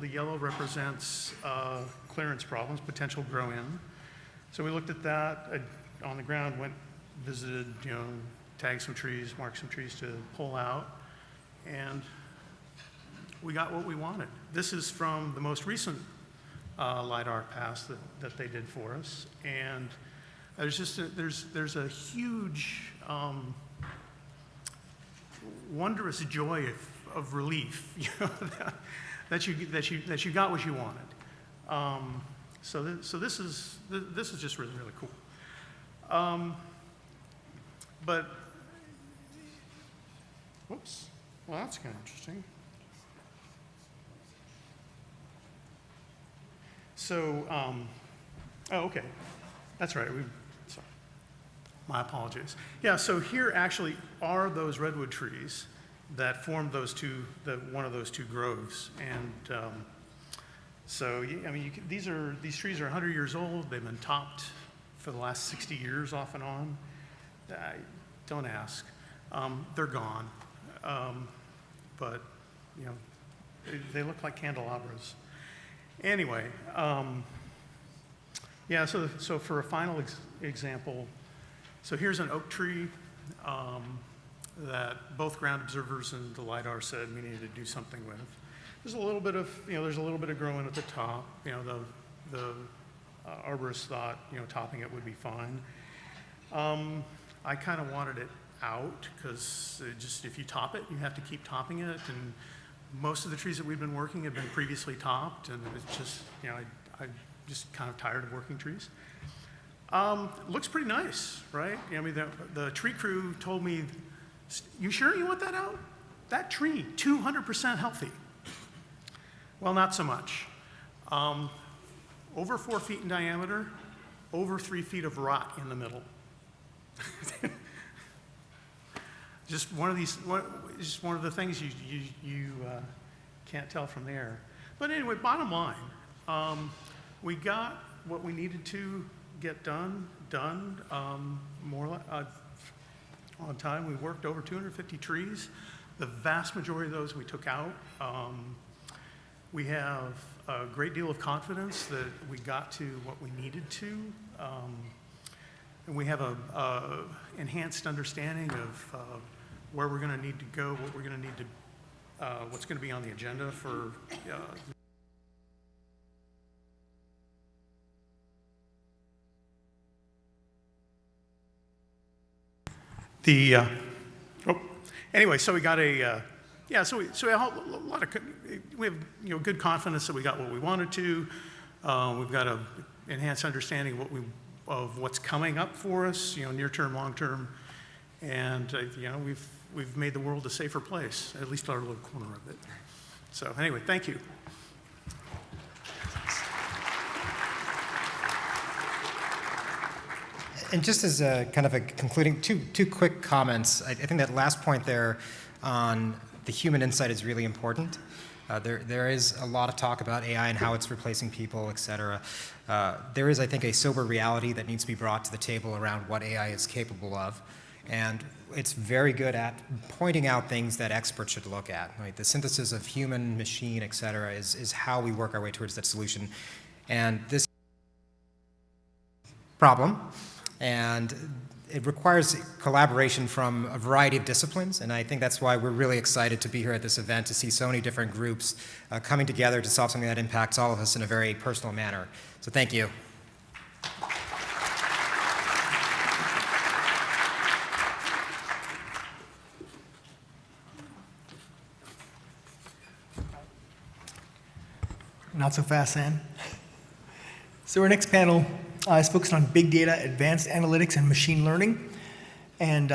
The yellow represents clearance problems, potential grow-in. So we looked at that on the ground, went, visited, tagged some trees, marked some trees to pull out, and we got what we wanted. This is from the most recent LiDAR pass that they did for us, and there's a huge wondrous joy of relief, that you got what you wanted. So this is just really, really cool. But whoops, well, that's kind of interesting. So, oh, okay, that's right. Sorry, my apologies. Yeah, so here actually are those redwood trees that formed one of those two groves, and so I mean, these trees are 100 years old. They've been topped for the last 60 years, off and on. Don't ask. They're gone, but they look like candelabras. Anyway, yeah. So for a final example, so here's an oak tree that both ground observers and the LiDAR said we needed to do something with. There's a little bit of growing at the top. The arborists thought topping it would be fine. I kind of wanted it out because if you top it, you have to keep topping it, and most of the trees that we've been working have been previously topped, and it's just I'm just kind of tired of working trees. Looks pretty nice, right? I mean, the tree crew told me, "You sure you want that out? That tree, 200% healthy." Well, not so much. Over 4 feet in diameter, over 3 feet of rot in the middle. Just one of the things you can't tell from there. But anyway, bottom line, we got what we needed to get done more on time. We worked over 250 trees. The vast majority of those we took out. We have a great deal of confidence that we got to what we needed to. And we have a enhanced understanding of where we're going to need to go, what we're going to need to, what's going to be on the agenda for anyway, so we got so we have a lot of, we have good confidence that we got what we wanted to. We've got an enhanced understanding of what's coming up for us, near term, long term, and we've made the world a safer place, at least our little corner of it. So anyway, thank you. And just as a kind of a concluding, two quick comments. I think that last point there on the human insight is really important. There is a lot of talk about AI and how it's replacing people, et cetera. There is, I think, a sober reality that needs to be brought to the table around what AI is capable of. And it's very good at pointing out things that experts should look at. Right? The synthesis of human, machine, et cetera, is how we work our way towards that solution. And this problem, and it requires collaboration from a variety of disciplines, and I think that's why we're really excited to be here at this event, to see so many different groups coming together to solve something that impacts all of us in a very personal manner. So thank you. Not so fast, San. So our next panel is focused on big data, advanced analytics, and machine learning. And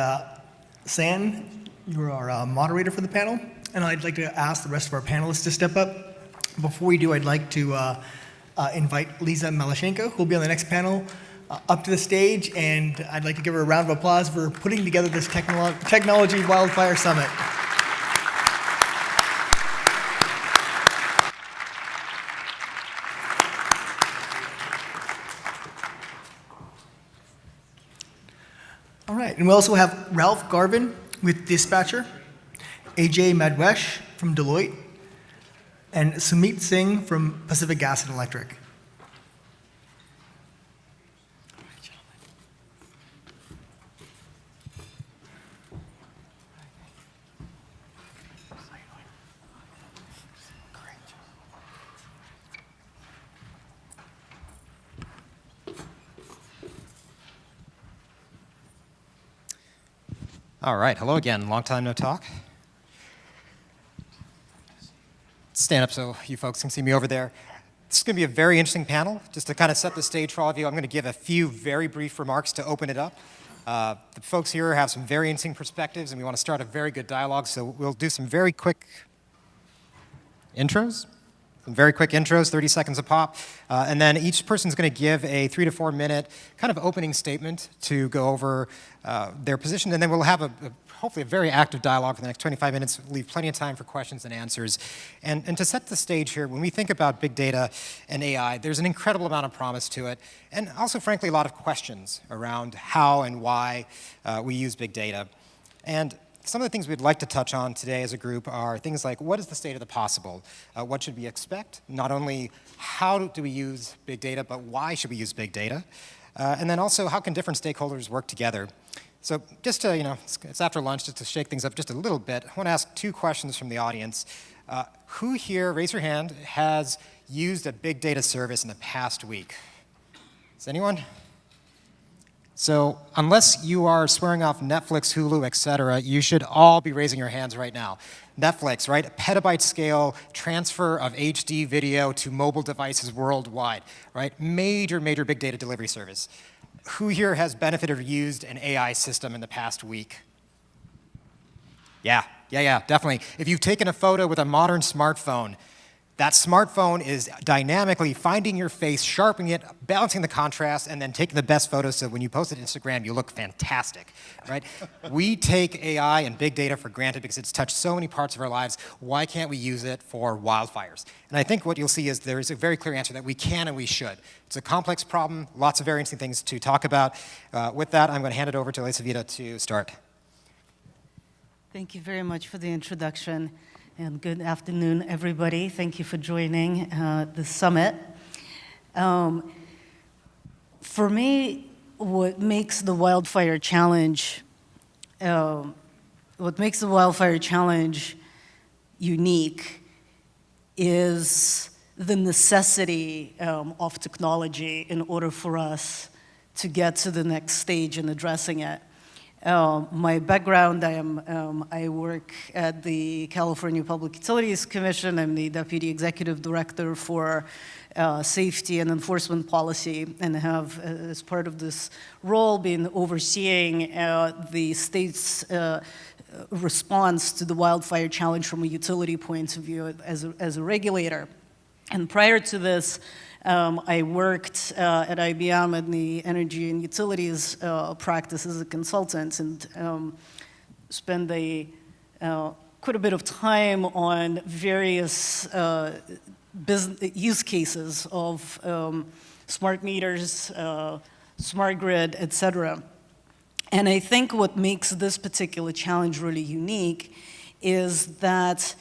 San, you're our moderator for the panel. And I'd like to ask the rest of our panelists to step up. Before we do, I'd like to invite Lisa Malashenko, who will be on the next panel, up to the stage. And I'd like to give her a round of applause for putting together this Technology Wildfire Summit. All right, and we also have Ralph Garvin with Dispatchr, Ajay Madwesh from Deloitte, and Sumeet Singh from Pacific Gas and Electric. All right, hello again. Long time no talk. Stand up so you folks can see me over there. This is going to be a very interesting panel. Just to kind of set the stage for all of you, I'm going to give a few very brief remarks to open it up. The folks here have some very interesting perspectives, and we want to start a very good dialogue, so we'll do some very quick intros. Some very quick intros, 30 seconds a pop, and then each person's going to give a 3 to 4 minute kind of opening statement to go over their position, and then we'll have hopefully a very active dialogue for the next 25 minutes, leave plenty of time for questions and answers. And to set the stage here, when we think about big data and AI, there's an incredible amount of promise to it, and also, frankly, a lot of questions around how and why we use big data. And some of the things we'd like to touch on today as a group are things like, what is the state of the possible? What should we expect? Not only how do we use big data, but why should we use big data? And then also, how can different stakeholders work together? So just to, it's after lunch, just to shake things up just a little bit, I want to ask 2 questions from the audience. Who here, raise your hand, has used a big data service in the past week? Is anyone? So unless you are swearing off Netflix, Hulu, et cetera, you should all be raising your hands right now. Netflix, right? Petabyte scale transfer of HD video to mobile devices worldwide, right? Major, major big data delivery service. Who here has benefited or used an AI system in the past week? Yeah, definitely. If you've taken a photo with a modern smartphone, that smartphone is dynamically finding your face, sharpening it, balancing the contrast, and then taking the best photos so when you post it to Instagram, you look fantastic, right? We take AI and big data for granted because it's touched so many parts of our lives. Why can't we use it for wildfires? And I think what you'll see is there is a very clear answer that we can and we should. It's a complex problem, lots of very interesting things to talk about. With that, I'm going to hand it over to Elizaveta to start. Thank you very much for the introduction. And good afternoon, everybody. Thank you for joining the summit. For me, what makes the wildfire challenge unique is the necessity of technology in order for us to get to the next stage in addressing it. My background, I work at the California Public Utilities Commission. I'm the Deputy Executive Director for Safety and Enforcement Policy, and have, as part of this role, been overseeing the state's response to the wildfire challenge from a utility point of view as a regulator. And prior to this, I worked at IBM in the energy and utilities practice as a consultant, and spent quite a bit of time on various use cases of smart meters, smart grid, et cetera. And I think what makes this particular challenge really unique is that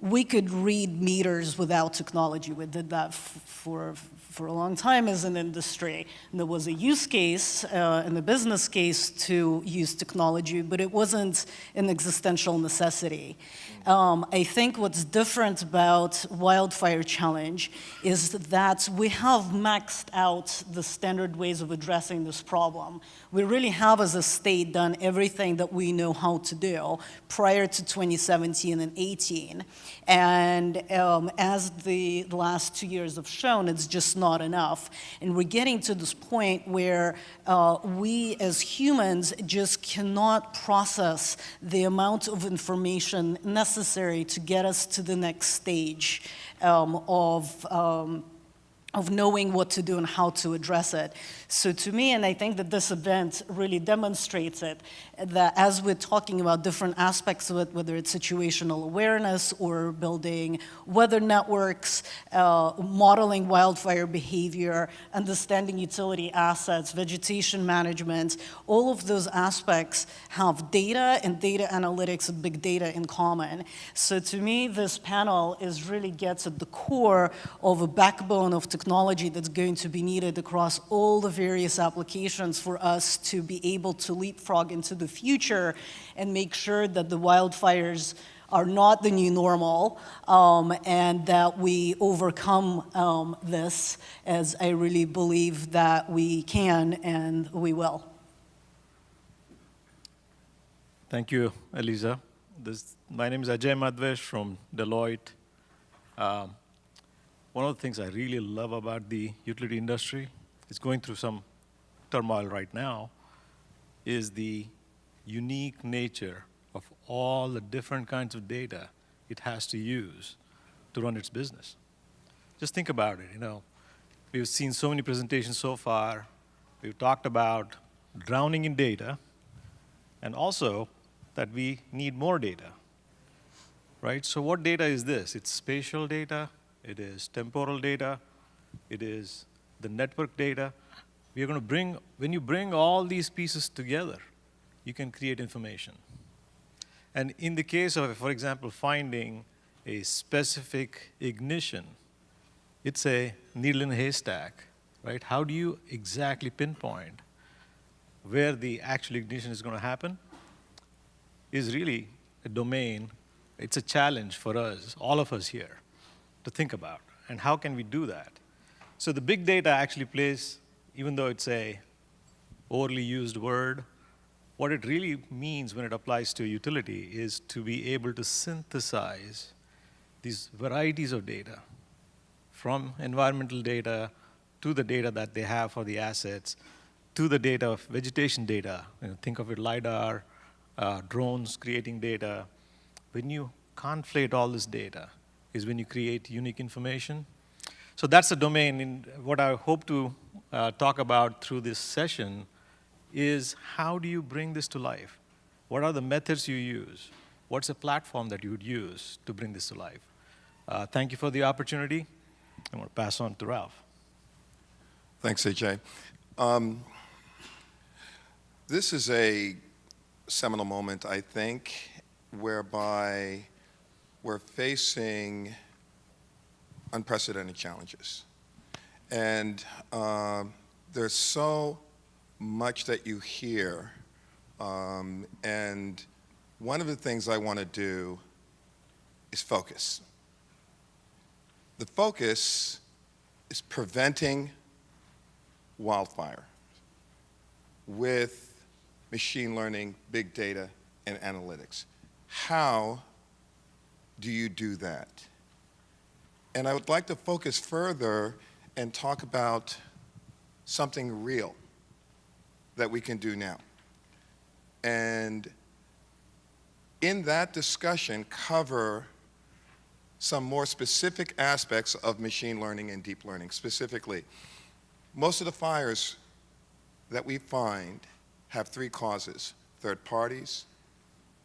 we could read meters without technology. We did that for a long time as an industry. And there was a use case and a business case to use technology, but it wasn't an existential necessity. I think what's different about Wildfire Challenge is that we have maxed out the standard ways of addressing this problem. We really have, as a state, done everything that we know how to do prior to 2017 and 18. And as the last 2 years have shown, it's just not enough. And we're getting to this point where we as humans just cannot process the amount of information necessary to get us to the next stage of of knowing what to do and how to address it. So to me, and I think that this event really demonstrates it, that as we're talking about different aspects of it, whether it's situational awareness or building weather networks, modeling wildfire behavior, understanding utility assets, vegetation management, all of those aspects have data and data analytics and big data in common. So to me, this panel really gets at the core of a backbone of technology that's going to be needed across all the various applications for us to be able to leapfrog into the future and make sure that the wildfires are not the new normal, and that we overcome this, as I really believe that we can and we will. Thank you, Eliza. My name is Ajay Madwesh from Deloitte. One of the things I really love about the utility industry, it's going through some turmoil right now, is the unique nature of all the different kinds of data it has to use to run its business. Just think about it, We've seen so many presentations so far. We've talked about drowning in data, and also that we need more data, right? So what data is this? It's spatial data, it is temporal data, it is the network data. We're going to when you bring all these pieces together, you can create information. And in the case of, for example, finding a specific ignition, it's a needle in a haystack, right? How do you exactly pinpoint where the actual ignition is going to happen? Is really a domain, it's a challenge for us, all of us here, to think about. And how can we do that? So the big data actually plays, even though it's a overly used word, what it really means when it applies to a utility is to be able to synthesize these varieties of data, from environmental data to the data that they have for the assets, to the data of vegetation data. Think of it, LiDAR, drones creating data. When you conflate all this data is when you create unique information. So that's the domain. And what I hope to talk about through this session is how do you bring this to life? What are the methods you use? What's a platform that you would use to bring this to life? Thank you for the opportunity. I'm going to pass on to Ralph. Thanks, Ajay. This is a seminal moment, I think, whereby we're facing unprecedented challenges. And there's so much that you hear. And one of the things I want to do is focus. The focus is preventing wildfire with machine learning, big data, and analytics. How do you do that? And I would like to focus further and talk about something real that we can do now. And in that discussion, cover some more specific aspects of machine learning and deep learning. Specifically, most of the fires that we find have three causes: third parties,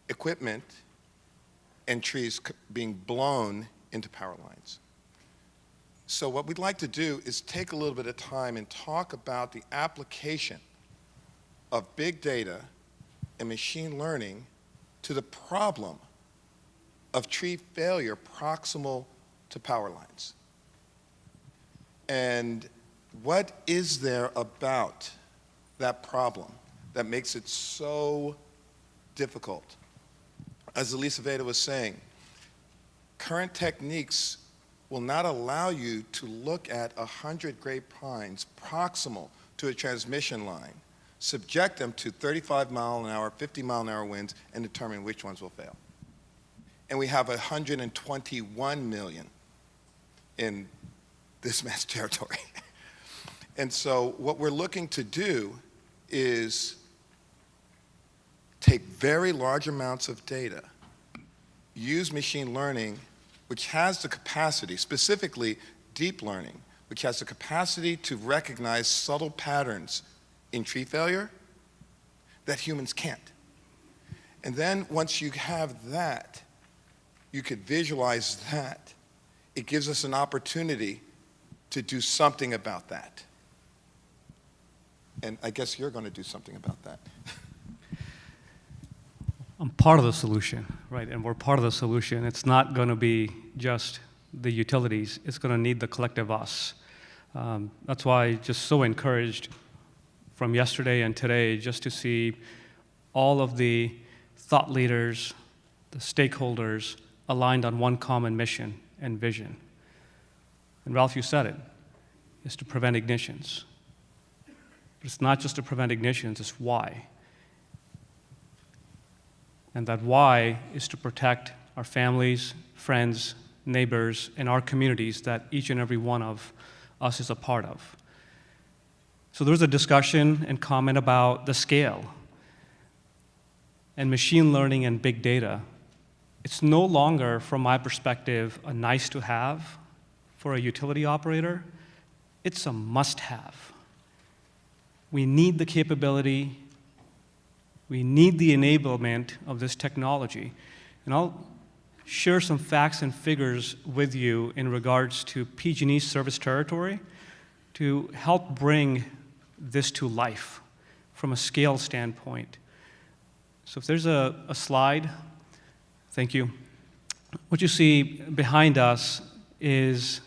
equipment, and trees being blown into power lines. So what we'd like to do is take a little bit of time and talk about the application of big data and machine learning to the problem of tree failure proximal to power lines. And what is there about that problem that makes it so difficult? As Elizaveta was saying, current techniques will not allow you to look at 100 great pines proximal to a transmission line, subject them to 35 mile an hour, 50 mile an hour winds, and determine which ones will fail. And we have 121 million in this mass territory. And so what we're looking to do is take very large amounts of data, use machine learning, which has the capacity, specifically deep learning, which has the capacity to recognize subtle patterns in tree failure that humans can't. And then once you have that, you could visualize that. It gives us an opportunity to do something about that. And I guess you're going to do something about that. I'm part of the solution, right? And we're part of the solution. It's not going to be just the utilities. It's going to need the collective us. That's why I'm just so encouraged from yesterday and today just to see all of the thought leaders, the stakeholders aligned on one common mission and vision. And Ralph, you said it, is to prevent ignitions. But it's not just to prevent ignitions, it's why. And that why is to protect our families, friends, neighbors, and our communities that each and every one of us is a part of. So there was a discussion and comment about the scale. And machine learning and big data, it's no longer, from my perspective, a nice to have for a utility operator. It's a must have. We need the capability. We need the enablement of this technology. And I'll share some facts and figures with you in regards to PG&E's service territory to help bring this to life from a scale standpoint. So if there's a slide, thank you. What you see behind us is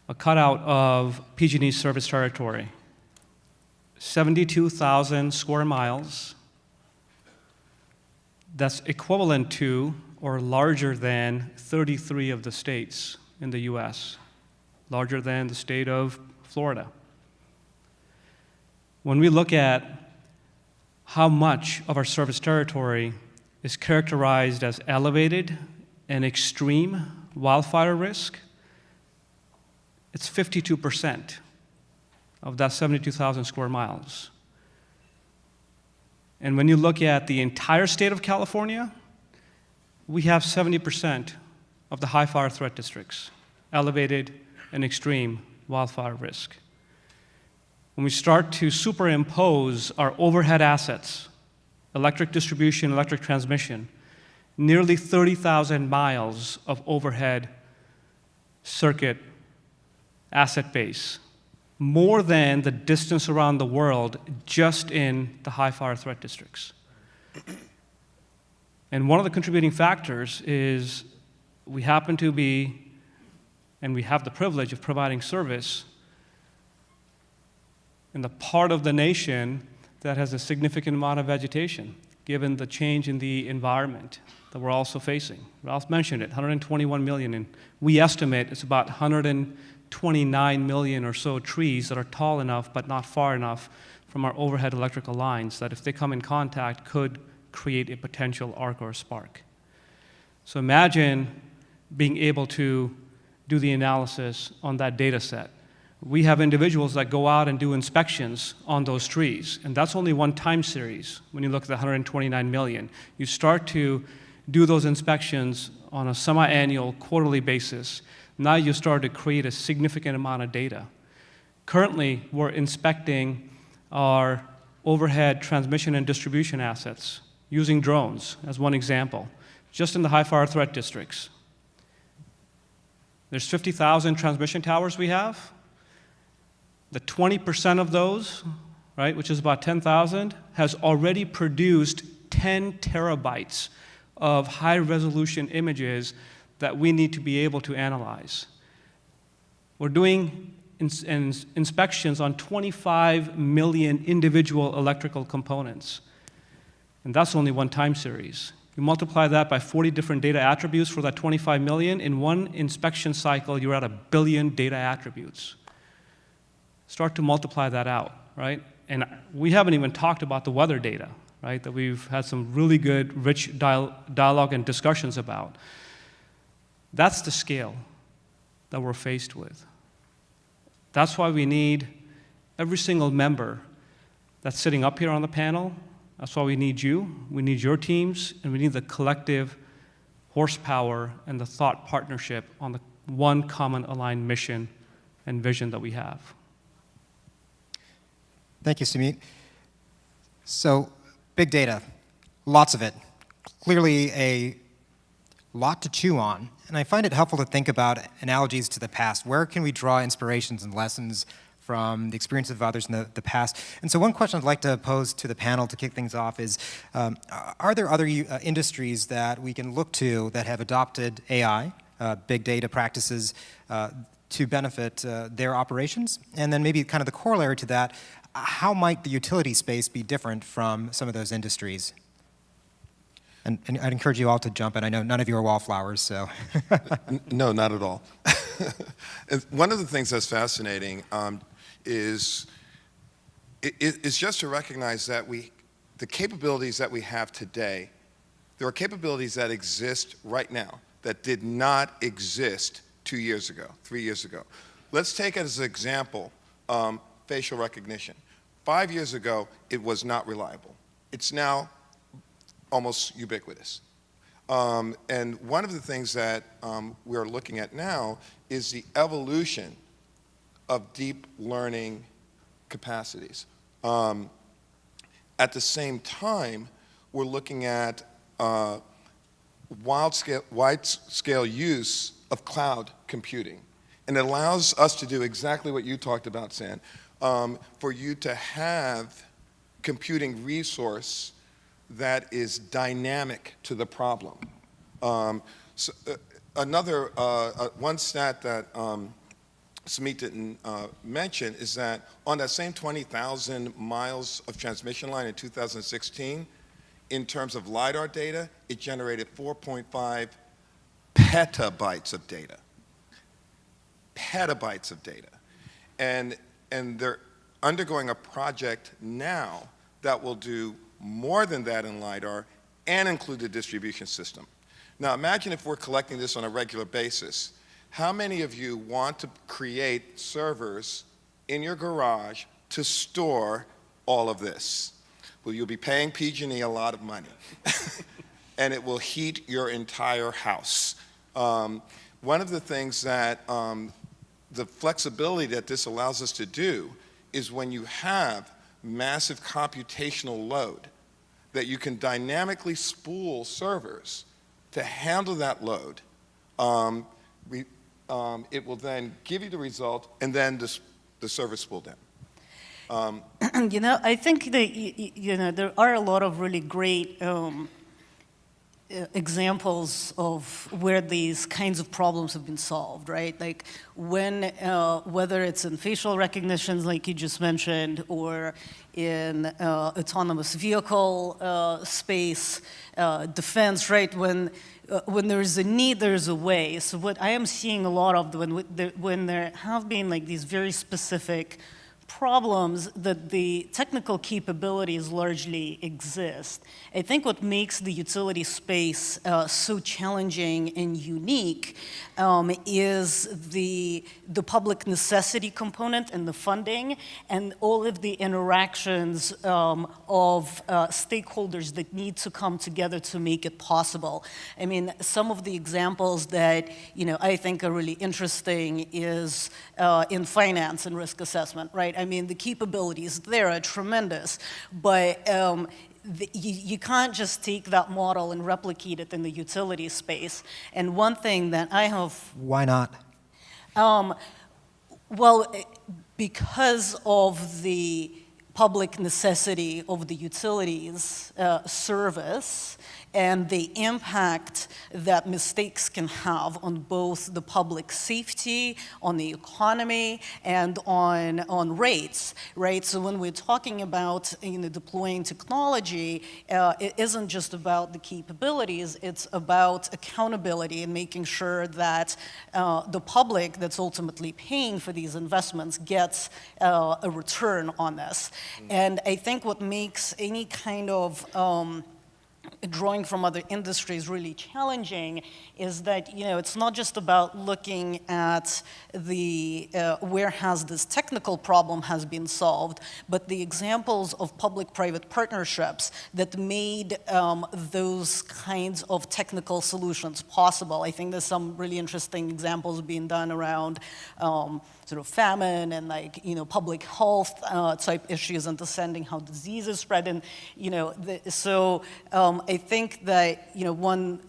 a cutout of PG&E's service territory. 72,000 square miles. That's equivalent to or larger than 33 of the states in the US, larger than the state of Florida. When we look at how much of our service territory is characterized as elevated and extreme wildfire risk, it's 52% of that 72,000 square miles. And when you look at the entire state of California, we have 70% of the high fire threat districts, elevated and extreme wildfire risk. When we start to superimpose our overhead assets, electric distribution, electric transmission, nearly 30,000 miles of overhead circuit asset base, more than the distance around the world just in the high fire threat districts. And one of the contributing factors is we happen to be, and we have the privilege of providing service in the part of the nation that has a significant amount of vegetation, given the change in the environment that we're also facing. Ralph mentioned it, 121 million, and we estimate it's about 129 million or so trees that are tall enough but not far enough from our overhead electrical lines that if they come in contact could create a potential arc or a spark. So imagine being able to do the analysis on that data set. We have individuals that go out and do inspections on those trees, and that's only one time series when you look at the 129 million. You start to do those inspections on a semi-annual, quarterly basis. Now you start to create a significant amount of data. Currently, we're inspecting our overhead transmission and distribution assets using drones as one example, just in the high fire threat districts. There's 50,000 transmission towers we have. The 20% of those, right, which is about 10,000, has already produced 10 terabytes of high-resolution images that we need to be able to analyze. We're doing inspections on 25 million individual electrical components. And that's only one time series. You multiply that by 40 different data attributes for that 25 million, in one inspection cycle, you're at 1 billion data attributes. Start to multiply that out, right? And we haven't even talked about the weather data, right, that we've had some really good, rich dialogue and discussions about. That's the scale that we're faced with. That's why we need every single member that's sitting up here on the panel. That's why we need you, we need your teams, and we need the collective horsepower and the thought partnership on the one common aligned mission and vision that we have. Thank you, Sumeet. So, big data, lots of it. Clearly a lot to chew on. And I find it helpful to think about analogies to the past. Where can we draw inspirations and lessons from the experience of others in the past? And so one question I'd like to pose to the panel to kick things off is, are there other industries that we can look to that have adopted AI, big data practices, to benefit their operations? And then maybe kind of the corollary to that, how might the utility space be different from some of those industries? And I'd encourage you all to jump in. I know none of you are wallflowers, so. No, not at all. And one of the things that's fascinating is just to recognize that the capabilities that we have today, there are capabilities that exist right now that did not exist 2 years ago, 3 years ago. Let's take as an example facial recognition. 5 years ago, it was not reliable. It's now almost ubiquitous. And one of the things that we're looking at now is the evolution of deep learning capacities. At the same time, we're looking at wide-scale use of cloud computing. And it allows us to do exactly what you talked about, San, for you to have computing resource that is dynamic to the problem. One stat that Sumeet didn't mention is that on that same 20,000 miles of transmission line in 2016, in terms of LiDAR data, it generated 4.5 petabytes of data. Petabytes of data. And they're undergoing a project now that will do more than that in LiDAR and include the distribution system. Now imagine if we're collecting this on a regular basis. How many of you want to create servers in your garage to store all of this? Well, you'll be paying PG&E a lot of money. And it will heat your entire house. One of the things that the flexibility that this allows us to do is when you have massive computational load, that you can dynamically spool servers to handle that load. It will then give you the result, and then the server spool down. I think that, there are a lot of really great examples of where these kinds of problems have been solved, right? Like whether it's in facial recognition, like you just mentioned, or in autonomous vehicle space, defense, right? When there's a need, there's a way. So what I am seeing a lot of when there have been like these very specific problems that the technical capabilities largely exist. I think what makes the utility space so challenging and unique is the public necessity component and the funding and all of the interactions of stakeholders that need to come together to make it possible. I mean, some of the examples that I think are really interesting is in finance and risk assessment, right? I mean, the capabilities there are tremendous, but you can't just take that model and replicate it in the utility space. And one thing that I have... Why not? Well, because of the public necessity of the utilities service and the impact that mistakes can have on both the public safety, on the economy, and on rates, right? So when we're talking about deploying technology, it isn't just about the capabilities, it's about accountability and making sure that the public that's ultimately paying for these investments gets a return on this. And I think what makes any kind of drawing from other industries really challenging is that, it's not just about looking at the where has this technical problem has been solved, but the examples of public-private partnerships that made those kinds of technical solutions possible. I think there's some really interesting examples being done around sort of famine and public health type issues, understanding how diseases spread, and I think that one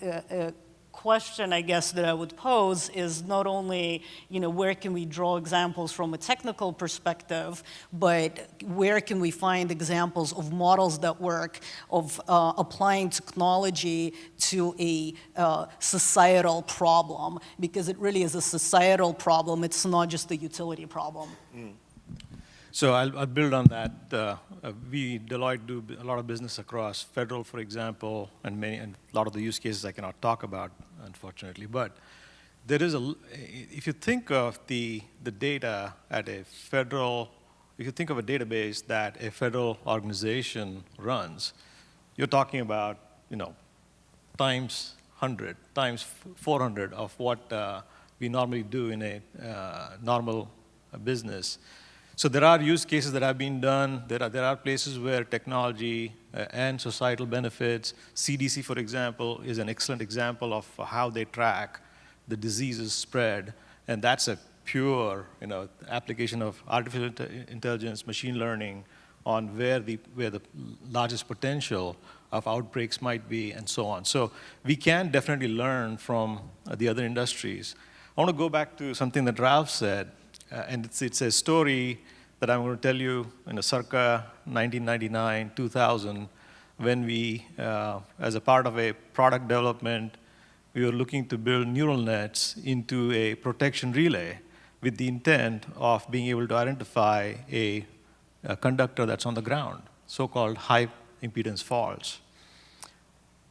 question I guess that I would pose is not only where can we draw examples from a technical perspective, but where can we find examples of models that work, of applying technology to a societal problem, because it really is a societal problem. It's not just a utility problem. So I'll build on that. We, Deloitte, do a lot of business across federal, for example, and a lot of the use cases I cannot talk about, unfortunately. But there is if you think of the data at a federal, if you think of a database that a federal organization runs, you're talking about, times 100, times 400 of what we normally do in a normal business. So there are use cases that have been done. There are places where technology and societal benefits, CDC, for example, is an excellent example of how they track the diseases spread. And that's a pure application of artificial intelligence, machine learning on where the largest potential of outbreaks might be, and so on. So we can definitely learn from the other industries. I want to go back to something that Ralph said. And it's a story that I'm going to tell you circa 1999, 2000, when we, as a part of a product development, we were looking to build neural nets into a protection relay with the intent of being able to identify a conductor that's on the ground, so-called high impedance faults.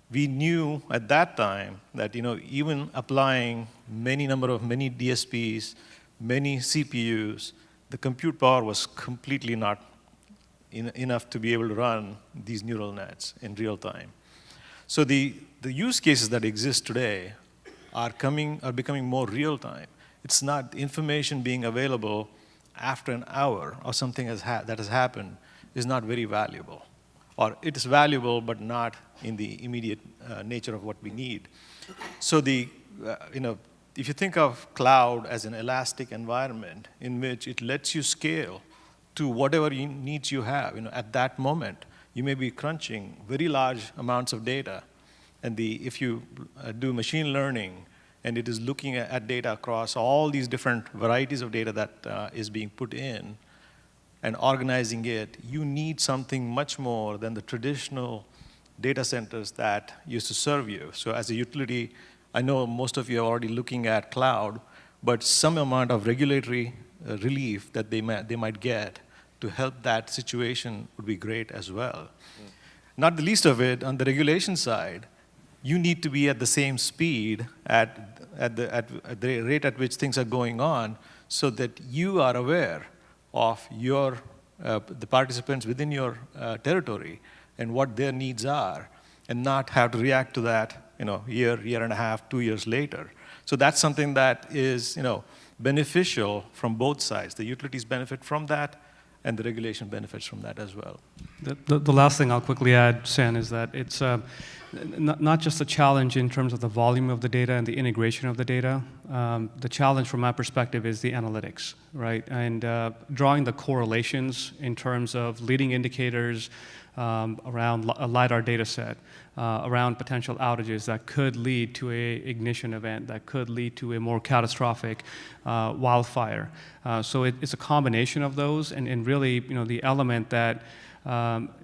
We knew at that time that even applying many DSPs, many CPUs, the compute power was completely not enough to be able to run these neural nets in real time. So the use cases that exist today are becoming more real time. It's not information being available after an hour or something that has happened is not very valuable. Or it is valuable, but not in the immediate nature of what we need. So if you think of cloud as an elastic environment in which it lets you scale to whatever needs you have, at that moment, you may be crunching very large amounts of data. And if you do machine learning, and it is looking at data across all these different varieties of data that is being put in and organizing it, you need something much more than the traditional data centers that used to serve you. So as a utility, I know most of you are already looking at cloud, but some amount of regulatory relief that they might get to help that situation would be great as well. Not the least of it, on the regulation side, you need to be at the same speed at the rate at which things are going on so that you are aware of the participants within your territory and what their needs are, and not have to react to that year and a half, 2 years later. So that's something that is beneficial from both sides. The utilities benefit from that, and the regulation benefits from that as well. The last thing I'll quickly add, San, is that it's not just a challenge in terms of the volume of the data and the integration of the data. The challenge from my perspective is the analytics, right? And drawing the correlations in terms of leading indicators around a LiDAR data set, around potential outages that could lead to a ignition event, that could lead to a more catastrophic wildfire. So it's a combination of those, and really, the element that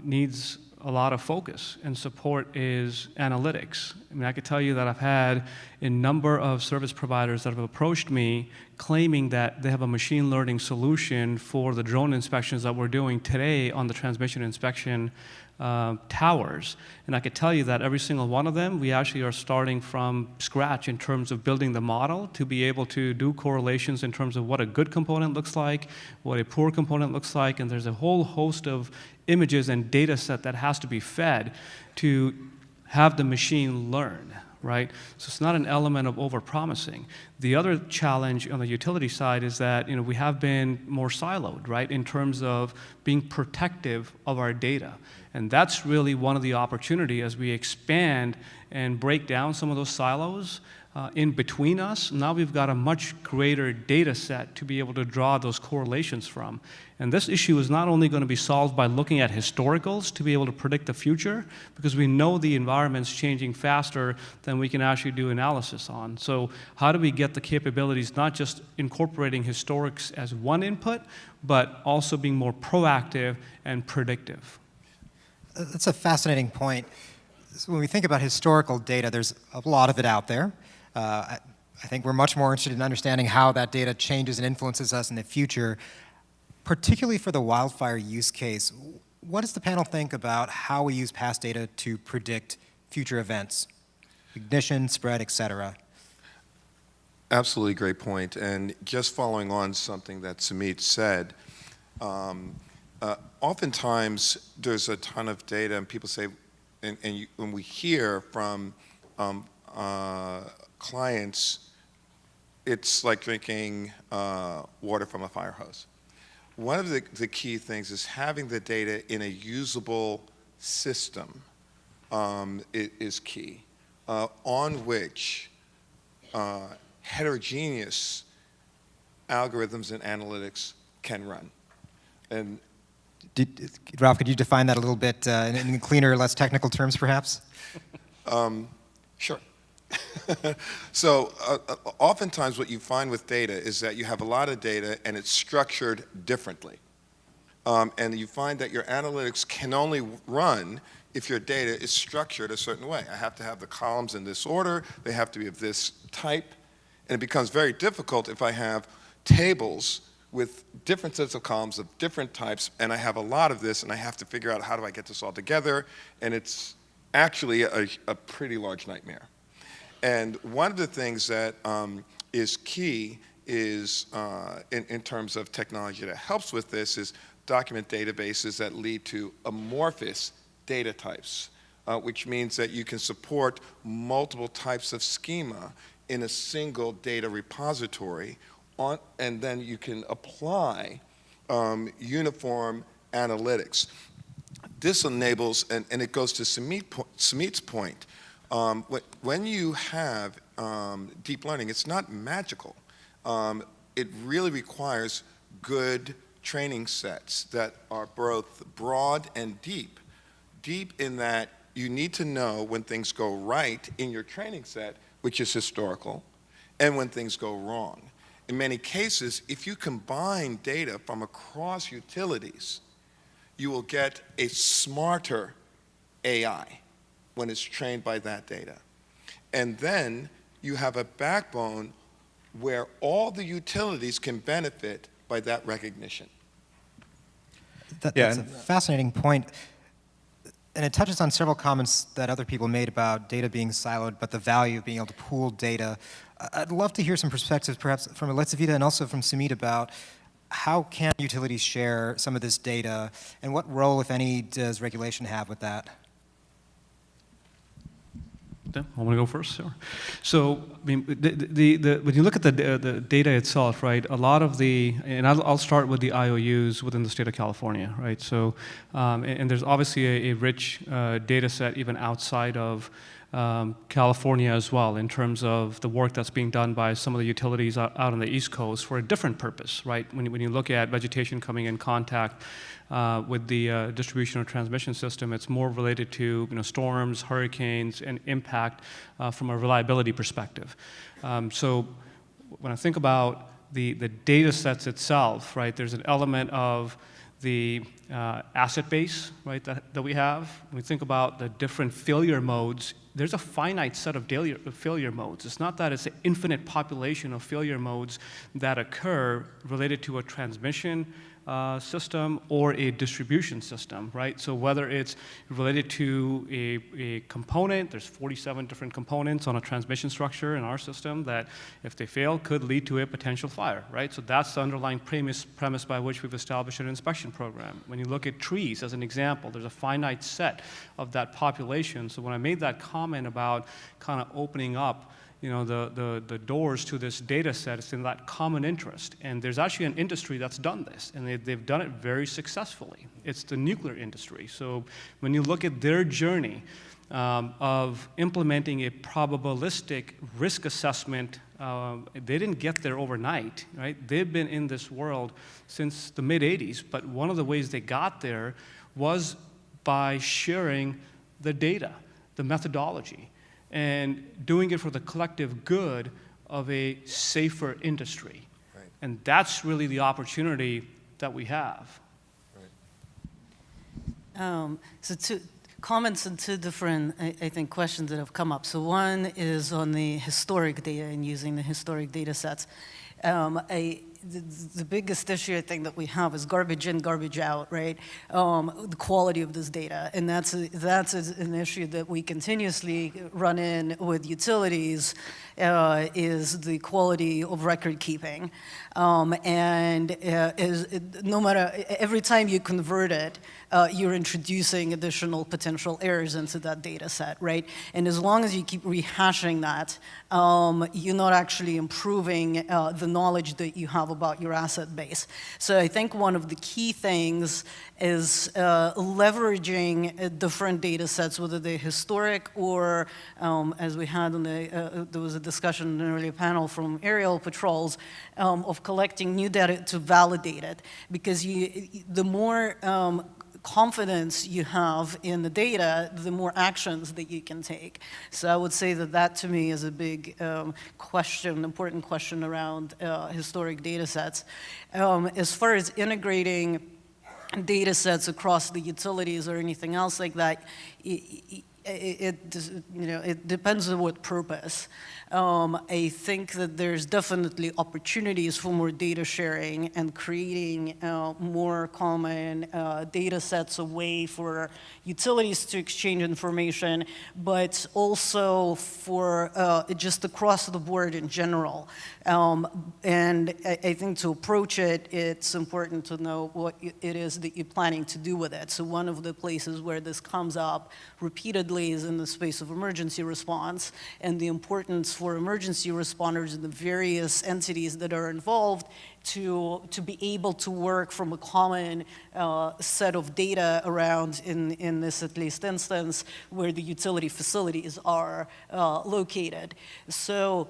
needs a lot of focus and support is analytics. I mean, I could tell you that I've had a number of service providers that have approached me claiming that they have a machine learning solution for the drone inspections that we're doing today on the transmission inspection towers. And I could tell you that every single one of them, we actually are starting from scratch in terms of building the model to be able to do correlations in terms of what a good component looks like, what a poor component looks like, and there's a whole host of images and data set that has to be fed to have the machine learn, right? So it's not an element of overpromising. The other challenge on the utility side is that we have been more siloed, right, in terms of being protective of our data. And that's really one of the opportunity as we expand and break down some of those silos in between us. Now we've got a much greater data set to be able to draw those correlations from. And this issue is not only going to be solved by looking at historicals to be able to predict the future, because we know the environment's changing faster than we can actually do analysis on. So how do we get the capabilities, not just incorporating historics as one input, but also being more proactive and predictive? That's a fascinating point. So when we think about historical data, there's a lot of it out there. I think we're much more interested in understanding how that data changes and influences us in the future, particularly for the wildfire use case. What does the panel think about how we use past data to predict future events, ignition, spread, et cetera? Absolutely great point. And just following on something that Sumeet said, oftentimes there's a ton of data, and people say, when we hear from clients, it's like drinking water from a fire hose. One of the key things is having the data in a usable system is key, on which heterogeneous algorithms and analytics can run. And Ralph, could you define that a little bit in cleaner, less technical terms, perhaps? Sure. So oftentimes what you find with data is that you have a lot of data and it's structured differently. And you find that your analytics can only run if your data is structured a certain way. I have to have the columns in this order, they have to be of this type, and it becomes very difficult if I have tables with different sets of columns of different types, and I have a lot of this, and I have to figure out how do I get this all together, and it's actually a pretty large nightmare. And one of the things that is key is, in terms of technology that helps with this, is document databases that lead to amorphous data types, which means that you can support multiple types of schema in a single data repository, and then you can apply uniform analytics. This enables, and it goes to Sumeet's point, when you have deep learning, it's not magical. It really requires good training sets that are both broad and deep. Deep in that you need to know when things go right in your training set, which is historical, and when things go wrong. In many cases, if you combine data from across utilities, you will get a smarter AI when it's trained by that data. And then you have a backbone where all the utilities can benefit by that recognition. That's a fascinating point. And it touches on several comments that other people made about data being siloed, but the value of being able to pool data. I'd love to hear some perspectives, perhaps from Elizaveta and also from Sumeet, about how can utilities share some of this data, and what role, if any, does regulation have with that? I want to go first. Sure. So, I mean, when you look at the data itself, right? A lot of and I'll start with the IOUs within the state of California, right? So, and there's obviously a rich data set even outside of California as well, in terms of the work that's being done by some of the utilities out on the East Coast for a different purpose, right? When you look at vegetation coming in contact with the distribution or transmission system, it's more related to storms, hurricanes, and impact from a reliability perspective. So when I think about the data sets itself, right, there's an element of the asset base, right, that we have. When we think about the different failure modes, there's a finite set of failure modes. It's not that it's an infinite population of failure modes that occur related to a transmission system or a distribution system, right? So whether it's related to a component, there's 47 different components on a transmission structure in our system that, if they fail, could lead to a potential fire, right? So that's the underlying premise by which we've established an inspection program. When you look at trees, as an example, there's a finite set of that population. So when I made that comment about kind of opening up the doors to this data set, it's in that common interest. And there's actually an industry that's done this, and they've done it very successfully. It's the nuclear industry. So when you look at their journey of implementing a probabilistic risk assessment, they didn't get there overnight, right? They've been in this world since the mid-'80s, but one of the ways they got there was by sharing the data, the methodology, and doing it for the collective good of a safer industry. Right. And that's really the opportunity that we have. So two comments and two different, I think, questions that have come up. So one is on the historic data and using the historic data sets. The biggest issue I think that we have is garbage in, garbage out, right? The quality of this data, and that's an issue that we continuously run in with utilities, is the quality of record keeping, and no matter, every time you convert it, you're introducing additional potential errors into that data set, right? And as long as you keep rehashing that, you're not actually improving the knowledge that you have about your asset base. So I think one of the key things is leveraging different data sets, whether they're historic or, as we had on there was a discussion in an earlier panel from aerial patrols, of collecting new data to validate it. Because the more confidence you have in the data, the more actions that you can take. So I would say that to me is a big important question around historic data sets. As far as integrating data sets across the utilities or anything else like that, it depends on what purpose. I think that there's definitely opportunities for more data sharing and creating more common data sets, a way for utilities to exchange information, but also for just across the board in general. And I think to approach it, it's important to know what it is that you're planning to do with it. So one of the places where this comes up repeatedly is in the space of emergency response, and the importance for emergency responders and the various entities that are involved to be able to work from a common set of data around, in this at least instance, where the utility facilities are located. So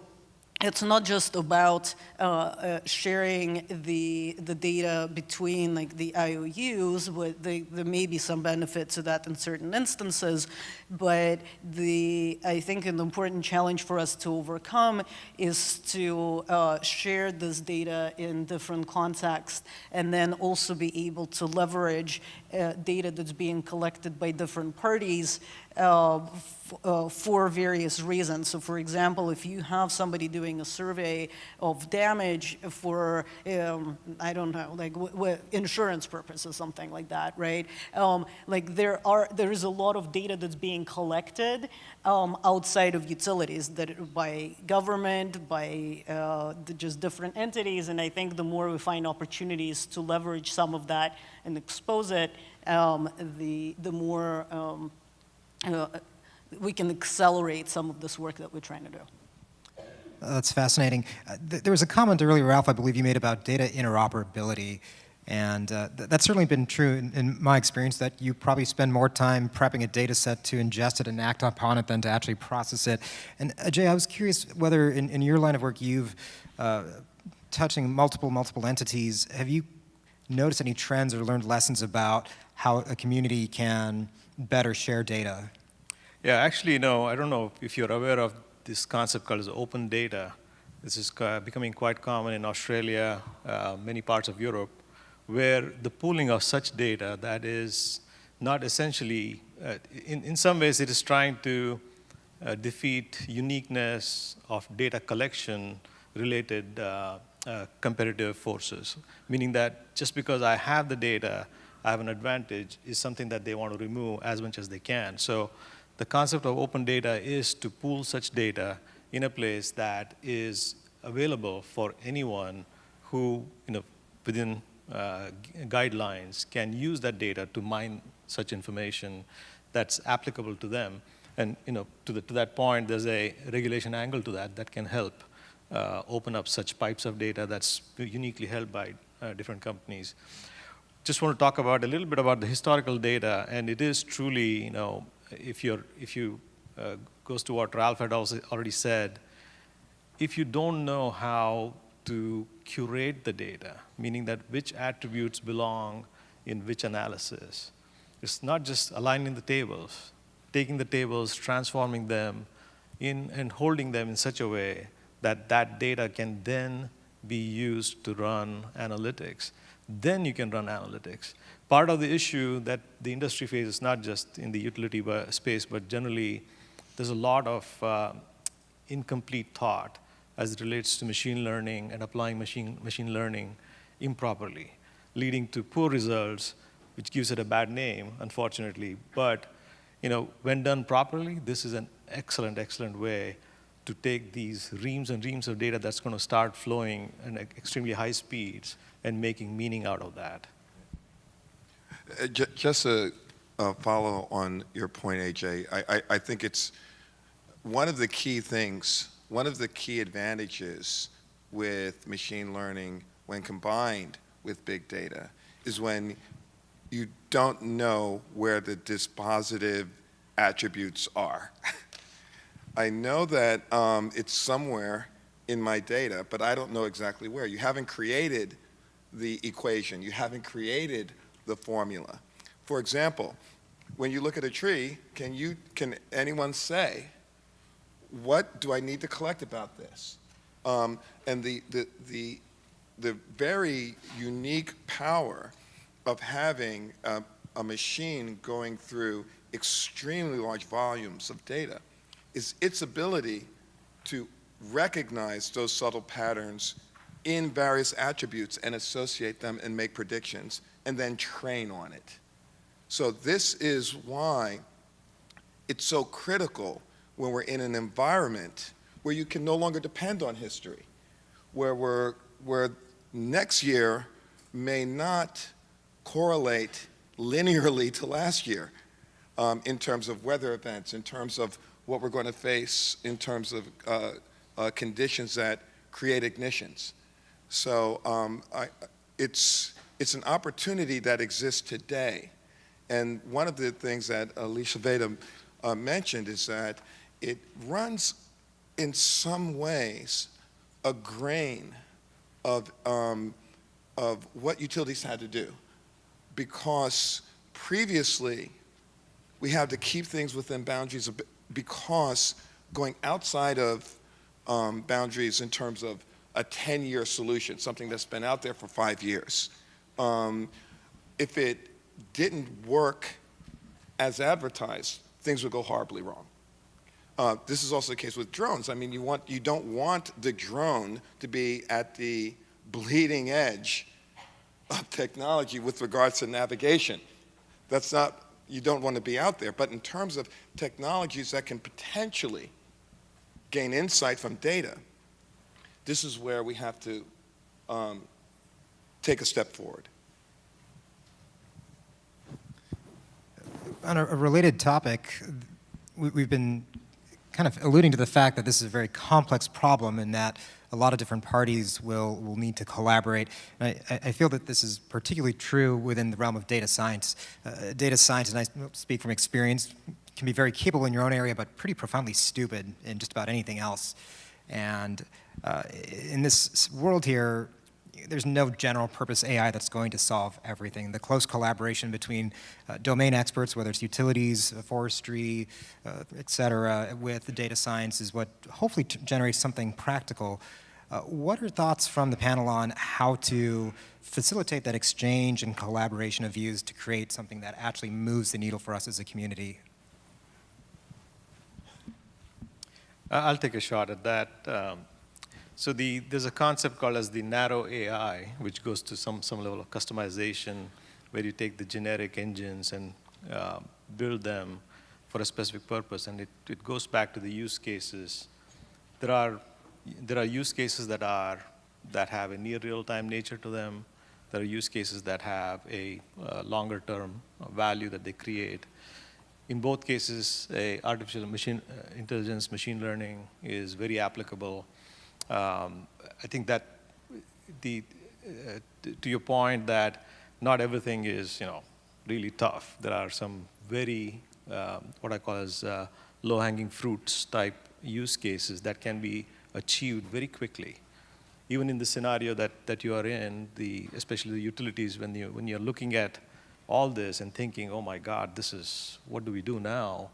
it's not just about sharing the data between like the IOUs, but there may be some benefit to that in certain instances, but I think an important challenge for us to overcome is to share this data in different contexts, and then also be able to leverage data that's being collected by different parties for various reasons. So for example, if you have somebody doing a survey of damage for, I don't know, like insurance purposes, something like that, right? Like there is a lot of data that's being collected outside of utilities, that by government, by just different entities, and I think the more we find opportunities to leverage some of that and expose it, the more we can accelerate some of this work that we're trying to do. That's fascinating. There was a comment earlier, Ralph, I believe you made about data interoperability. And that's certainly been true in my experience, that you probably spend more time prepping a data set to ingest it and act upon it than to actually process it. And Ajay, I was curious whether in your line of work you've, touching multiple entities, have you noticed any trends or learned lessons about how a community can better share data? Yeah, actually, no, I don't know if you're aware of this concept called as open data. This is becoming quite common in Australia, many parts of Europe, where the pooling of such data that is not essentially, in some ways it is trying to defeat uniqueness of data collection related competitive forces, meaning that just because I have the data, I have an advantage, is something that they want to remove as much as they can. So the concept of open data is to pool such data in a place that is available for anyone who, within guidelines, can use that data to mine such information that's applicable to them. And to that point, there's a regulation angle to that can help open up such pipes of data that's uniquely held by different companies. Just want to talk about a little bit about the historical data, and it is truly, if you goes to what Ralph had also already said, if you don't know how to curate the data, meaning that which attributes belong in which analysis, it's not just aligning the tables, taking the tables, transforming them in, and holding them in such a way that that data can then be used to run analytics. Then you can run analytics. Part of the issue that the industry faces, not just in the utility space, but generally, there's a lot of incomplete thought as it relates to machine learning and applying machine learning improperly, leading to poor results, which gives it a bad name, unfortunately. But when done properly, this is an excellent, excellent way to take these reams and reams of data that's going to start flowing at extremely high speeds and making meaning out of that. Just a follow on your point, Ajay. I think it's one of the key things, one of the key advantages with machine learning when combined with big data is when you don't know where the dispositive attributes are. I know that it's somewhere in my data, but I don't know exactly where. You haven't created the equation. You haven't created the formula. For example, when you look at a tree, can anyone say, what do I need to collect about this? And the very unique power of having a machine going through extremely large volumes of data is its ability to recognize those subtle patterns in various attributes and associate them and make predictions and then train on it. So this is why it's so critical when we're in an environment where you can no longer depend on history, where next year may not correlate linearly to last year in terms of weather events, in terms of what we're going to face, in terms of conditions that create ignitions. So it's an opportunity that exists today. And one of the things that Elizaveta mentioned is that it runs in some ways a grain of what utilities had to do. Because previously, we had to keep things within boundaries because going outside of boundaries in terms of a 10-year solution, something that's been out there for 5 years, if it didn't work as advertised, things would go horribly wrong. This is also the case with drones. I mean, you don't want the drone to be at the bleeding edge of technology with regards to navigation. That's not, you don't want to be out there. But in terms of technologies that can potentially gain insight from data, this is where we have to take a step forward. On a related topic, we've been kind of alluding to the fact that this is a very complex problem and that a lot of different parties will need to collaborate. And I feel that this is particularly true within the realm of data science. Data science, and I speak from experience, can be very capable in your own area, but pretty profoundly stupid in just about anything else. And in this world here, there's no general purpose AI that's going to solve everything. The close collaboration between domain experts, whether it's utilities, forestry, et cetera, with data science is what hopefully generates something practical. What are thoughts from the panel on how to facilitate that exchange and collaboration of views to create something that actually moves the needle for us as a community? I'll take a shot at that. So there's a concept called as the narrow AI, which goes to some level of customization, where you take the generic engines and build them for a specific purpose, and it goes back to the use cases. There are use cases that have a near real-time nature to them. There are use cases that have a longer-term value that they create. In both cases, artificial intelligence, machine learning is very applicable. I think that to your point that not everything is really tough. There are some very what I call as low-hanging fruits type use cases that can be achieved very quickly. Even in the scenario that you are in, especially the utilities, when you're looking at all this and thinking, oh my God, what do we do now?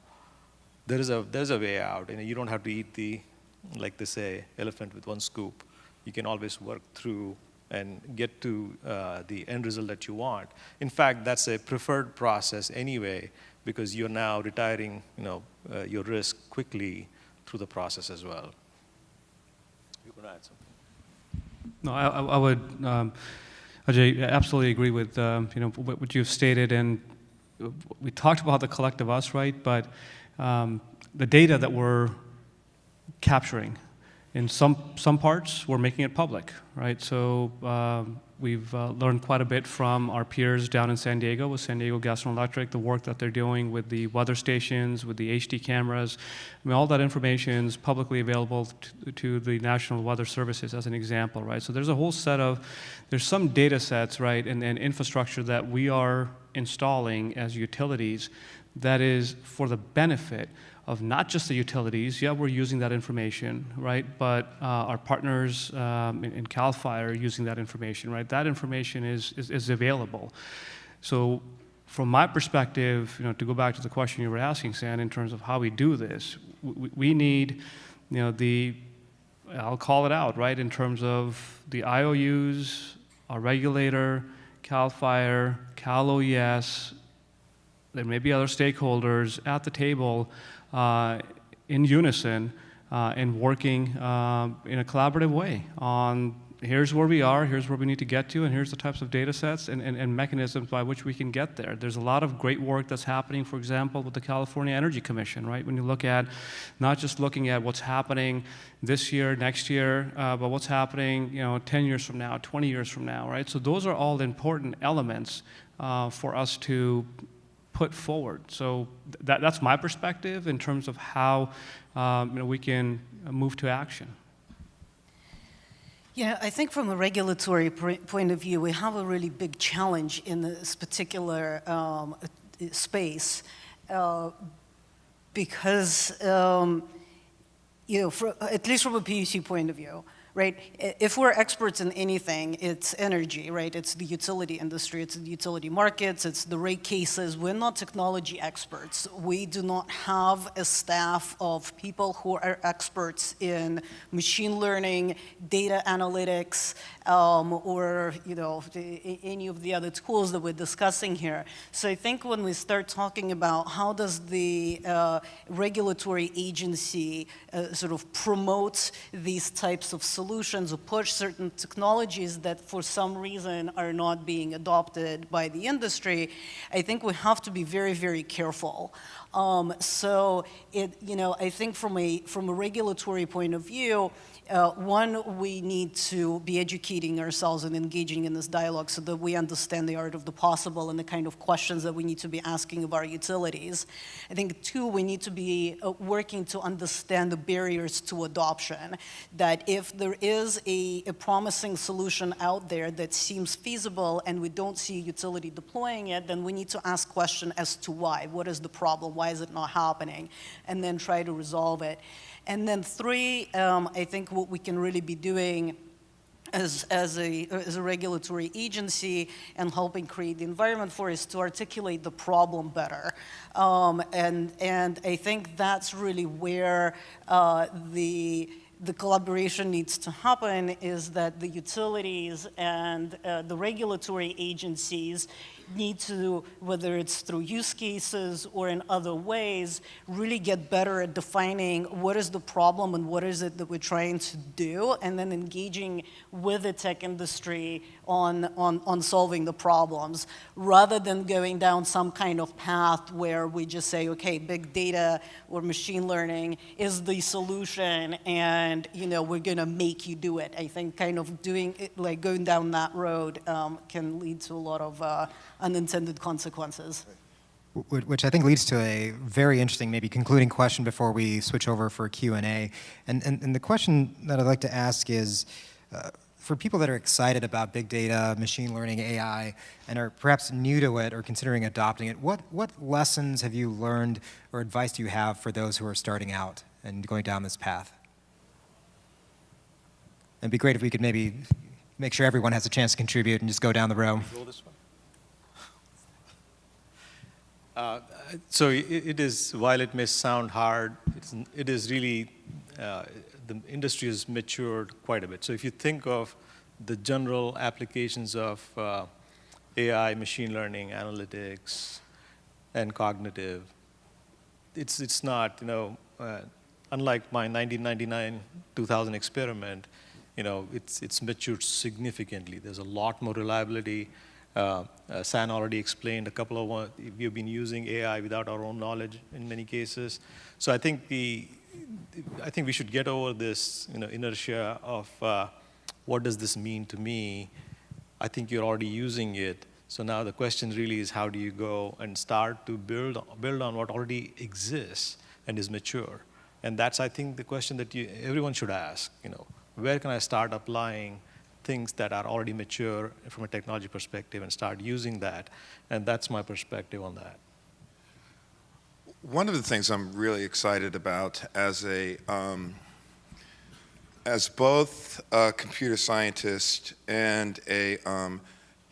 There's a way out, and you don't have to eat like they say, elephant with one scoop. You can always work through and get to the end result that you want. In fact, that's a preferred process anyway, because you're now retiring your risk quickly through the process as well. You're going to add something? No, I would, Ajay, absolutely agree with what you've stated, and we talked about the collective us, right? But the data that we're capturing, in some parts, we're making it public, right? So we've learned quite a bit from our peers down in San Diego with San Diego Gas and Electric, the work that they're doing with the weather stations, with the HD cameras. I mean, all that information is publicly available to the National Weather Services as an example, right? So there's a whole set of, there's some data sets, right, and infrastructure that we are installing as utilities that is for the benefit of not just the utilities. Yeah, we're using that information, right? But our partners in CAL FIRE are using that information, right? That information is available. So from my perspective, to go back to the question you were asking, San, in terms of how we do this, we need, I'll call it out, right? In terms of the IOUs, our regulator, CAL FIRE, Cal OES, there may be other stakeholders at the table in unison and working in a collaborative way on here's where we are, here's where we need to get to, and here's the types of data sets and mechanisms by which we can get there. There's a lot of great work that's happening, for example, with the California Energy Commission, right? When you look at, not just looking at what's happening this year, next year, but what's happening 10 years from now, 20 years from now, right? So those are all important elements for us to put forward. So that's my perspective in terms of how we can move to action. Yeah, I think from a regulatory point of view, we have a really big challenge in this particular space because, at least from a PUC point of view, right? If we're experts in anything, it's energy, right? It's the utility industry, it's the utility markets, it's the rate cases. We're not technology experts. We do not have a staff of people who are experts in machine learning, data analytics, or any of the other tools that we're discussing here. So I think when we start talking about how does the regulatory agency sort of promote these types of solutions or push certain technologies that for some reason are not being adopted by the industry, I think we have to be very, very careful. So I think from a regulatory point of view, one, we need to be educating ourselves and engaging in this dialogue so that we understand the art of the possible and the kind of questions that we need to be asking of our utilities. I think, two, we need to be working to understand the barriers to adoption, that if there is a promising solution out there that seems feasible and we don't see a utility deploying it, then we need to ask questions as to why. What is the problem? Why is it not happening? And then try to resolve it. And then three, I think what we can really be doing as a regulatory agency and helping create the environment for is to articulate the problem better. And I think that's really where the the collaboration needs to happen is that the utilities and the regulatory agencies need to, whether it's through use cases or in other ways, really get better at defining what is the problem and what is it that we're trying to do, and then engaging with the tech industry on solving the problems, rather than going down some kind of path where we just say, okay, big data or machine learning is the solution, and we're going to make you do it. I think kind of doing it, like going down that road can lead to a lot of unintended consequences. Which I think leads to a very interesting, maybe concluding question before we switch over for Q&A. And the question that I'd like to ask is, for people that are excited about big data, machine learning, AI, and are perhaps new to it or considering adopting it, what lessons have you learned or advice do you have for those who are starting out and going down this path? It'd be great if we could maybe make sure everyone has a chance to contribute and just go down the row. Go this one. So it is, while it may sound hard, it is really, the industry has matured quite a bit. So if you think of the general applications of AI, machine learning, analytics, and cognitive, it's not, unlike my 1999-2000 experiment, it's matured significantly. There's a lot more reliability. San already explained a couple of ones. We've been using AI without our own knowledge in many cases. So I think we should get over this inertia of what does this mean to me. I think you're already using it. So now the question really is, how do you go and start to build on what already exists and is mature? And that's, I think, the question that everyone should ask. Where can I start applying things that are already mature from a technology perspective and start using that? And that's my perspective on that. One of the things I'm really excited about as both a computer scientist and a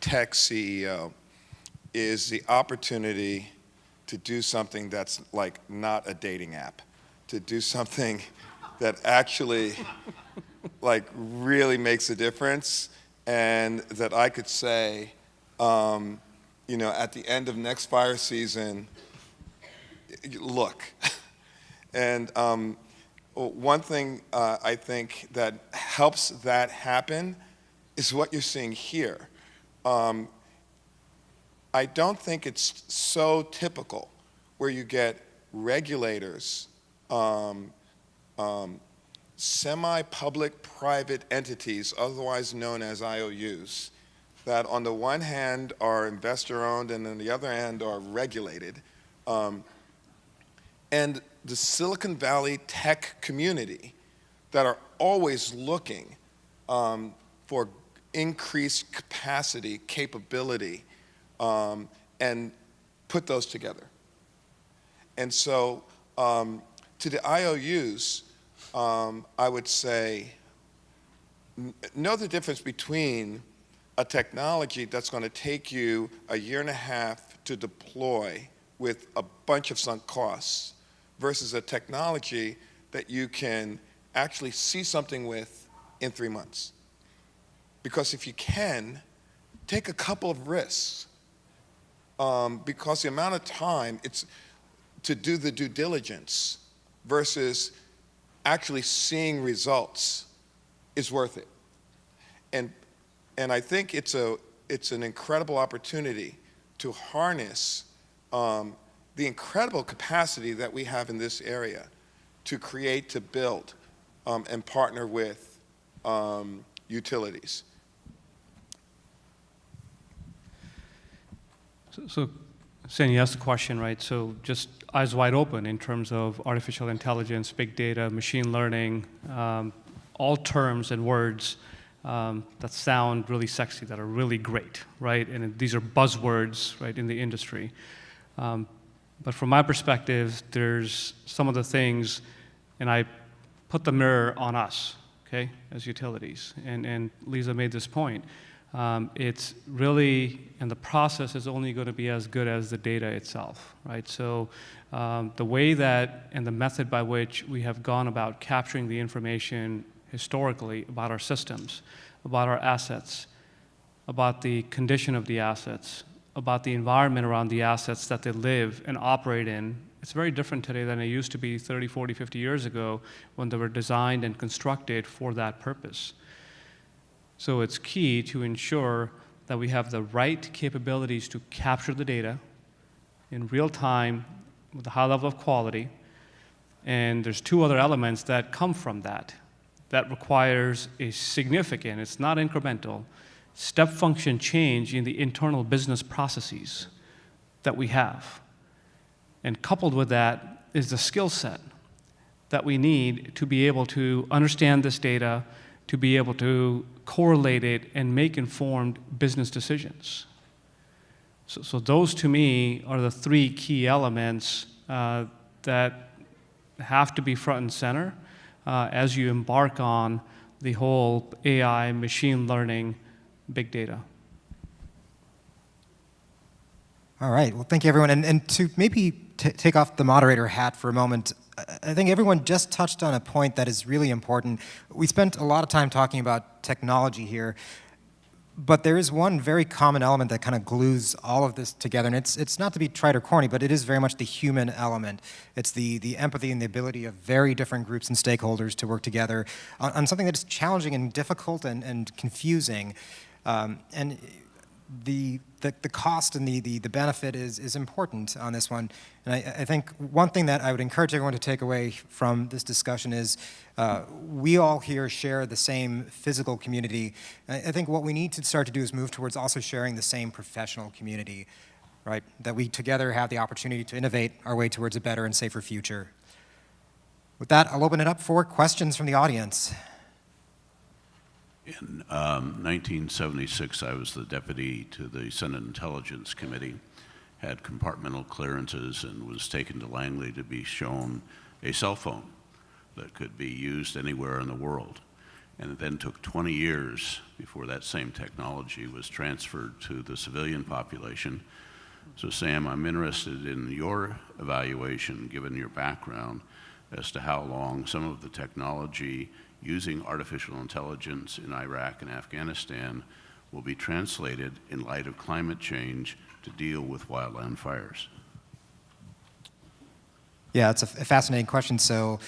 tech CEO is the opportunity to do something that's like not a dating app, to do something that actually like really makes a difference, and that I could say, at the end of next fire season, look. And one thing I think that helps that happen is what you're seeing here. I don't think it's so typical where you get regulators, semi-public private entities, otherwise known as IOUs, that on the one hand are investor-owned and on the other hand are regulated. And the Silicon Valley tech community that are always looking for increased capacity, capability, and put those together. And so to the IOUs, I would say, know the difference between a technology that's going to take you a year and a half to deploy with a bunch of sunk costs versus a technology that you can actually see something with in 3 months. Because if you can, take a couple of risks, because the amount of time it's to do the due diligence versus actually seeing results is worth it. And I think it's an incredible opportunity to harness the incredible capacity that we have in this area to create, to build, and partner with utilities. So San, you asked the question, right? So just eyes wide open in terms of artificial intelligence, big data, machine learning, all terms and words that sound really sexy, that are really great, right? And these are buzzwords, right, in the industry. But from my perspective, there's some of the things, and I put the mirror on us, okay, as utilities. And Lisa made this point. It's really, and the process is only going to be as good as the data itself, right? So the way that and the method by which we have gone about capturing the information historically about our systems, about our assets, about the condition of the assets, about the environment around the assets that they live and operate in, it's very different today than it used to be 30, 40, 50 years ago when they were designed and constructed for that purpose. So it's key to ensure that we have the right capabilities to capture the data in real time with a high level of quality. And there's two other elements that come from that. That requires a significant, it's not incremental, step function change in the internal business processes that we have. And coupled with that is the skill set that we need to be able to understand this data, to be able to correlate it and make informed business decisions. So those to me are the three key elements that have to be front and center as you embark on the whole AI, machine learning, big data. All right, well, thank you, everyone. And to maybe take off the moderator hat for a moment, I think everyone just touched on a point that is really important. We spent a lot of time talking about technology here, but there is one very common element that kind of glues all of this together, and it's not to be trite or corny, but it is very much the human element. It's the empathy and the ability of very different groups and stakeholders to work together on something that is challenging and difficult and confusing. And the cost and the benefit is important on this one. And I think one thing that I would encourage everyone to take away from this discussion is we all here share the same physical community. I think what we need to start to do is move towards also sharing the same professional community, right? That we together have the opportunity to innovate our way towards a better and safer future. With that, I'll open it up for questions from the audience. In 1976, I was the deputy to the Senate Intelligence Committee, had compartmental clearances, and was taken to Langley to be shown a cell phone that could be used anywhere in the world. And it then took 20 years before that same technology was transferred to the civilian population. So Sam, I'm interested in your evaluation, given your background, as to how long some of the technology using artificial intelligence in Iraq and Afghanistan will be translated in light of climate change to deal with wildland fires. Yeah, it's a fascinating question. So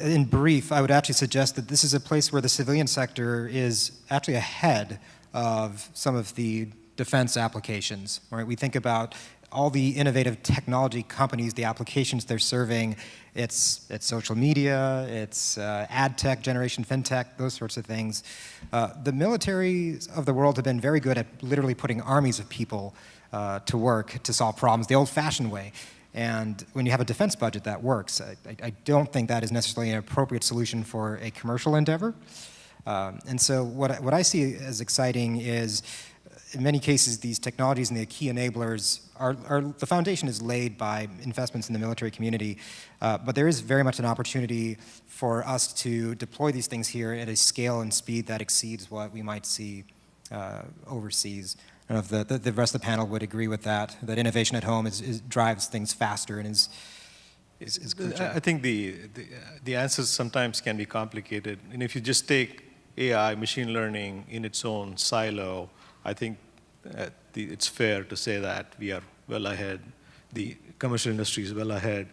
in brief, I would actually suggest that this is a place where the civilian sector is actually ahead of some of the defense applications, right? We think about all the innovative technology companies, the applications they're serving. It's social media, it's ad tech, generation fintech, those sorts of things. The militaries of the world have been very good at literally putting armies of people to work to solve problems the old-fashioned way. And when you have a defense budget, that works. I don't think that is necessarily an appropriate solution for a commercial endeavor. And so what I see as exciting is, in many cases, these technologies and the key enablers the foundation is laid by investments in the military community, but there is very much an opportunity for us to deploy these things here at a scale and speed that exceeds what we might see overseas. I don't know if the rest of the panel would agree with that innovation at home drives things faster and is crucial. I think the answers sometimes can be complicated. And if you just take AI, machine learning in its own silo, I think it's fair to say that we are well ahead. The commercial industry is well ahead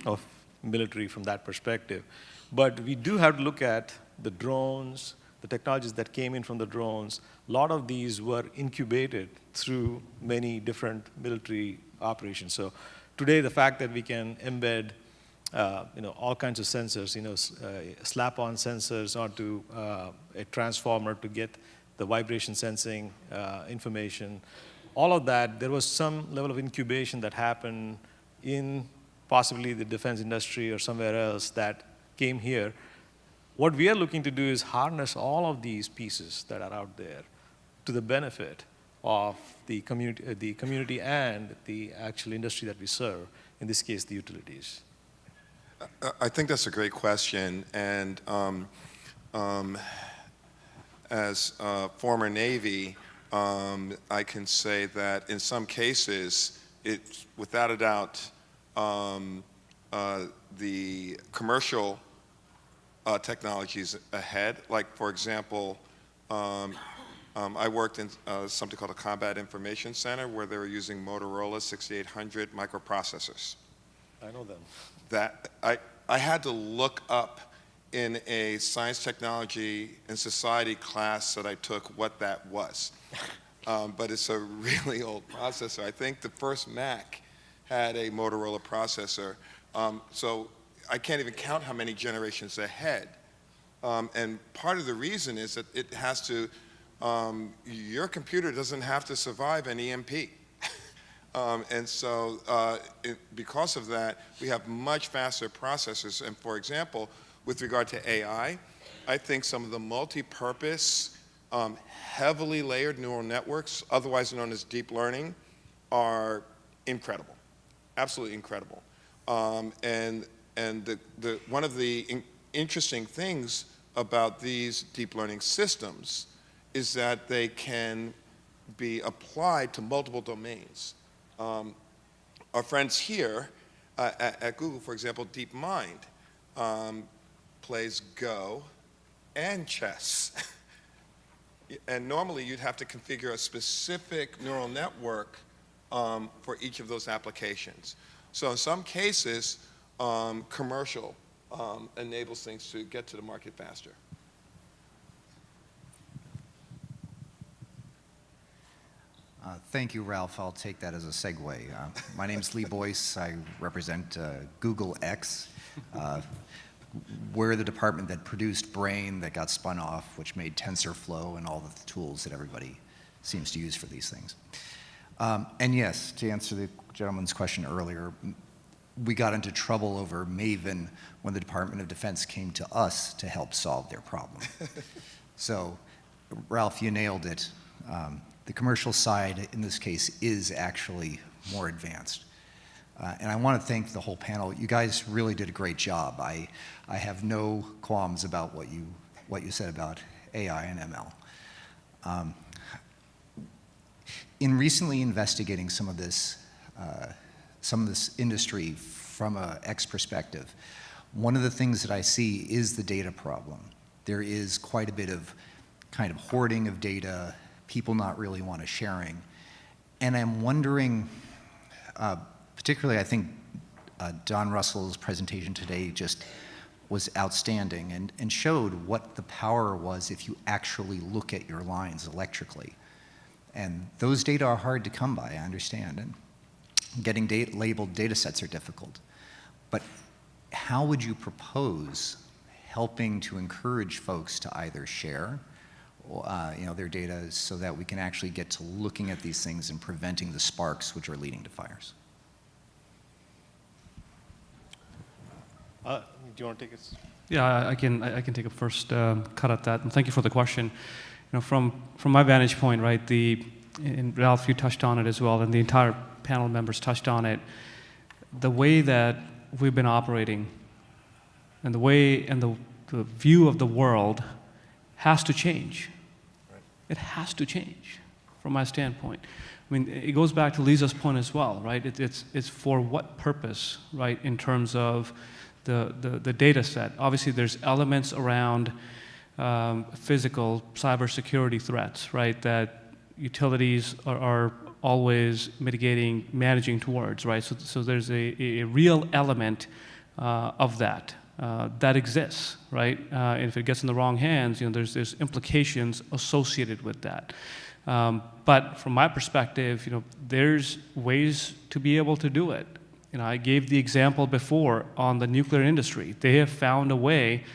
of military from that perspective. But we do have to look at the drones, the technologies that came in from the drones. A lot of these were incubated through many different military operations. So today, the fact that we can embed all kinds of sensors, slap-on sensors onto a transformer to get the vibration sensing information, all of that, there was some level of incubation that happened in possibly the defense industry or somewhere else that came here. What we are looking to do is harness all of these pieces that are out there to the benefit of the community and the actual industry that we serve, in this case, the utilities. I think that's a great question, and as a former Navy, I can say that in some cases, it's without a doubt the commercial technologies ahead. Like, for example, I worked in something called a Combat Information Center where they were using Motorola 6800 microprocessors. I know them. That I had to look up in a science, technology, and society class that I took what that was. But it's a really old processor. I think the first Mac had a Motorola processor. So I can't even count how many generations ahead. And part of the reason is that it has to, your computer doesn't have to survive an EMP. And so because of that, we have much faster processors. And for example, with regard to AI, I think some of the multi-purpose, heavily layered neural networks, otherwise known as deep learning, are incredible, absolutely incredible. And one of the interesting things about these deep learning systems is that they can be applied to multiple domains. Our friends here at Google, for example, DeepMind, plays Go and chess. And normally you'd have to configure a specific neural network for each of those applications. So in some cases, commercial enables things to get to the market faster. Thank you, Ralph. I'll take that as a segue. My name's Lee Boyce. I represent Google X. We're the department that produced Brain that got spun off, which made TensorFlow and all the tools that everybody seems to use for these things. And yes, to answer the gentleman's question earlier, we got into trouble over Maven when the Department of Defense came to us to help solve their problem. So, Ralph, you nailed it. The commercial side, in this case, is actually more advanced. And I want to thank the whole panel. You guys really did a great job. I have no qualms about what you said about AI and ML. In recently investigating some of this industry from an X perspective, one of the things that I see is the data problem. There is quite a bit of kind of hoarding of data, people not really want to sharing. And I'm wondering, particularly I think Don Russell's presentation today just was outstanding and showed what the power was if you actually look at your lines electrically. And those data are hard to come by, I understand. And getting labeled data sets are difficult. But how would you propose helping to encourage folks to either share their data so that we can actually get to looking at these things and preventing the sparks which are leading to fires? Do you want to take it? Yeah, I can take a first cut at that, and thank you for the question. From my vantage point, right, and Ralph, you touched on it as well, and the entire panel members touched on it. The way that we've been operating, and the way and the view of the world has to change. Right. It has to change, from my standpoint. I mean, it goes back to Lisa's point as well, right? It's for what purpose, right? In terms of the data set. Obviously, there's elements around physical cybersecurity threats, right? That utilities are always managing towards, right? So there's a real element of that that exists, right? And if it gets in the wrong hands, there's implications associated with that. But from my perspective, there's ways to be able to do it. I gave the example before on the nuclear industry. They have found a way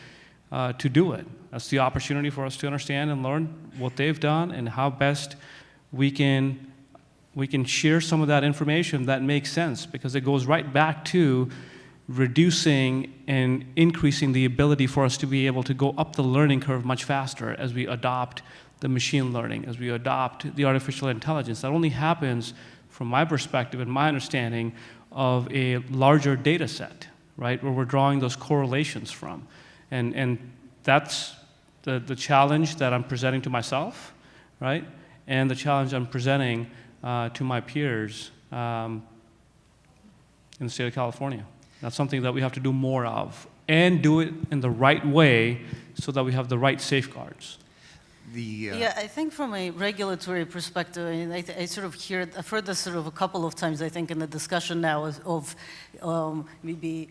to do it. That's the opportunity for us to understand and learn what they've done and how best we can share some of that information that makes sense, because it goes right back to reducing and increasing the ability for us to be able to go up the learning curve much faster as we adopt the machine learning, as we adopt the artificial intelligence. That only happens, from my perspective and my understanding, of a larger data set, right, where we're drawing those correlations from. And that's the challenge that I'm presenting to myself, right? And the challenge I'm presenting to my peers in the state of California. That's something that we have to do more of, and do it in the right way so that we have the right safeguards. Yeah, I think from a regulatory perspective, I mean, I sort of I've heard this sort of a couple of times, I think, in the discussion now of maybe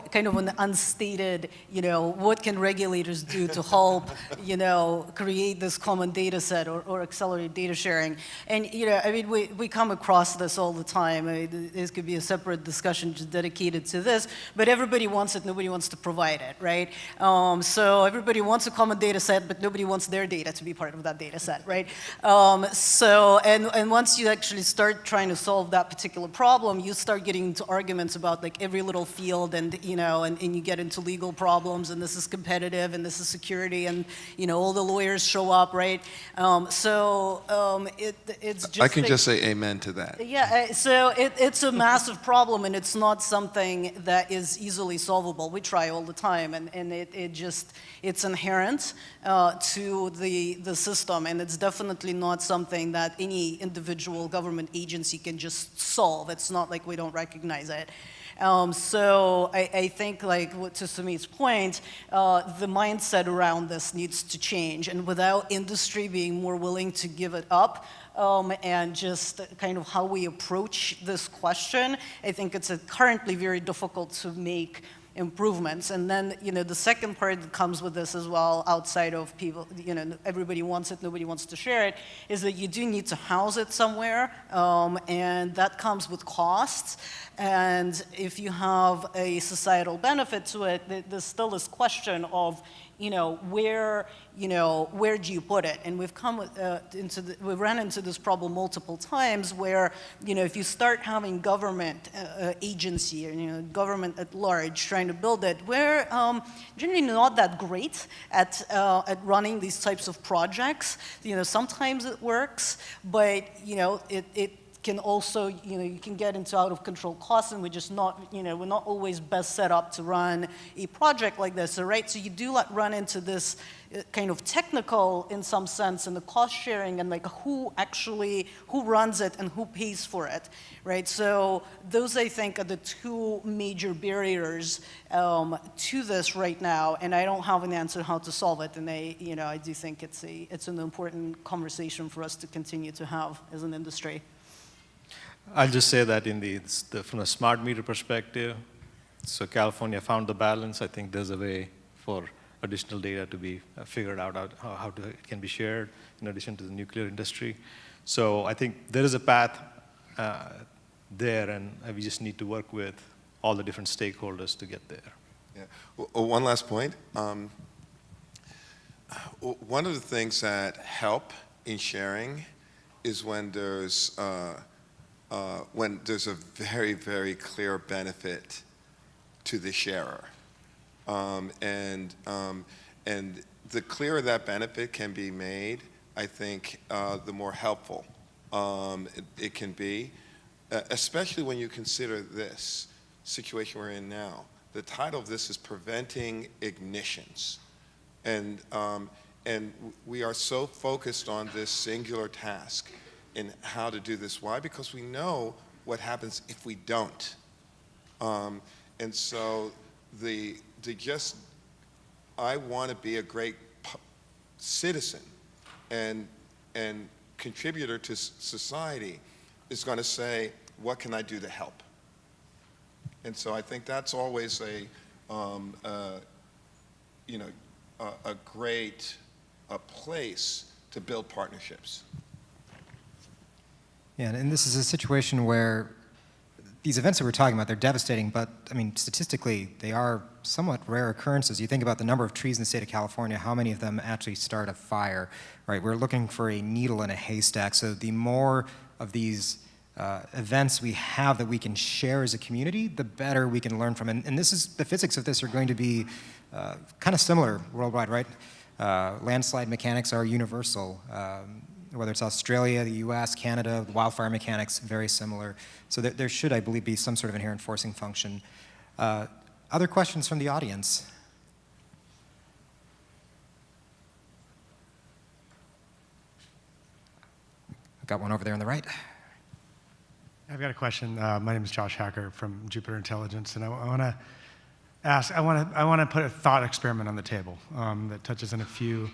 kind of an unstated, what can regulators do to help, create this common data set or accelerate data sharing. And, I mean, we come across this all the time. I mean, this could be a separate discussion just dedicated to this, but everybody wants it, nobody wants to provide it, right? So everybody wants a common data set, but nobody wants their data to be part of that data set, right? And once you actually start trying to solve that particular problem, you start getting into arguments about like every little field, and and you get into legal problems, and this is competitive, and this is security, and all the lawyers show up, right? It's just I can just say amen to that. yeah, so it's a massive problem, and it's not something that is easily solvable. We try all the time, and it's inherent to the system, and it's definitely not something that any individual government agency can just solve. It's not like we don't recognize it. So I think, like to Sumeet's point, the mindset around this needs to change, and without industry being more willing to give it up, and just kind of how we approach this question, I think it's currently very difficult to make improvements. And then, the second part that comes with this as well, outside of people, everybody wants it, nobody wants to share it, is that you do need to house it somewhere, and that comes with costs. And if you have a societal benefit to it, there's still this question of, where do you put it? And we've we've run into this problem multiple times where, if you start having government agency or, government at large trying to build it, we're generally not that great at running these types of projects. Sometimes it works, but, it can also, you can get into out of control costs, and we're just not, we're not always best set up to run a project like this, right? So you do run into this kind of technical, in some sense, and the cost sharing, and like who runs it and who pays for it, right? So those, I think, are the two major barriers to this right now, and I don't have an answer how to solve it, and I do think it's an important conversation for us to continue to have as an industry. I'll just say that from a smart meter perspective, so California found the balance. I think there's a way for additional data to be figured out how it can be shared in addition to the nuclear industry. So I think there is a path there, and we just need to work with all the different stakeholders to get there. Yeah. One last point. One of the things that help in sharing is when there's a very, very clear benefit to the sharer. And the clearer that benefit can be made, I think the more helpful it can be, especially when you consider this situation we're in now. The title of this is Preventing Ignitions. And we are so focused on this singular task in how to do this. Why? Because we know what happens if we don't. And so I want to be a great citizen and contributor to society is going to say, what can I do to help? And so I think that's always a great place to build partnerships. Yeah, and this is a situation where these events that we're talking about, they're devastating, but I mean, statistically, they are somewhat rare occurrences. You think about the number of trees in the state of California, how many of them actually start a fire, right? We're looking for a needle in a haystack. So the more of these events we have that we can share as a community, the better we can learn from. And this is, the physics of this are going to be kind of similar worldwide, right? Landslide mechanics are universal. Whether it's Australia, the US, Canada, wildfire mechanics, very similar. So there should, I believe, be some sort of inherent forcing function. Other questions from the audience? Got one over there on the right. I've got a question. My name is Josh Hacker from Jupiter Intelligence, and I want to ask. I want to put a thought experiment on the table that touches on a few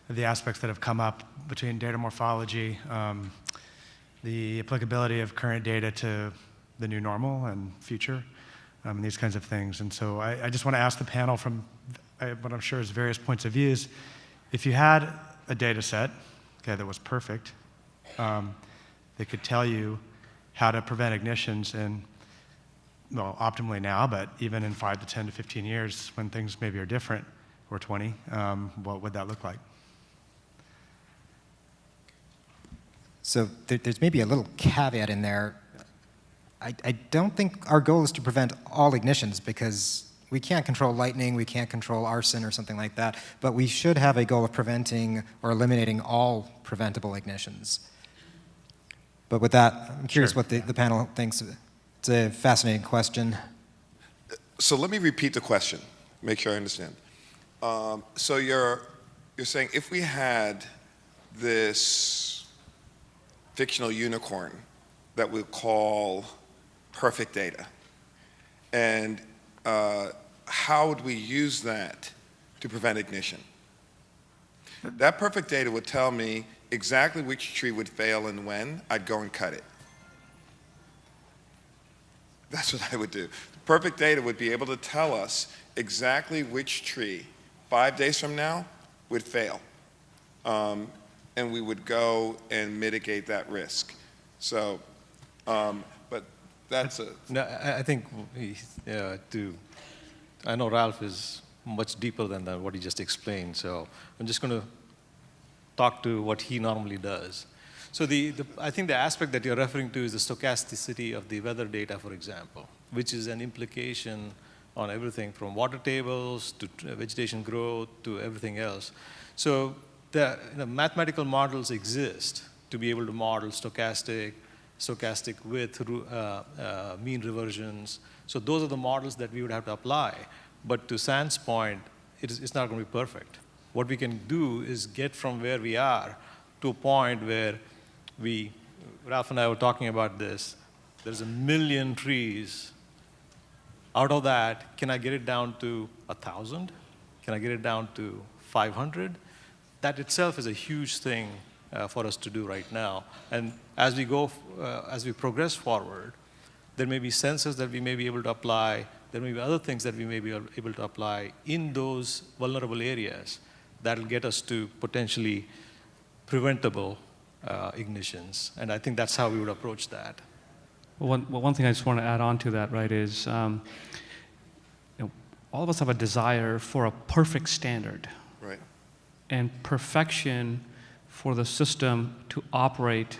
of the aspects that have come up between data morphology, the applicability of current data to the new normal and future, and these kinds of things. And so I just want to ask the panel from what I'm sure is various points of views, if you had a data set, okay, that was perfect, that could tell you how to prevent ignitions in, well, optimally now, but even in 5 to 10 to 15 years when things maybe are different, or 20, what would that look like? So there's maybe a little caveat in there. I don't think our goal is to prevent all ignitions, because we can't control lightning, we can't control arson or something like that, but we should have a goal of preventing or eliminating all preventable ignitions. But with that, I'm curious what the panel thinks. It's a fascinating question. So let me repeat the question, make sure I understand. So you're saying if we had this fictional unicorn that we call perfect data, and how would we use that to prevent ignition? That perfect data would tell me exactly which tree would fail and when. I'd go and cut it. That's what I would do. Perfect data would be able to tell us exactly which tree 5 days from now would fail. And we would go and mitigate that risk. So, but that's a... No, I think I know Ralph is much deeper than what he just explained, so I'm just going to talk to what he normally does. So I think the aspect that you're referring to is the stochasticity of the weather data, for example, which is an implication on everything from water tables to vegetation growth to everything else. So the mathematical models exist to be able to model stochastic with mean reversions. So those are the models that we would have to apply. But to San's point, it's not going to be perfect. What we can do is get from where we are to a point where Ralph and I were talking about this, there's 1 million trees. Out of that, can I get it down to 1,000? Can I get it down to 500? That itself is a huge thing for us to do right now. And as we progress forward, there may be sensors that we may be able to apply. There may be other things that we may be able to apply in those vulnerable areas that will get us to potentially preventable ignitions. And I think that's how we would approach that. Well, one thing I just want to add on to that, right, is all of us have a desire for a perfect standard. Right. And perfection for the system to operate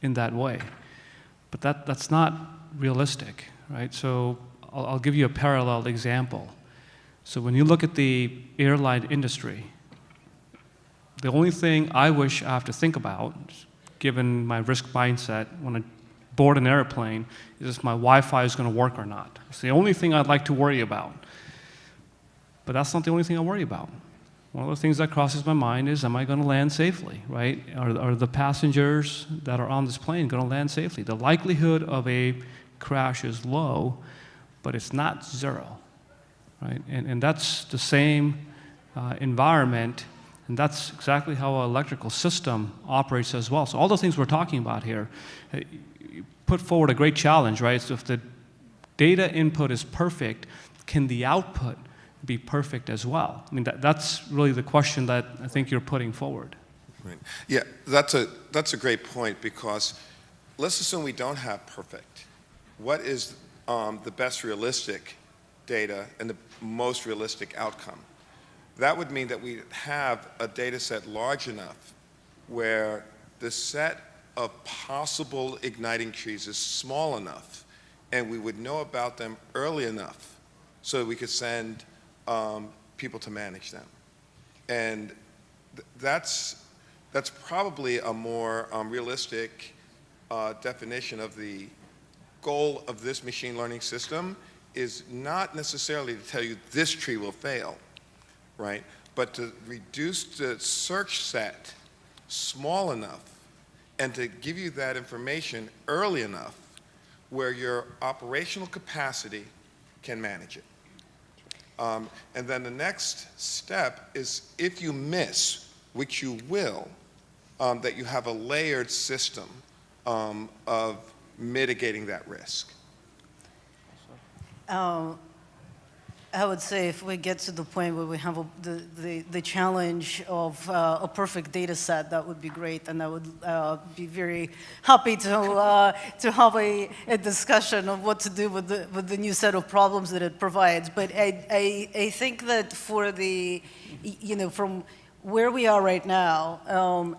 in that way. But that's not realistic, right? So I'll give you a parallel example. So when you look at the airline industry, the only thing I wish I have to think about, given my risk mindset when I board an airplane, is if my Wi-Fi is going to work or not. It's the only thing I'd like to worry about. But that's not the only thing I worry about. One of the things that crosses my mind is, am I going to land safely, right? Are the passengers that are on this plane going to land safely? The likelihood of a crash is low, but it's not zero, right? And that's the same environment, and that's exactly how an electrical system operates as well. So all the things we're talking about here put forward a great challenge, right? So if the data input is perfect, can the output be perfect as well? I mean, that's really the question that I think you're putting forward. Right. Yeah, that's a great point, because let's assume we don't have perfect. What is the best realistic data and the most realistic outcome? That would mean that we have a data set large enough where the set of possible igniting trees is small enough, and we would know about them early enough so that we could send people to manage them. And that's probably a more realistic definition of the goal of this machine learning system, is not necessarily to tell you this tree will fail, right? But to reduce the search set small enough and to give you that information early enough where your operational capacity can manage it. And then the next step is, if you miss, which you will, that you have a layered system of mitigating that risk. I would say if we get to the point where we have the challenge of a perfect data set, that would be great, and I would be very happy to have a discussion of what to do with the new set of problems that it provides. But I think that for the, from where we are right now,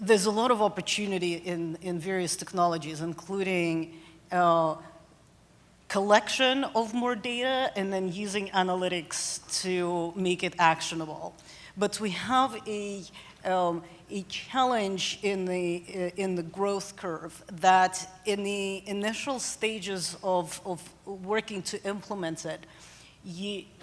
there's a lot of opportunity in various technologies, including collection of more data and then using analytics to make it actionable. But we have a challenge in the growth curve that in the initial stages of working to implement it,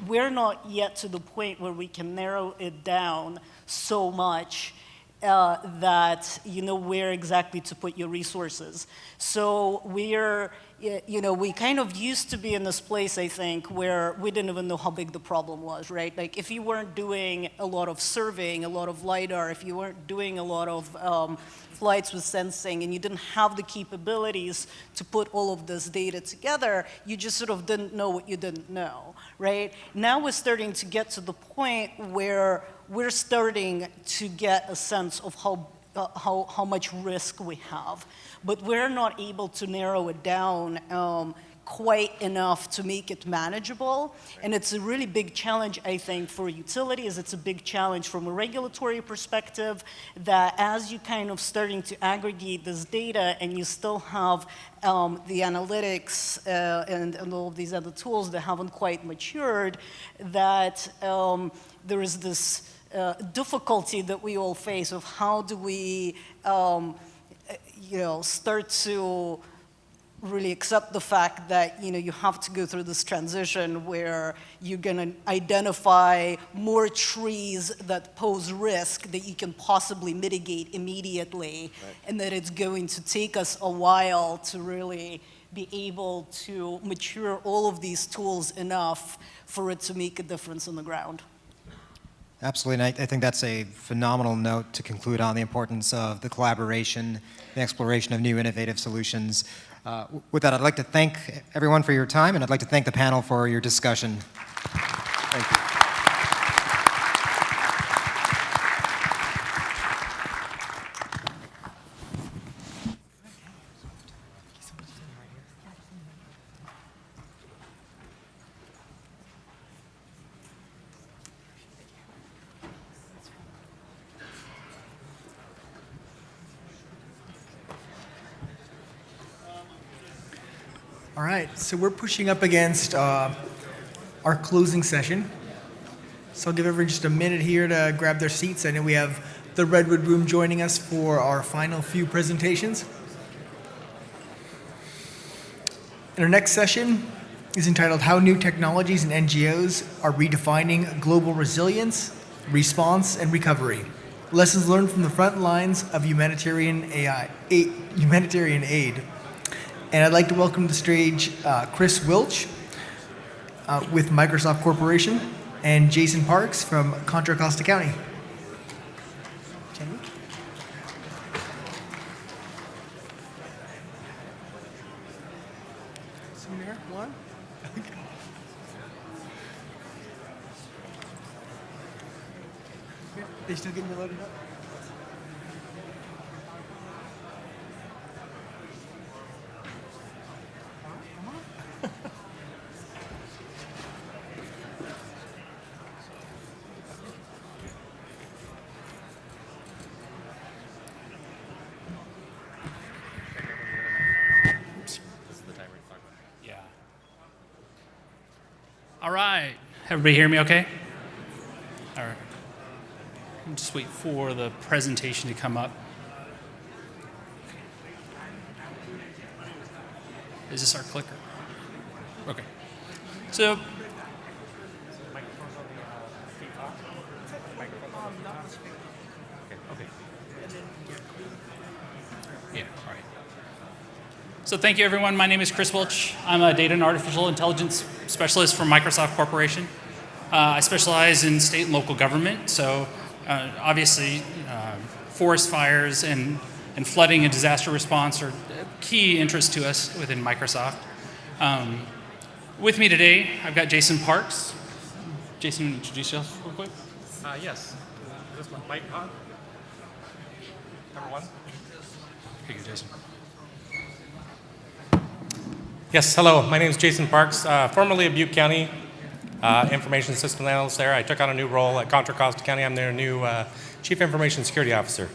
we're not yet to the point where we can narrow it down so much that you know where exactly to put your resources. So we kind of used to be in this place, I think, where we didn't even know how big the problem was, right? Like if you weren't doing a lot of surveying, a lot of LiDAR, if you weren't doing a lot of flights with sensing, and you didn't have the capabilities to put all of this data together, you just sort of didn't know what you didn't know, right? Now we're starting to get to the point where we're starting to get a sense of how much risk we have, but we're not able to narrow it down quite enough to make it manageable. And it's a really big challenge, I think, for utilities. It's a big challenge from a regulatory perspective, that as you kind of starting to aggregate this data and you still have the analytics and all of these other tools that haven't quite matured, that there is this difficulty that we all face of how do we start to really accept the fact that you have to go through this transition where you're going to identify more trees that pose risk that you can possibly mitigate immediately, right, and that it's going to take us a while to really be able to mature all of these tools enough for it to make a difference on the ground. Absolutely, and I think that's a phenomenal note to conclude on, the importance of the collaboration, the exploration of new innovative solutions. With that, I'd like to thank everyone for your time, and I'd like to thank the panel for your discussion. Thank you. All right, so we're pushing up against our closing session. So I'll give everyone just a minute here to grab their seats. I know we have the Redwood Room joining us for our final few presentations. And our next session is entitled How New Technologies and NGOs Are Redefining Global Resilience, Response, and Recovery. Lessons learned from the front lines of humanitarian aid. And I'd like to welcome to the stage Chris Wilch with Microsoft Corporation and Jason Parks from Contra Costa County. One. They still getting you loaded up? All right. Everybody hear me okay? All right. Just wait for the presentation to come up. Is this our clicker? Okay. So, okay. So thank you, everyone. My name is Chris Wilch. I'm a data and artificial intelligence specialist for Microsoft Corporation. I specialize in state and local government. So obviously, forest fires and flooding and disaster response are key interest to us within Microsoft. With me today, I've got Jason Parks. Jason, introduce yourself real quick. Yes. Is this my mic on? Number one? Here you go, Jason. Yes, hello. My name is Jason Parks, formerly of Butte County Information Systems Analyst there. I took on a new role at Contra Costa County. I'm their new Chief Information Security Officer.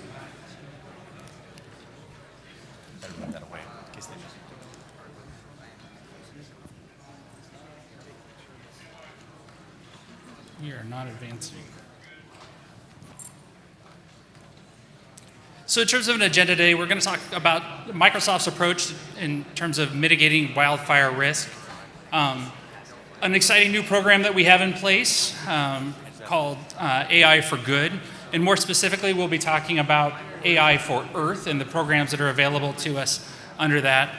Better move that away in case they just... We are not advancing. So in terms of an agenda today, we're going to talk about Microsoft's approach in terms of mitigating wildfire risk. An exciting new program that we have in place called AI for Good. And more specifically, we'll be talking about AI for Earth and the programs that are available to us under that.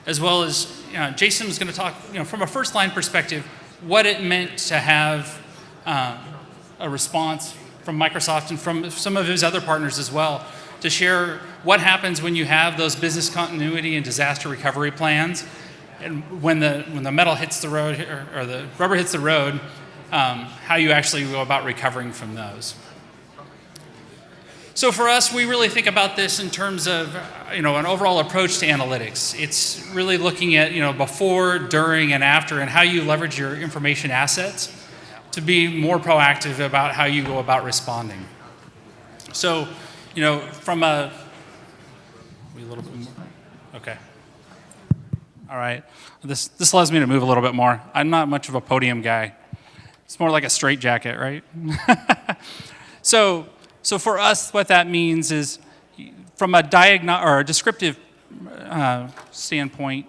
As well as Jason was going to talk from a first line perspective, what it meant to have a response from Microsoft and from some of his other partners as well, to share what happens when you have those business continuity and disaster recovery plans, and when the metal hits the road or the rubber hits the road, how you actually go about recovering from those. So for us, we really think about this in terms of an overall approach to analytics. It's really looking at before, during, and after, and how you leverage your information assets to be more proactive about how you go about responding. So, from a little bit more. Okay. All right. This allows me to move a little bit more. I'm not much of a podium guy. It's more like a straitjacket, right? So for us, what that means is, from a descriptive standpoint,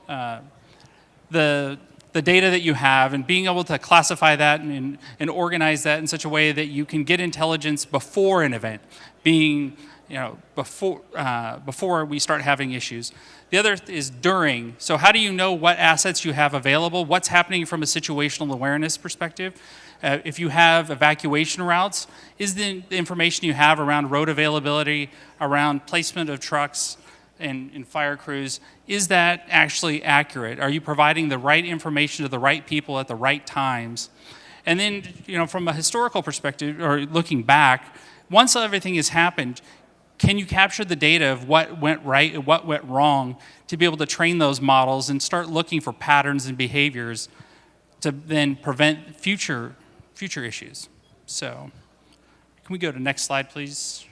the data that you have and being able to classify that and organize that in such a way that you can get intelligence before an event, being before we start having issues. The other is during. So how do you know what assets you have available? What's happening from a situational awareness perspective? If you have evacuation routes, is the information you have around road availability, around placement of trucks and fire crews, is that actually accurate? Are you providing the right information to the right people at the right times? And then, from a historical perspective, or looking back, once everything has happened, can you capture the data of what went right and what went wrong to be able to train those models and start looking for patterns and behaviors to then prevent future issues? So, can we go to the next slide, please?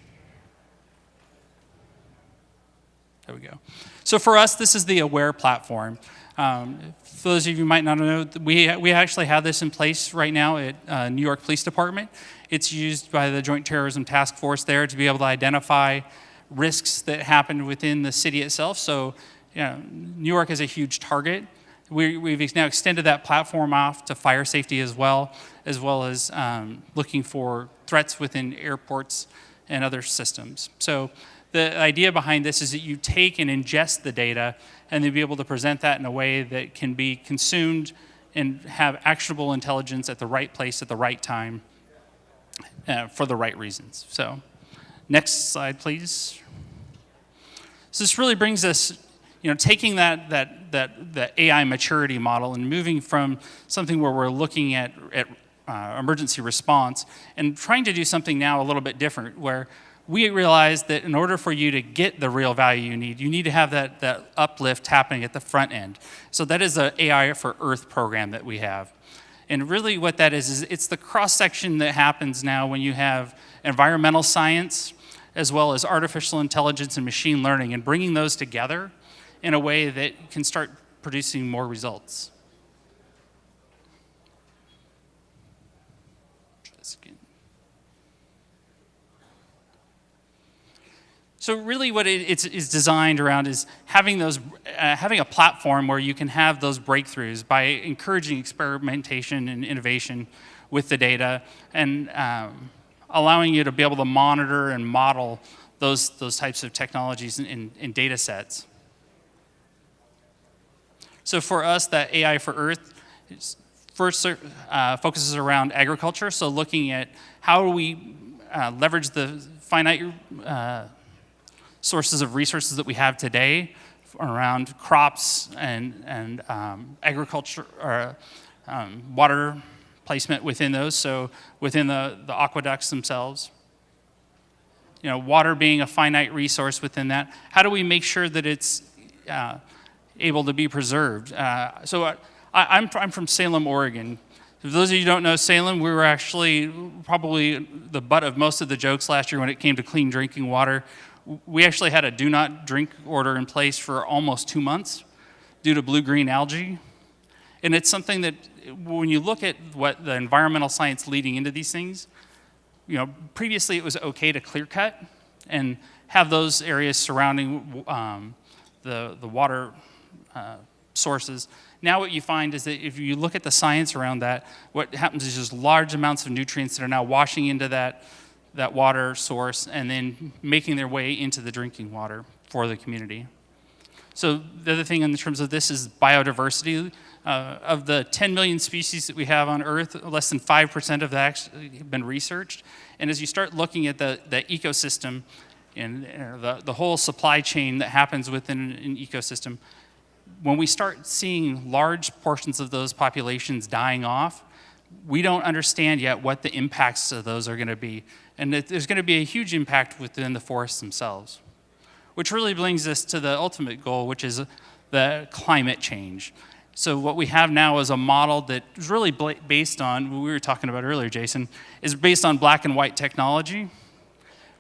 There we go. So for us, this is the AWARE platform. For those of you who might not know, we actually have this in place right now at New York Police Department. It's used by the Joint Terrorism Task Force there to be able to identify risks that happen within the city itself. So New York is a huge target. We've now extended that platform off to fire safety as well as looking for threats within airports and other systems. So the idea behind this is that you take and ingest the data and then be able to present that in a way that can be consumed and have actionable intelligence at the right place at the right time for the right reasons. So next slide, please. So this really brings us, taking that AI maturity model and moving from something where we're looking at emergency response and trying to do something now a little bit different, where we realize that in order for you to get the real value you need to have that uplift happening at the front end. So that is the AI for Earth program that we have. And really what that is it's the cross-section that happens now when you have environmental science as well as artificial intelligence and machine learning, and bringing those together in a way that can start producing more results. Try this again. So really what it's designed around is having a platform where you can have those breakthroughs by encouraging experimentation and innovation with the data, and allowing you to be able to monitor and model those types of technologies and data sets. So for us, that AI for Earth first focuses around agriculture, so looking at how do we leverage the finite sources of resources that we have today around crops and agriculture, or water placement within those, so within the aqueducts themselves. You know, water being a finite resource within that, how do we make sure that it's able to be preserved? I'm from Salem, Oregon. For those of you who don't know Salem, we were actually probably the butt of most of the jokes last year when it came to clean drinking water. We actually had a do not drink order in place for almost 2 months due to blue-green algae. And it's something that when you look at what the environmental science leading into these things, you know, previously it was okay to clear cut and have those areas surrounding the water sources. Now what you find is that if you look at the science around that, what happens is just large amounts of nutrients that are now washing into that water source and then making their way into the drinking water for the community. So the other thing in terms of this is biodiversity. Of the 10 million species that we have on Earth, less than 5% of that actually have been researched. And as you start looking at the ecosystem and the whole supply chain that happens within an ecosystem, when we start seeing large portions of those populations dying off, we don't understand yet what the impacts of those are going to be. And there's going to be a huge impact within the forests themselves, which really brings us to the ultimate goal, which is the climate change. So what we have now is a model that is really based on, what we were talking about earlier, Jason, is based on black and white technology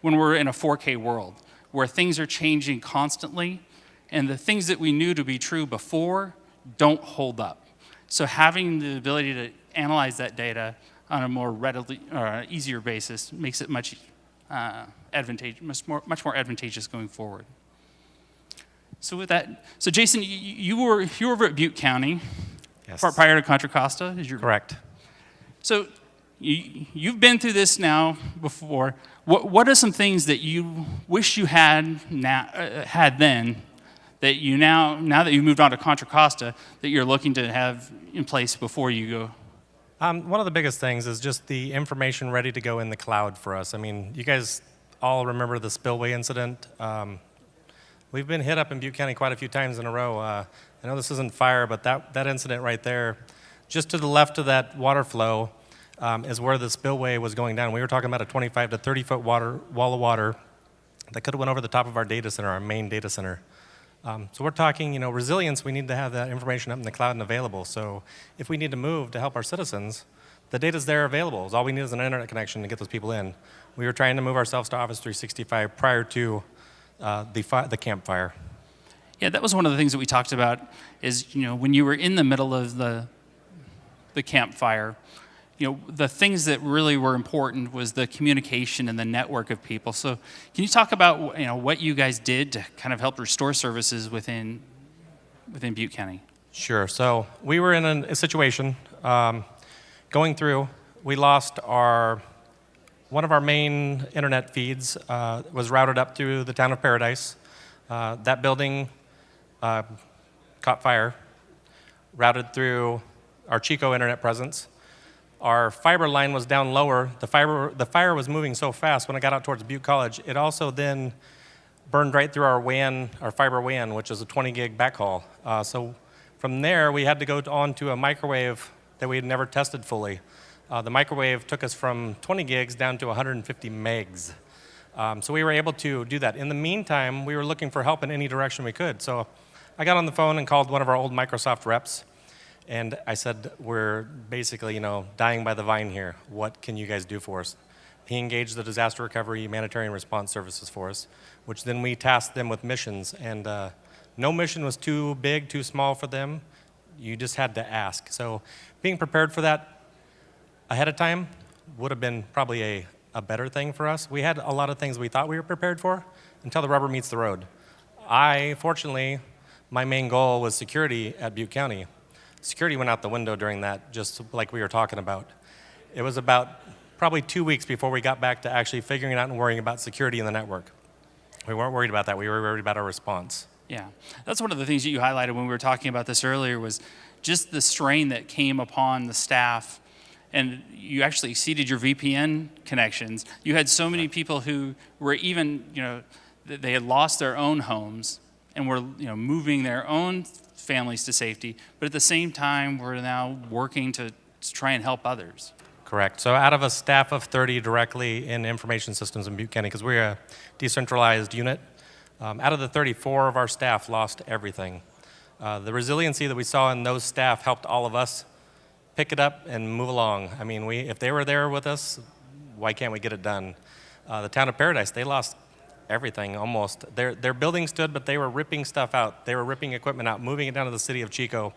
when we're in a 4K world, where things are changing constantly, and the things that we knew to be true before don't hold up. So having the ability to analyze that data on a more readily, or easier basis makes it much more advantageous going forward. So with that, so Jason, you were over at Butte County, Yes. Prior to Contra Costa, is your Correct. So you've been through this now before. What are some things that you wish you had then that you now that you've moved on to Contra Costa that you're looking to have in place before you go? One of the biggest things is just the information ready to go in the cloud for us. I mean, you guys all remember the spillway incident. We've been hit up in Butte County quite a few times in a row. I know this isn't fire, but that incident right there, just to the left of that water flow, is where the spillway was going down. We were talking about a 25 to 30 foot wall of water that could have went over the top of our data center, our main data center. So we're talking, resilience. We need to have that information up in the cloud and available. So if we need to move to help our citizens, the data's there available. All we need is an internet connection to get those people in. We were trying to move ourselves to Office 365 prior to the campfire. Yeah, that was one of the things that we talked about is, when you were in the middle of the campfire, the things that really were important was the communication and the network of people. So can you talk about, what you guys did to kind of help restore services within Butte County? Sure. So we were in a situation going through, we lost one of our main internet feeds was routed up through the town of Paradise. That building caught fire, routed through our Chico internet presence. Our fiber line was down lower. The fire was moving so fast when it got out towards Butte College. It also then burned right through our WAN, our fiber WAN, which is a 20 gig backhaul. So from there, we had to go on to a microwave that we had never tested fully. The microwave took us from 20 gigs down to 150 megs. So we were able to do that. In the meantime, we were looking for help in any direction we could. So I got on the phone and called one of our old Microsoft reps. And I said, we're basically, dying by the vine here. What can you guys do for us? He engaged the disaster recovery humanitarian response services for us, which then we tasked them with missions. And no mission was too big, too small for them. You just had to ask. So being prepared for that ahead of time would have been probably a better thing for us. We had a lot of things we thought we were prepared for until the rubber meets the road. Fortunately, my main goal was security at Butte County. Security went out the window during that, just like we were talking about. It was about probably 2 weeks before we got back to actually figuring out and worrying about security in the network. We weren't worried about that. We were worried about our response. Yeah, that's one of the things that you highlighted when we were talking about this earlier was just the strain that came upon the staff, and you actually exceeded your VPN connections. You had so many people who were even, they had lost their own homes and were, moving their own families to safety, but at the same time, we're now working to try and help others. Correct. So out of a staff of 30 directly in information systems in Butte County, because we're a decentralized unit, out of the 34 of our staff lost everything. The resiliency that we saw in those staff helped all of us pick it up and move along. I mean, if they were there with us, why can't we get it done? The town of Paradise, they lost everything almost. Their building stood, but they were ripping stuff out. They were ripping equipment out, moving it down to the city of Chico,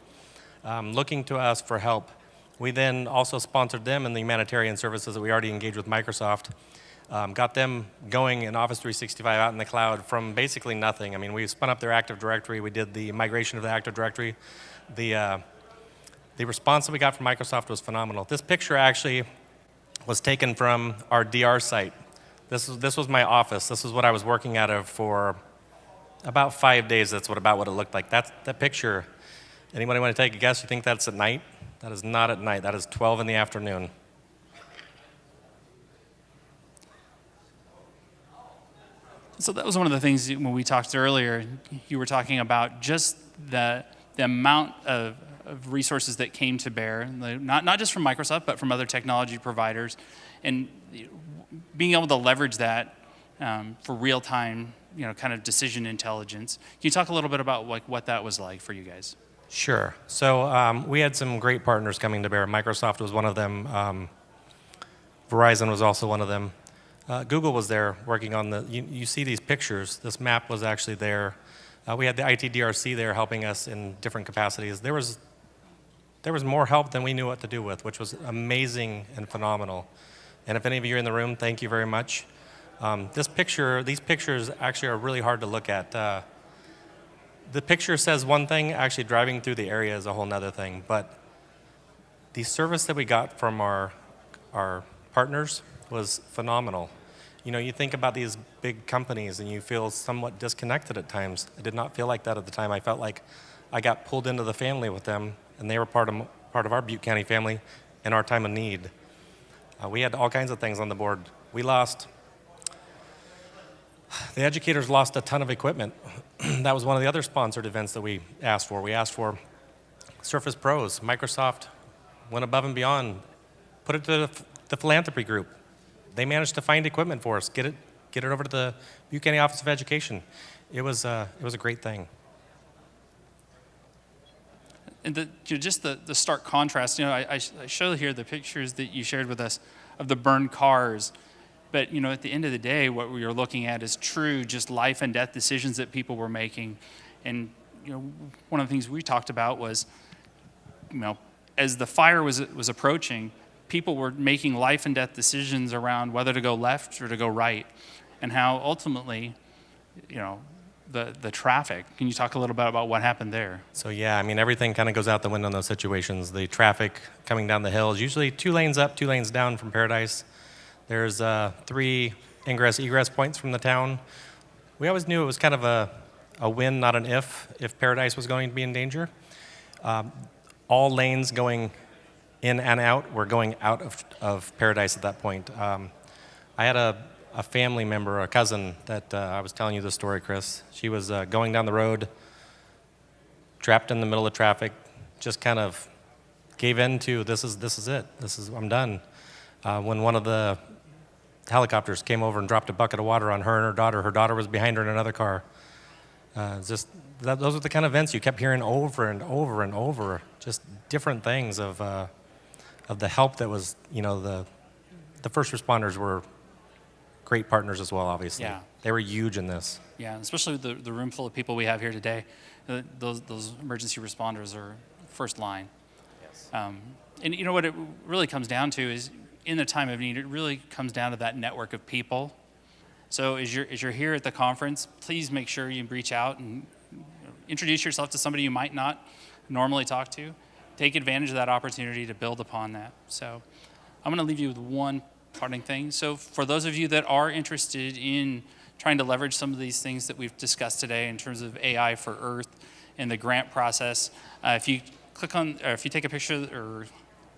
looking to us for help. We then also sponsored them in the humanitarian services that we already engaged with Microsoft. Got them going in Office 365 out in the cloud from basically nothing. I mean, we spun up their Active Directory. We did the migration of the Active Directory. The response that we got from Microsoft was phenomenal. This picture actually was taken from our DR site. This was my office. This is what I was working out of for about 5 days. That's about what it looked like. That's the picture. Anybody want to take a guess? You think that's at night? That is not at night. That is 12 in the afternoon. So that was one of the things when we talked earlier, you were talking about just the amount of resources that came to bear, not just from Microsoft, but from other technology providers, and being able to leverage that for real-time, kind of decision intelligence. Can you talk a little bit about what that was like for you guys? Sure. So we had some great partners coming to bear. Microsoft was one of them. Verizon was also one of them. Google was there working on you see these pictures. This map was actually there. We had the ITDRC there helping us in different capacities. There was more help than we knew what to do with, which was amazing and phenomenal. And if any of you are in the room, thank you very much. These pictures actually are really hard to look at. The picture says one thing, actually driving through the area is a whole nother thing. But the service that we got from our partners was phenomenal. You think about these big companies and you feel somewhat disconnected at times. I did not feel like that at the time. I felt like I got pulled into the family with them, and they were part of our Butte County family in our time of need. We had all kinds of things on the board. The educators lost a ton of equipment. That was one of the other sponsored events that we asked for. We asked for Surface Pros. Microsoft went above and beyond, put it to the philanthropy group. They managed to find equipment for us, get it over to the Butte County Office of Education. It was a great thing. And just the stark contrast, I show here the pictures that you shared with us of the burned cars. But, at the end of the day, what we were looking at is true just life and death decisions that people were making. And, one of the things we talked about was, as the fire was approaching, people were making life and death decisions around whether to go left or to go right, and how ultimately, the traffic. Can you talk a little bit about what happened there? So yeah, everything kind of goes out the window in those situations. The traffic coming down the hills, usually 2 lanes up, 2 lanes down from Paradise. There's 3 ingress egress points from the town. We always knew it was kind of a win, not an if Paradise was going to be in danger. All lanes going in and out were going out of Paradise at that point. I had a family member, a cousin, that I was telling you the story, Chris. She was going down the road, trapped in the middle of traffic, just kind of gave in to this is it. I'm done. When one of the helicopters came over and dropped a bucket of water on her and her daughter was behind her in another car. Those are the kind of events you kept hearing over and over and over. Just different things of the help that was, the first responders were great partners as well, obviously. Yeah. They were huge in this. Yeah, especially with the room full of people we have here today. Those emergency responders are first line. Yes. And what it really comes down to is, in the time of need, it really comes down to that network of people. So as you're here at the conference, please make sure you reach out and introduce yourself to somebody you might not normally talk to. Take advantage of that opportunity to build upon that. So I'm going to leave you with one parting thing. So for those of you that are interested in trying to leverage some of these things that we've discussed today in terms of AI for Earth and the grant process. If you click on, or if you take a picture or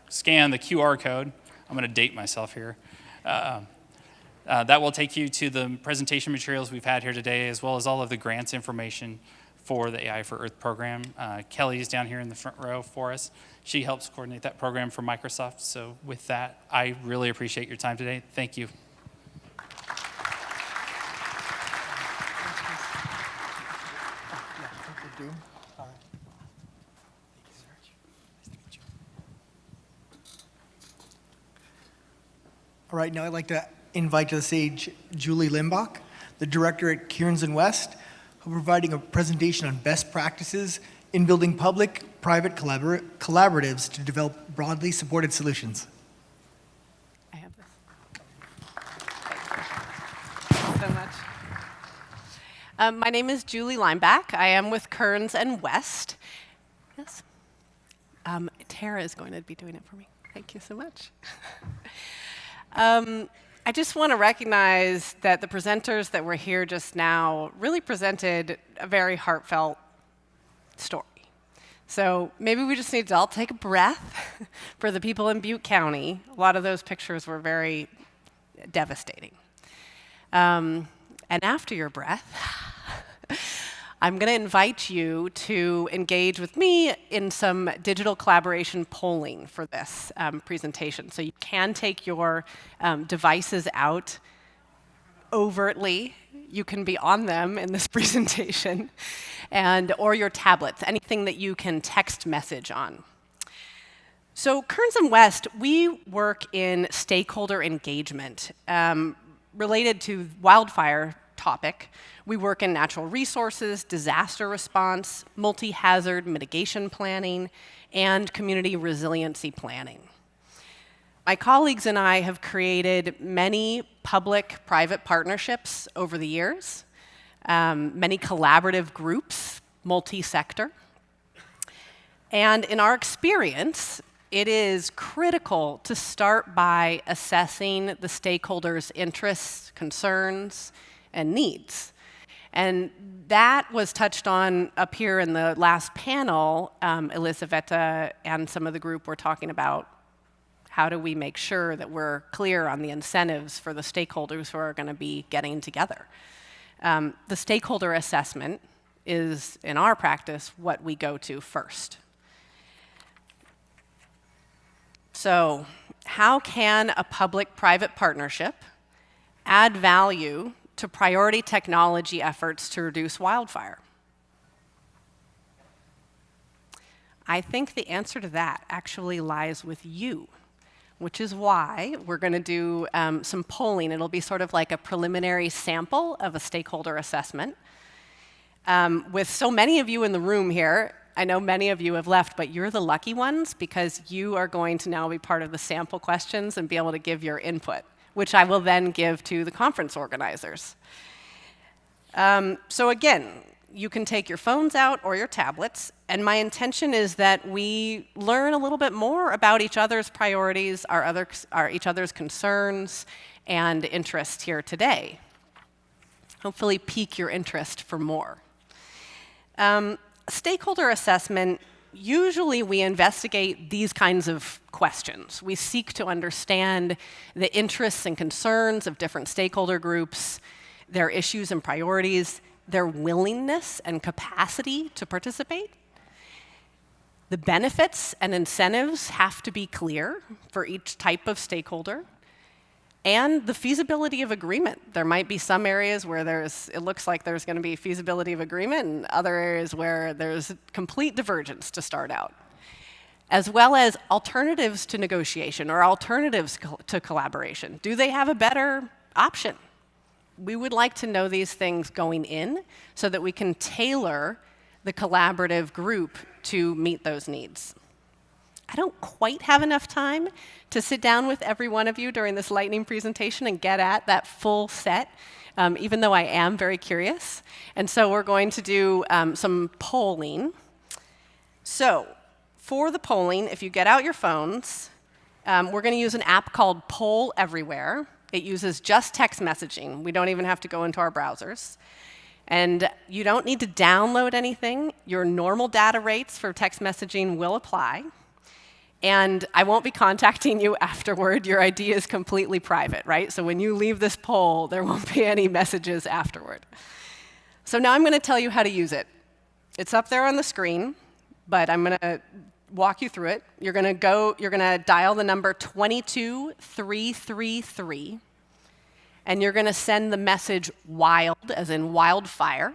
scan the QR code, I'm going to date myself here. That will take you to the presentation materials we've had here today, as well as all of the grants information for the AI for Earth program. Kelly is down here in the front row for us. She helps coordinate that program for Microsoft. So with that, I really appreciate your time today. Thank you. All right, now I'd like to invite to the stage Julie Limbach, the director at Kearns & West, who are providing a presentation on best practices in building public-private collaboratives to develop broadly supported solutions. I have this. Thank you so much. My name is Julie Limbach. I am with Kearns & West. Yes. Tara is going to be doing it for me. Thank you so much. I just want to recognize that the presenters that were here just now really presented a very heartfelt story. So maybe we just need to all take a breath for the people in Butte County. A lot of those pictures were very devastating. And after your breath, I'm going to invite you to engage with me in some digital collaboration polling for this presentation. So you can take your devices out overtly. You can be on them in this presentation, or your tablets, anything that you can text message on. So Kearns & West, we work in stakeholder engagement related to wildfire topic. We work in natural resources, disaster response, multi-hazard mitigation planning, and community resiliency planning. My colleagues and I have created many public-private partnerships over the years, many collaborative groups, multi-sector. And in our experience, it is critical to start by assessing the stakeholders' interests, concerns, and needs. And that was touched on up here in the last panel. Elizaveta and some of the group were talking about how do we make sure that we're clear on the incentives for the stakeholders who are going to be getting together. The stakeholder assessment is, in our practice, what we go to first. So how can a public-private partnership add value to priority technology efforts to reduce wildfire? I think the answer to that actually lies with you, which is why we're going to do some polling. It'll be sort of like a preliminary sample of a stakeholder assessment. With so many of you in the room here, I know many of you have left, but you're the lucky ones because you are going to now be part of the sample questions and be able to give your input, which I will then give to the conference organizers. So again, you can take your phones out or your tablets, and my intention is that we learn a little bit more about each other's priorities, each other's concerns, and interests here today. Hopefully pique your interest for more. Stakeholder assessment, usually we investigate these kinds of questions. We seek to understand the interests and concerns of different stakeholder groups, their issues and priorities, their willingness and capacity to participate. The benefits and incentives have to be clear for each type of stakeholder. And the feasibility of agreement. There might be some areas where it looks like there's going to be feasibility of agreement, and other areas where there's complete divergence to start out. As well as alternatives to negotiation or alternatives to collaboration. Do they have a better option? We would like to know these things going in so that we can tailor the collaborative group to meet those needs. I don't quite have enough time to sit down with every one of you during this lightning presentation and get at that full set, even though I am very curious. And so we're going to do some polling. So for the polling, if you get out your phones, we're going to use an app called Poll Everywhere. It uses just text messaging. We don't even have to go into our browsers. And you don't need to download anything. Your normal data rates for text messaging will apply. And I won't be contacting you afterward. Your ID is completely private, right? So when you leave this poll, there won't be any messages afterward. So now I'm going to tell you how to use it. It's up there on the screen, but I'm going to walk you through it. You're going to dial the number 22333, and you're going to send the message wild, as in wildfire.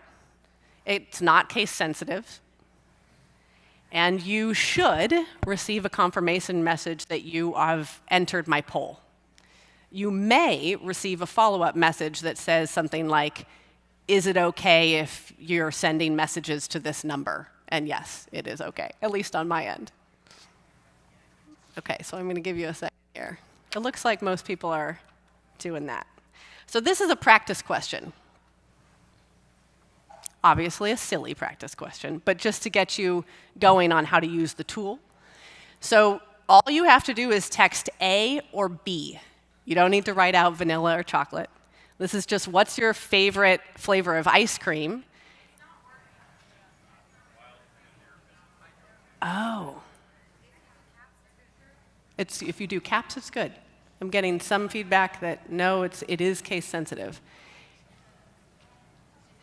It's not case sensitive. And you should receive a confirmation message that you have entered my poll. You may receive a follow-up message that says something like, is it okay if you're sending messages to this number? And yes, it is okay, at least on my end. Okay, so I'm going to give you a second here. It looks like most people are doing that. So this is a practice question. Obviously a silly practice question, but just to get you going on how to use the tool. So all you have to do is text A or B. You don't need to write out vanilla or chocolate. This is just what's your favorite flavor of ice cream. Oh. If you do caps, it's good. I'm getting some feedback that no, it is case sensitive.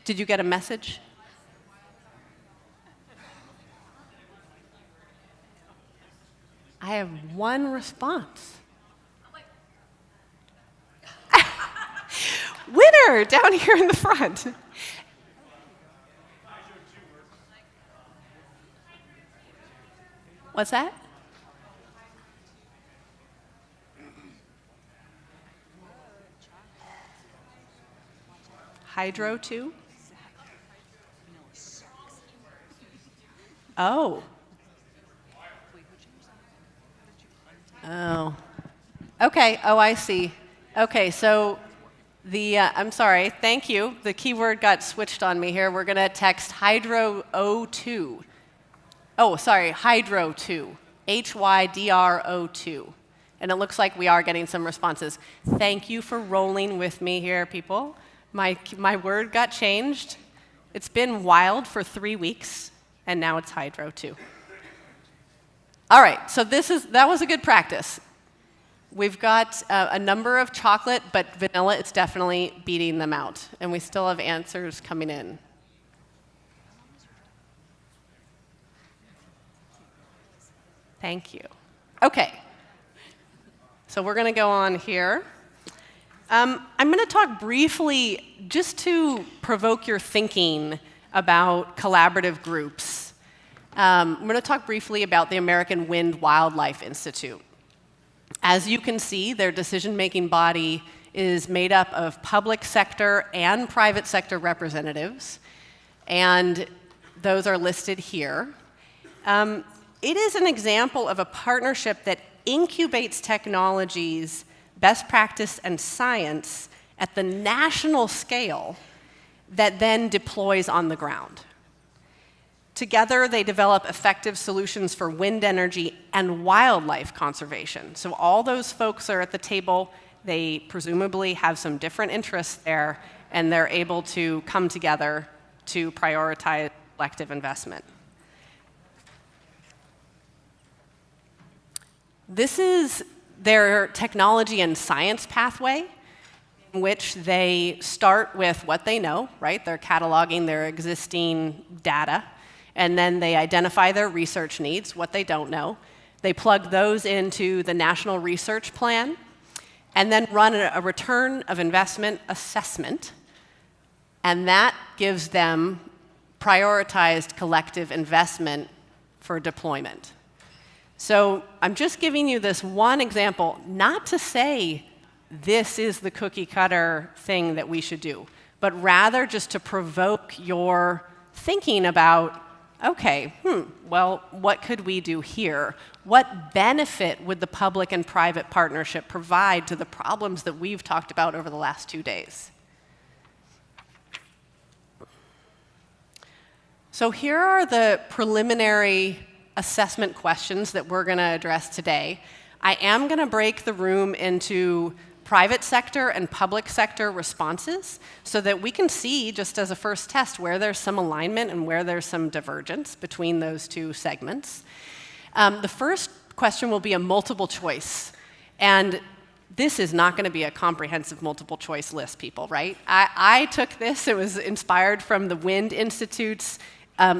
Did you get a message? I have one response. Winner down here in the front. What's that? Hydro 2? Oh. Oh. Okay, oh, I see. Okay, so I'm sorry, thank you. The keyword got switched on me here. We're going to text Hydro 02. Oh, sorry, Hydro 2. HYDRO2. And it looks like we are getting some responses. Thank you for rolling with me here, people. My word got changed. It's been wild for 3 weeks, and now it's Hydro 2. All right, so that was a good practice. We've got a number of chocolate, but vanilla is definitely beating them out. And we still have answers coming in. Thank you. Okay. So we're going to go on here. I'm going to talk briefly, just to provoke your thinking about collaborative groups. I'm going to talk briefly about the American Wind Wildlife Institute. As you can see, their decision-making body is made up of public sector and private sector representatives, and those are listed here. It is an example of a partnership that incubates technologies, best practice, and science at the national scale that then deploys on the ground. Together, they develop effective solutions for wind energy and wildlife conservation. So all those folks are at the table. They presumably have some different interests there, and they're able to come together to prioritize collective investment. This is their technology and science pathway, in which they start with what they know, right? They're cataloging their existing data, and then they identify their research needs, what they don't know. They plug those into the National Research Plan, and then run a return of investment assessment, and that gives them prioritized collective investment for deployment. So I'm just giving you this one example, not to say this is the cookie cutter thing that we should do, but rather just to provoke your thinking about, okay, well, what could we do here? What benefit would the public and private partnership provide to the problems that we've talked about over the last 2 days? So here are the preliminary assessment questions that we're going to address today. I am going to break the room into private sector and public sector responses so that we can see, just as a first test, where there's some alignment and where there's some divergence between those two segments. The first question will be a multiple choice. And this is not going to be a comprehensive multiple choice list, people, right? I took this. It was inspired from the Wind Institute's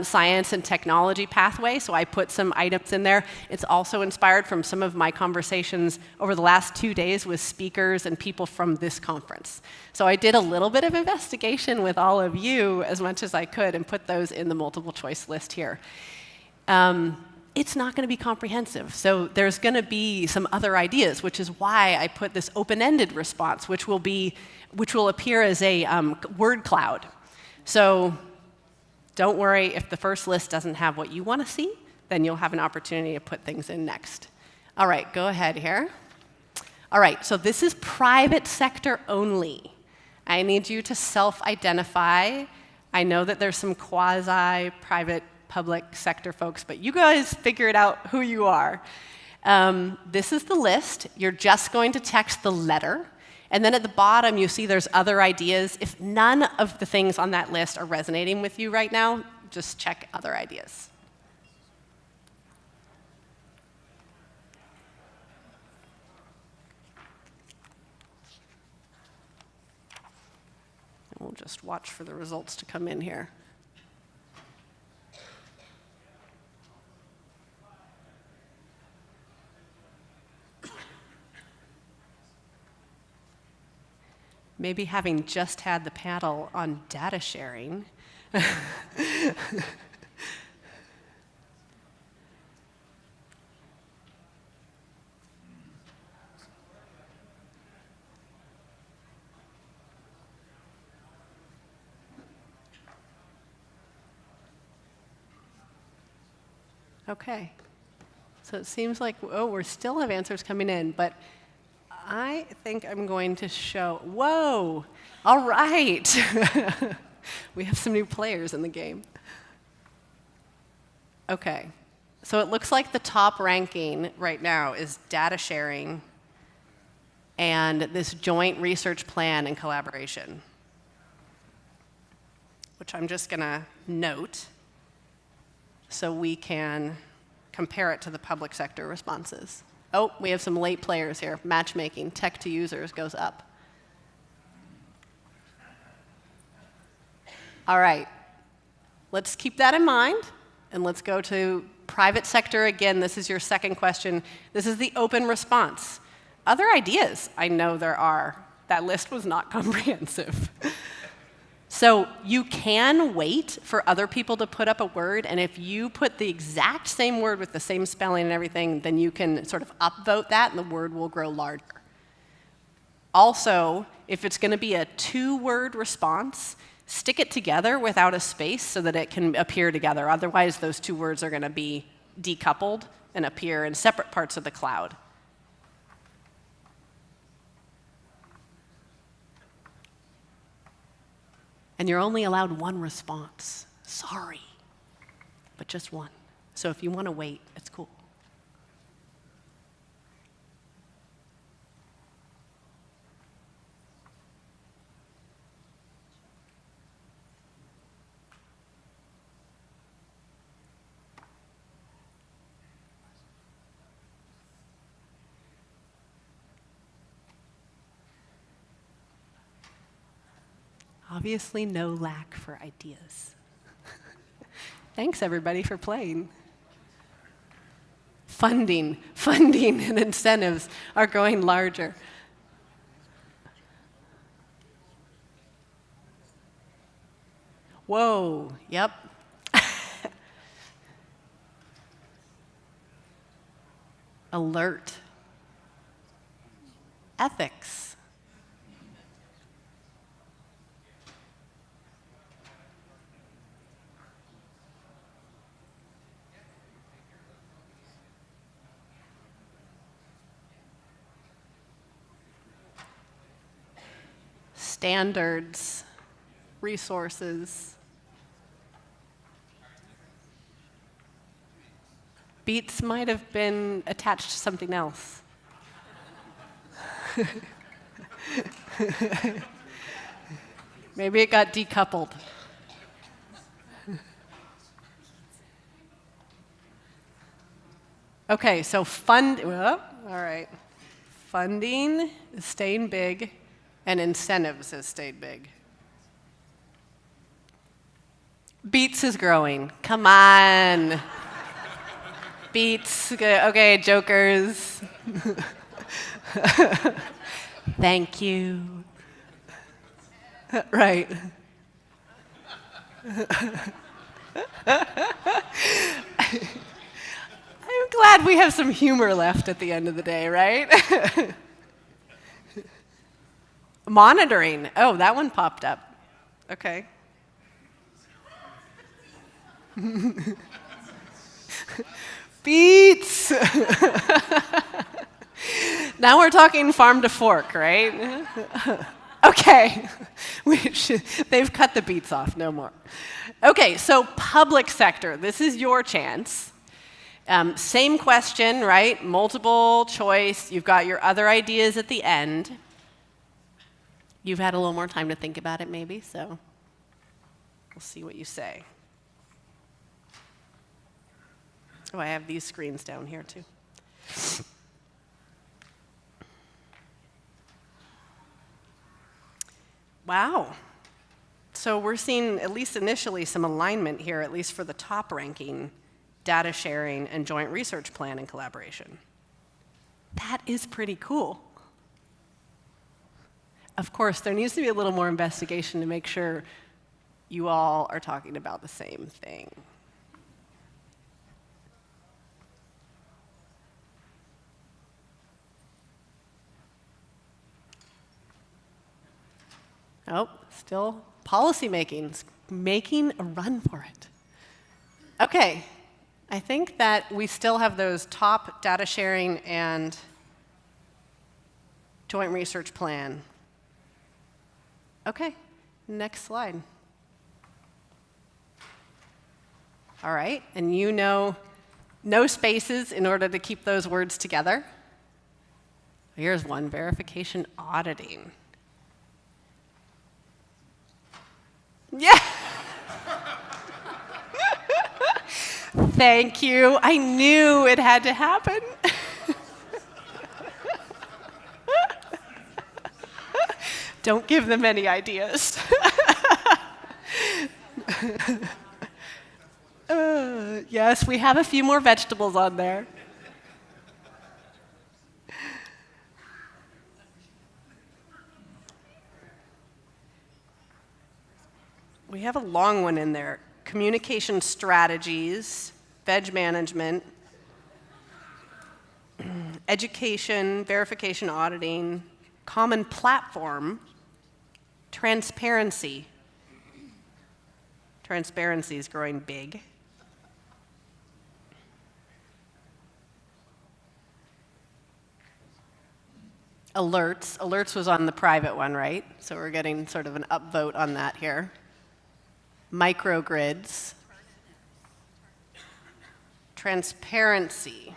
science and technology pathway, so I put some items in there. It's also inspired from some of my conversations over the last 2 days with speakers and people from this conference. So I did a little bit of investigation with all of you as much as I could and put those in the multiple choice list here. It's not going to be comprehensive, so there's going to be some other ideas, which is why I put this open-ended response, which will appear as a word cloud. So don't worry if the first list doesn't have what you want to see, then you'll have an opportunity to put things in next. All right, go ahead here. All right, so this is private sector only. I need you to self-identify. I know that there's some quasi-private public sector folks, but you guys figure it out who you are. This is the list. You're just going to text the letter. And then at the bottom, you see there's other ideas. If none of the things on that list are resonating with you right now, just check other ideas. And we'll just watch for the results to come in here. Maybe having just had the panel on data sharing. Okay. So it seems like, we still have answers coming in, but I think I'm going to show, whoa, all right. We have some new players in the game. Okay, so it looks like the top ranking right now is data sharing and this joint research plan and collaboration, which I'm just gonna note so we can compare it to the public sector responses. Oh, we have some late players here. Matchmaking, tech to users goes up. All right, let's keep that in mind, and let's go to private sector again. This is your second question. This is the open response. Other ideas, I know there are. That list was not comprehensive. So you can wait for other people to put up a word, and if you put the exact same word with the same spelling and everything, then you can sort of upvote that, and the word will grow larger. Also, if it's going to be a 2-word response, stick it together without a space so that it can appear together. Otherwise, those 2 words are going to be decoupled and appear in separate parts of the cloud. And you're only allowed 1 response. Sorry, but just 1. So if you want to wait, it's cool. Obviously, no lack for ideas. Thanks, everybody, for playing. Funding and incentives are going larger. Whoa, yep. Alert. Ethics. Standards, resources. Beats might have been attached to something else. Maybe it got decoupled. Okay, so all right. Funding is staying big, and incentives has stayed big. Beats is growing. Come on. Beats. Okay, jokers. Thank you. Right. I'm glad we have some humor left at the end of the day, right? Monitoring. Oh, that one popped up. Okay. Beats. Now we're talking farm to fork, right? Okay. They've cut the beats off, no more. Okay, so public sector. This is your chance. Same question, right? Multiple choice. You've got your other ideas at the end. You've had a little more time to think about it, maybe, so we'll see what you say. Oh, I have these screens down here, too. Wow. So we're seeing, at least initially, some alignment here, at least for the top ranking, data sharing and joint research plan and collaboration. That is pretty cool. Of course, there needs to be a little more investigation to make sure you all are talking about the same thing. Oh, still policy making's making a run for it. Okay, I think that we still have those top data sharing and joint research plan. Okay, next slide. All right, and you know, no spaces in order to keep those words together. Here's one, verification auditing. Yeah. Thank you. I knew it had to happen. Don't give them any ideas. Yes, we have a few more vegetables on there. We have a long one in there. Communication strategies, veg management, education, verification auditing, common platform, transparency. Transparency is growing big. Alerts. Alerts was on the private one, right? So we're getting sort of an upvote on that here. Microgrids. Transparency.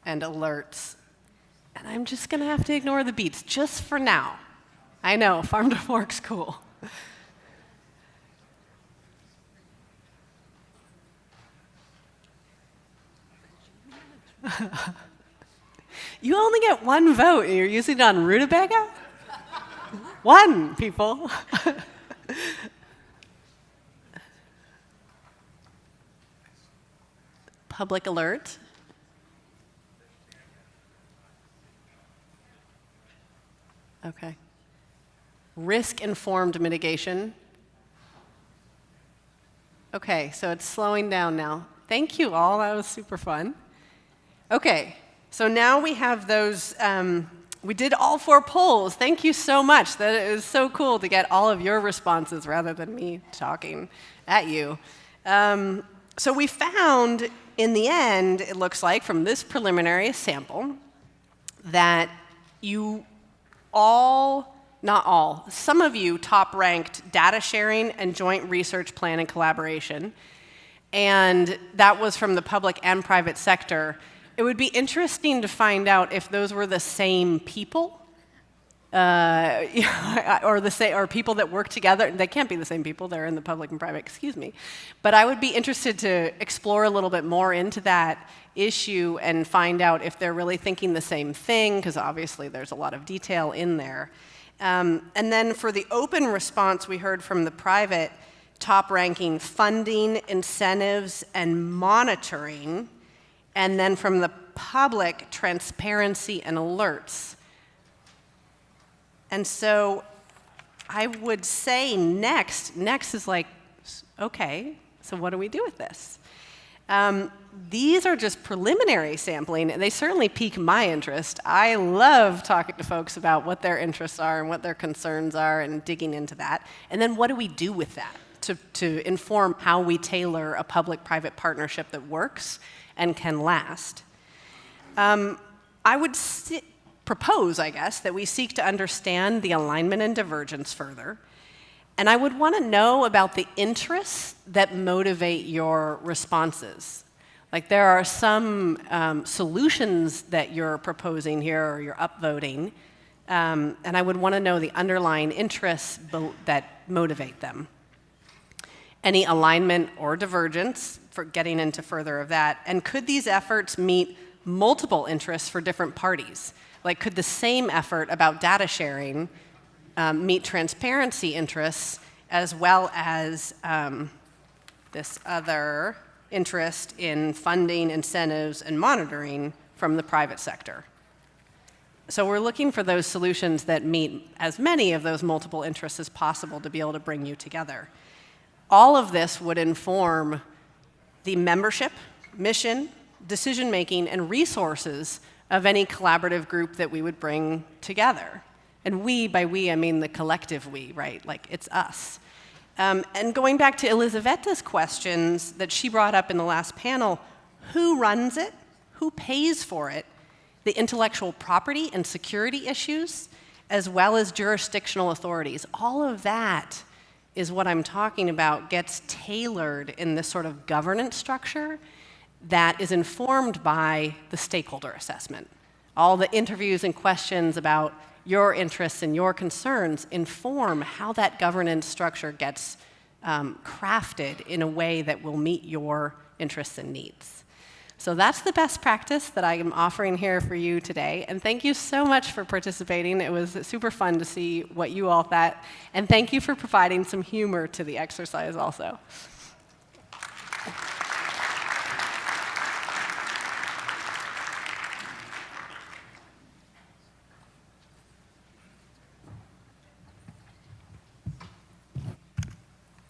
And alerts. And I'm just going to have to ignore the beats, just for now. I know, farm to fork's cool. You only get one vote, and you're using it on rutabaga? One, people. Public alert. Okay. Risk-informed mitigation. Okay, so it's slowing down now. Thank you all, that was super fun. Okay, so now we have those, we did all 4 polls. Thank you so much. That is so cool to get all of your responses rather than me talking at you. So we found, in the end, it looks like, from this preliminary sample, that you all, not all, some of you top-ranked data sharing and joint research plan and collaboration. And that was from the public and private sector. It would be interesting to find out if those were the same people or people that work together. They can't be the same people. They're in the public and private, excuse me. But I would be interested to explore a little bit more into that issue and find out if they're really thinking the same thing, because obviously there's a lot of detail in there. And then for the open response, we heard from the private top-ranking funding, incentives, and monitoring. And then from the public, transparency and alerts. And so I would say next is like, okay, so what do we do with this? These are just preliminary sampling. They certainly pique my interest. I love talking to folks about what their interests are and what their concerns are and digging into that. And then what do we do with that to inform how we tailor a public-private partnership that works and can last? I would propose, I guess, that we seek to understand the alignment and divergence further. And I would want to know about the interests that motivate your responses. Like there are some solutions that you're proposing here or you're upvoting, and I would want to know the underlying interests that motivate them. Any alignment or divergence for getting into further of that, and could these efforts meet multiple interests for different parties? Like could the same effort about data sharing meet transparency interests as well as this other interest in funding, incentives, and monitoring from the private sector? So we're looking for those solutions that meet as many of those multiple interests as possible to be able to bring you together. All of this would inform the membership, mission, decision-making, and resources of any collaborative group that we would bring together. And we, by we, I mean the collective we, right? Like, it's us. And going back to Elizaveta's questions that she brought up in the last panel, who runs it? Who pays for it? The intellectual property and security issues, as well as jurisdictional authorities. All of that is what I'm talking about gets tailored in this sort of governance structure that is informed by the stakeholder assessment. All the interviews and questions about your interests and your concerns inform how that governance structure gets crafted in a way that will meet your interests and needs. So that's the best practice that I am offering here for you today. And thank you so much for participating. It was super fun to see what you all thought. And thank you for providing some humor to the exercise also.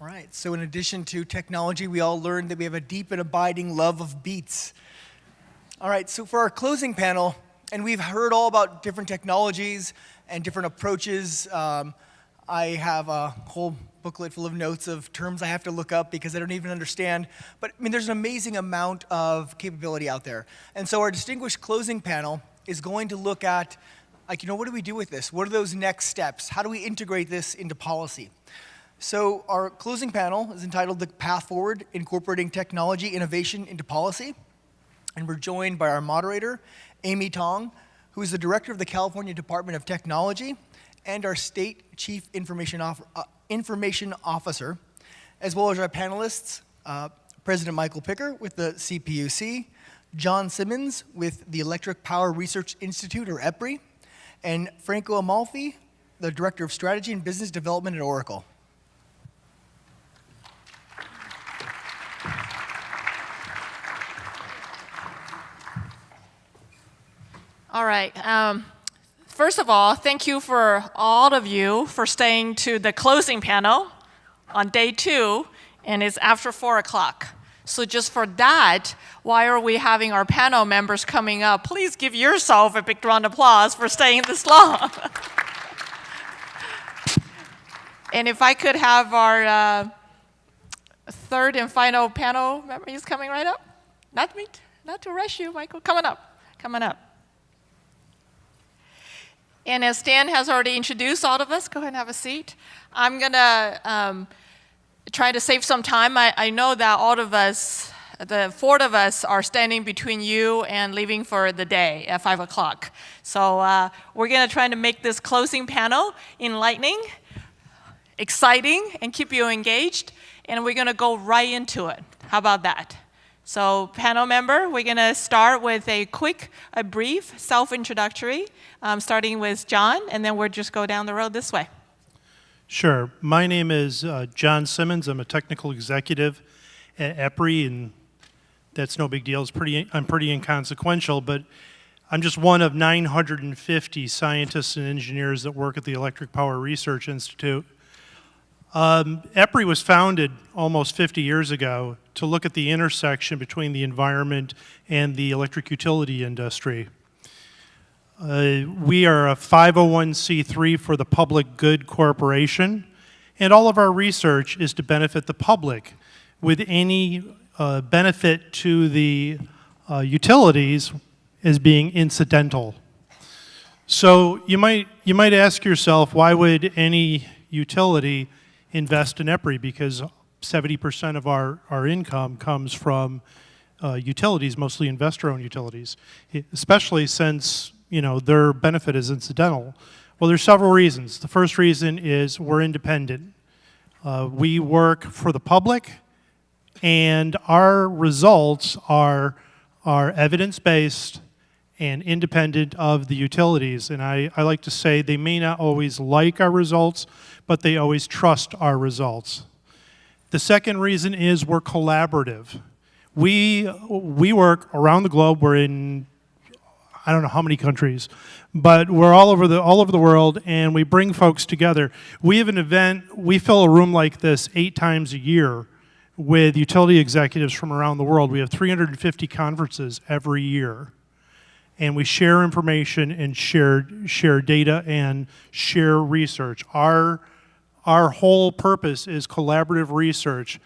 All right, so in addition to technology, we all learned that we have a deep and abiding love of beats. All right, so for our closing panel, and we've heard all about different technologies and different approaches. I have a whole booklet full of notes of terms I have to look up because I don't even understand. But I mean, there's an amazing amount of capability out there. And so our distinguished closing panel is going to look at, like, what do we do with this? What are those next steps? How do we integrate this into policy? So our closing panel is entitled The Path Forward, Incorporating Technology Innovation into Policy. And we're joined by our moderator, Amy Tong, who is the director of the California Department of Technology, and our state chief information officer, as well as our panelists, President Michael Picker with the CPUC, John Simmons with the Electric Power Research Institute, or EPRI, and Franco Amalfi, the Director of Strategy and Business Development at Oracle. All right. First of all, thank you for all of you for staying to the closing panel on day 2, and it's after 4 o'clock. So just for that, why are we having our panel members coming up? Please give yourself a big round of applause for staying this long. And if I could have our third and final panel members coming right up. Not to rush you, Michael. Coming up. And as Stan has already introduced all of us, go ahead and have a seat. I'm going to try to save some time. I know that all of us The four of us are standing between you and leaving for the day at 5 o'clock. So we're going to try to make this closing panel enlightening, exciting, and keep you engaged. And we're going to go right into it. How about that? So panel member, we're going to start with a brief self-introductory, starting with John, and then we'll just go down the road this way. Sure. My name is John Simmons. I'm a technical executive at EPRI, and that's no big deal. I'm pretty inconsequential, but I'm just one of 950 scientists and engineers that work at the Electric Power Research Institute. EPRI was founded almost 50 years ago to look at the intersection between the environment and the electric utility industry. We are a 501c3 for the public good corporation, and all of our research is to benefit the public, with any benefit to the utilities as being incidental. So you might ask yourself, why would any utility invest in EPRI? Because 70% of our income comes from utilities, mostly investor-owned utilities, especially since their benefit is incidental. Well, there's several reasons. The first reason is we're independent. We work for the public, and our results are evidence-based and independent of the utilities. And I like to say they may not always like our results, but they always trust our results. The second reason is we're collaborative. We work around the globe. We're in, I don't know how many countries, but we're all over the world, and we bring folks together. We have an event, we fill a room like this 8 times a year with utility executives from around the world. We have 350 conferences every year, and we share information and share data and share research. Our whole purpose is collaborative research,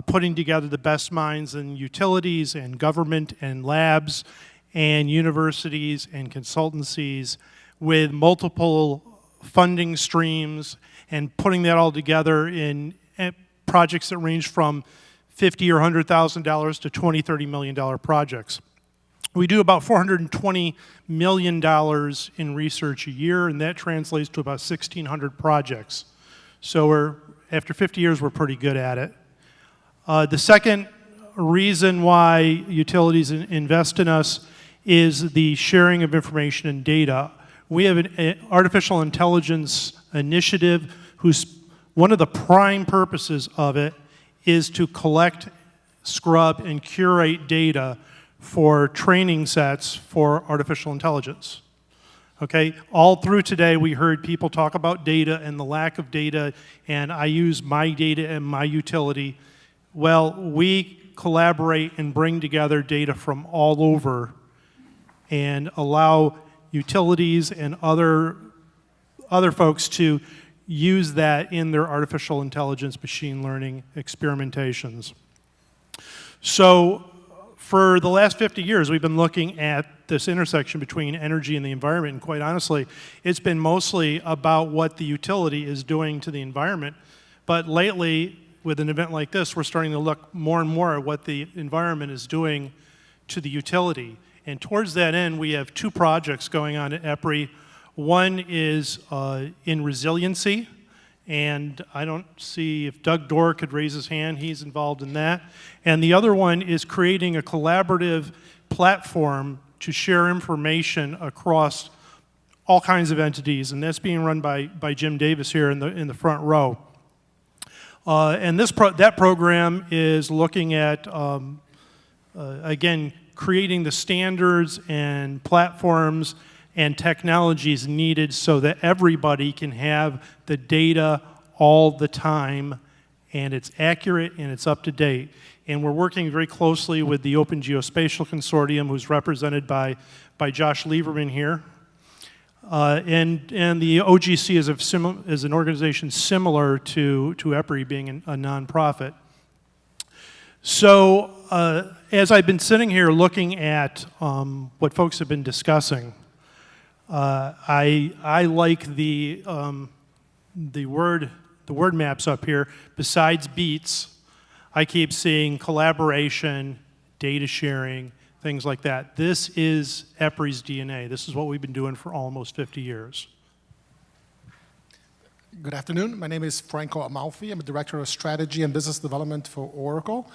putting together the best minds in utilities and government and labs and universities and consultancies with multiple funding streams, and putting that all together in projects that range from $50,000 or $100,000 to $20, $30 million projects. We do about $420 million in research a year, and that translates to about 1,600 projects. So after 50 years, we're pretty good at it. The second reason why utilities invest in us is the sharing of information and data. We have an artificial intelligence initiative whose one of the prime purposes of it is to collect, scrub, and curate data for training sets for artificial intelligence. Okay, all through today we heard people talk about data and the lack of data, and I use my data and my utility. Well, we collaborate and bring together data from all over and allow utilities and other folks to use that in their artificial intelligence machine learning experimentations. So for the last 50 years, we've been looking at this intersection between energy and the environment, and quite honestly, it's been mostly about what the utility is doing to the environment. But lately, with an event like this, we're starting to look more and more at what the environment is doing to the utility. And towards that end, we have 2 projects going on at EPRI. One is in resiliency, and I don't see if Doug Dorr could raise his hand. He's involved in that. And the other one is creating a collaborative platform to share information across all kinds of entities, and that's being run by Jim Davis here in the front row. And that program is looking at, again, creating the standards and platforms and technologies needed so that everybody can have the data all the time, and it's accurate and it's up to date. And we're working very closely with the Open Geospatial Consortium, who's represented by Josh Lieberman here. And the OGC is an organization similar to EPRI, being a nonprofit. So as I've been sitting here looking at what folks have been discussing, I like the word maps up here. Besides beats, I keep seeing collaboration data sharing, things like that. This is EPRI's DNA. This is what we've been doing for almost 50 years. Good afternoon. My name is Franco Amalfi. I'm a Director of Strategy and Business Development for Oracle.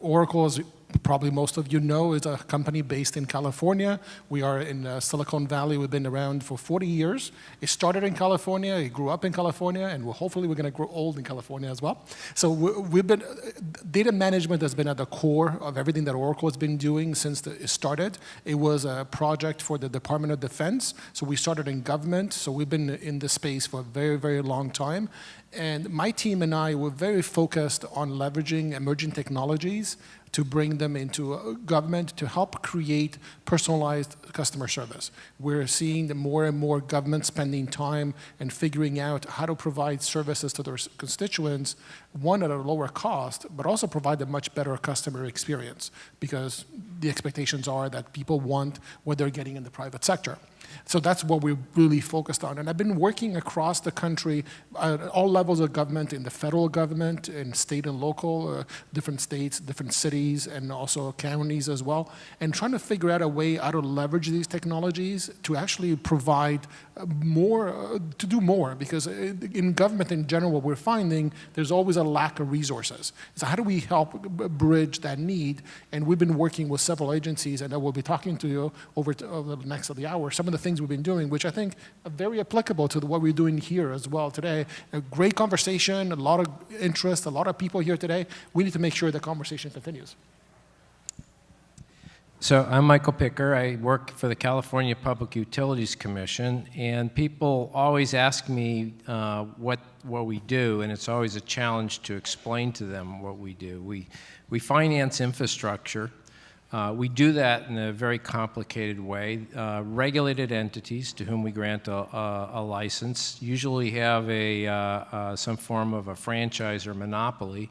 Oracle, as probably most of you know, is a company based in California. We are in Silicon Valley. We've been around for 40 years. It started in California. It grew up in California, and hopefully we're going to grow old in California as well. So we've been, data management has been at the core of everything that Oracle has been doing since it started. It was a project for the Department of Defense. So we started in government. So we've been in this space for a very, very long time. And my team and I were very focused on leveraging emerging technologies to bring them into government to help create personalized customer service. We're seeing the more and more government spending time and figuring out how to provide services to their constituents, one at a lower cost, but also provide a much better customer experience, because the expectations are that people want what they're getting in the private sector. So that's what we're really focused on. And I've been working across the country at all levels of government, in the federal government, in state and local, different states, different cities, and also counties as well, and trying to figure out a way how to leverage these technologies to actually provide more, to do more, because in government in general, what we're finding, there's always a lack of resources. So how do we help bridge that need? And we've been working with several agencies, and I will be talking to you over the next of the hour, some of the things we've been doing, which I think are very applicable to what we're doing here as well today. A great conversation, a lot of interest, a lot of people here today. We need to make sure the conversation continues. So I'm Michael Picker. I work for the California Public Utilities Commission, and people always ask me what we do, and it's always a challenge to explain to them what we do. We finance infrastructure. We do that in a very complicated way. Regulated entities to whom we grant a license usually have some form of a franchise or monopoly.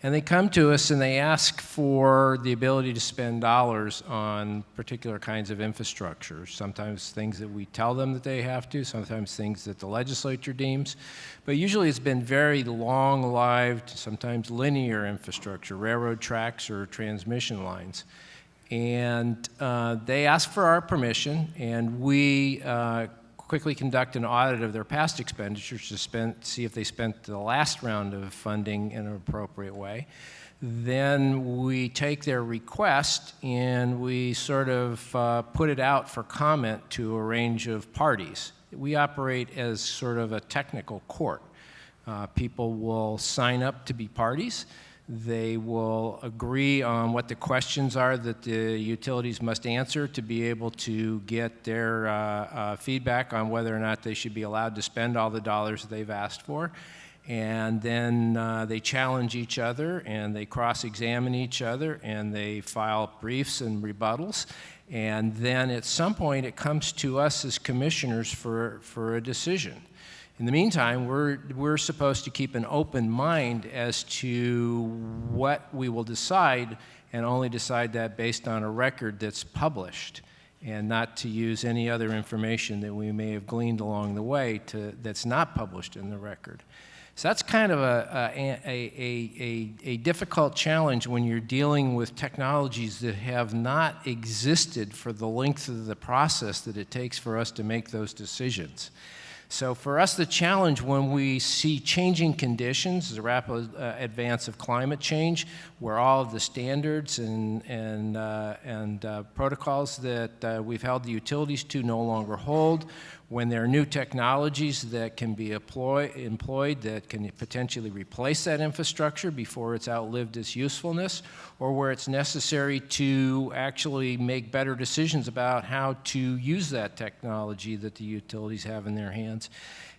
And they come to us and they ask for the ability to spend dollars on particular kinds of infrastructure, sometimes things that we tell them that they have to, sometimes things that the legislature deems. But usually it's been very long-lived, sometimes linear infrastructure, railroad tracks or transmission lines. And they ask for our permission, and we quickly conduct an audit of their past expenditures to see if they spent the last round of funding in an appropriate way. Then we take their request and we sort of put it out for comment to a range of parties. We operate as sort of a technical court. People will sign up to be parties. They will agree on what the questions are that the utilities must answer to be able to get their feedback on whether or not they should be allowed to spend all the dollars they've asked for. And then they challenge each other, and they cross-examine each other, and they file briefs and rebuttals. And then at some point it comes to us as commissioners for a decision. In the meantime, we're supposed to keep an open mind as to what we will decide, and only decide that based on a record that's published, and not to use any other information that we may have gleaned along the way that's not published in the record. So that's kind of a difficult challenge when you're dealing with technologies that have not existed for the length of the process that it takes for us to make those decisions. So for us, the challenge when we see changing conditions, the rapid advance of climate change, where all of the standards and protocols that we've held the utilities to no longer hold, when there are new technologies that can be employed that can potentially replace that infrastructure before it's outlived its usefulness, or where it's necessary to actually make better decisions about how to use that technology that the utilities have in their hands.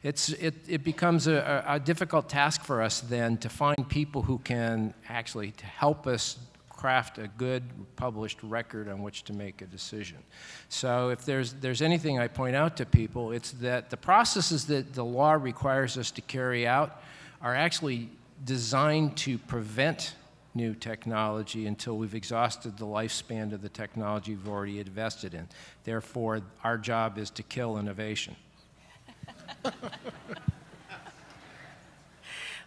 It becomes a difficult task for us then to find people who can actually help us craft a good published record on which to make a decision. So if there's anything I point out to people, it's that the processes that the law requires us to carry out are actually designed to prevent new technology until we've exhausted the lifespan of the technology we've already invested in. Therefore, our job is to kill innovation.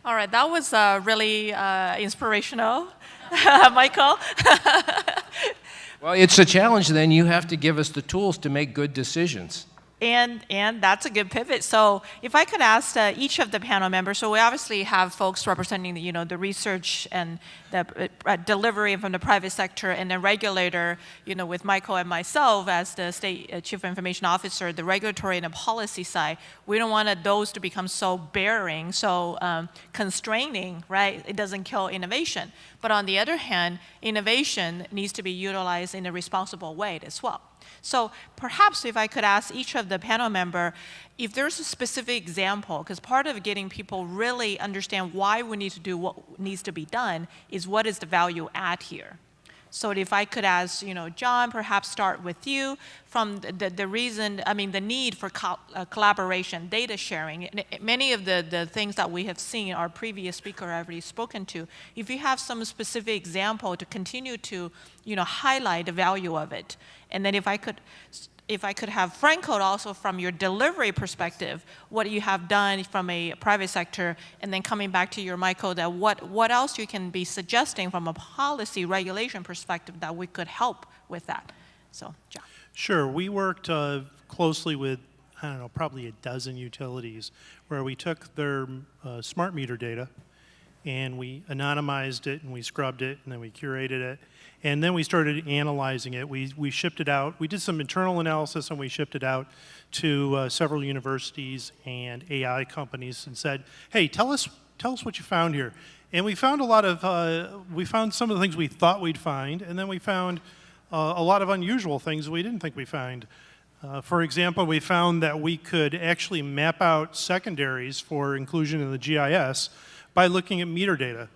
All right, that was really inspirational, Michael. Well, it's a challenge then. You have to give us the tools to make good decisions. And that's a good pivot. So if I could ask each of the panel members, so we obviously have folks representing the research and the delivery from the private sector, and the regulator, with Michael and myself as the State Chief Information Officer, the regulatory and the policy side. We don't want those to become so bearing, so constraining, right? It doesn't kill innovation. But on the other hand, innovation needs to be utilized in a responsible way as well. So perhaps if I could ask each of the panel member, if there's a specific example, because part of getting people really understand why we need to do what needs to be done is what is the value add here. So if I could ask, John, perhaps start with you from the reason, the need for collaboration, data sharing. Many of the things that we have seen our previous speaker already spoken to. If you have some specific example to continue to, highlight the value of it. And then if I could have Franco also from your delivery perspective, what you have done from a private sector, and then coming back to your Michael, that what else you can be suggesting from a policy regulation perspective that we could help with that. So, John. Sure, we worked closely with, probably a dozen utilities where we took their smart meter data and we anonymized it and we scrubbed it and then we curated it. And then we started analyzing it. We shipped it out. We did some internal analysis and we shipped it out to several universities and AI companies and said, hey, tell us what you found here. And we found we found some of the things we thought we'd find, and then we found a lot of unusual things we didn't think we find. For example, we found that we could actually map out secondaries for inclusion in the GIS by looking at meter data.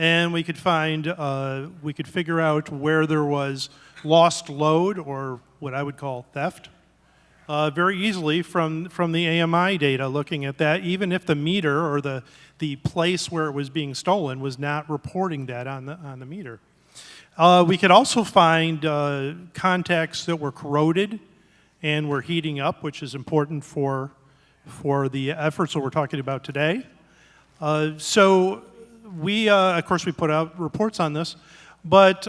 And we could figure out where there was lost load, or what I would call theft, very easily from the AMI data, looking at that, even if the meter or the place where it was being stolen was not reporting that on the meter. We could also find contacts that were corroded and were heating up, which is important for the efforts that we're talking about today. So we, of course, we put out reports on this, but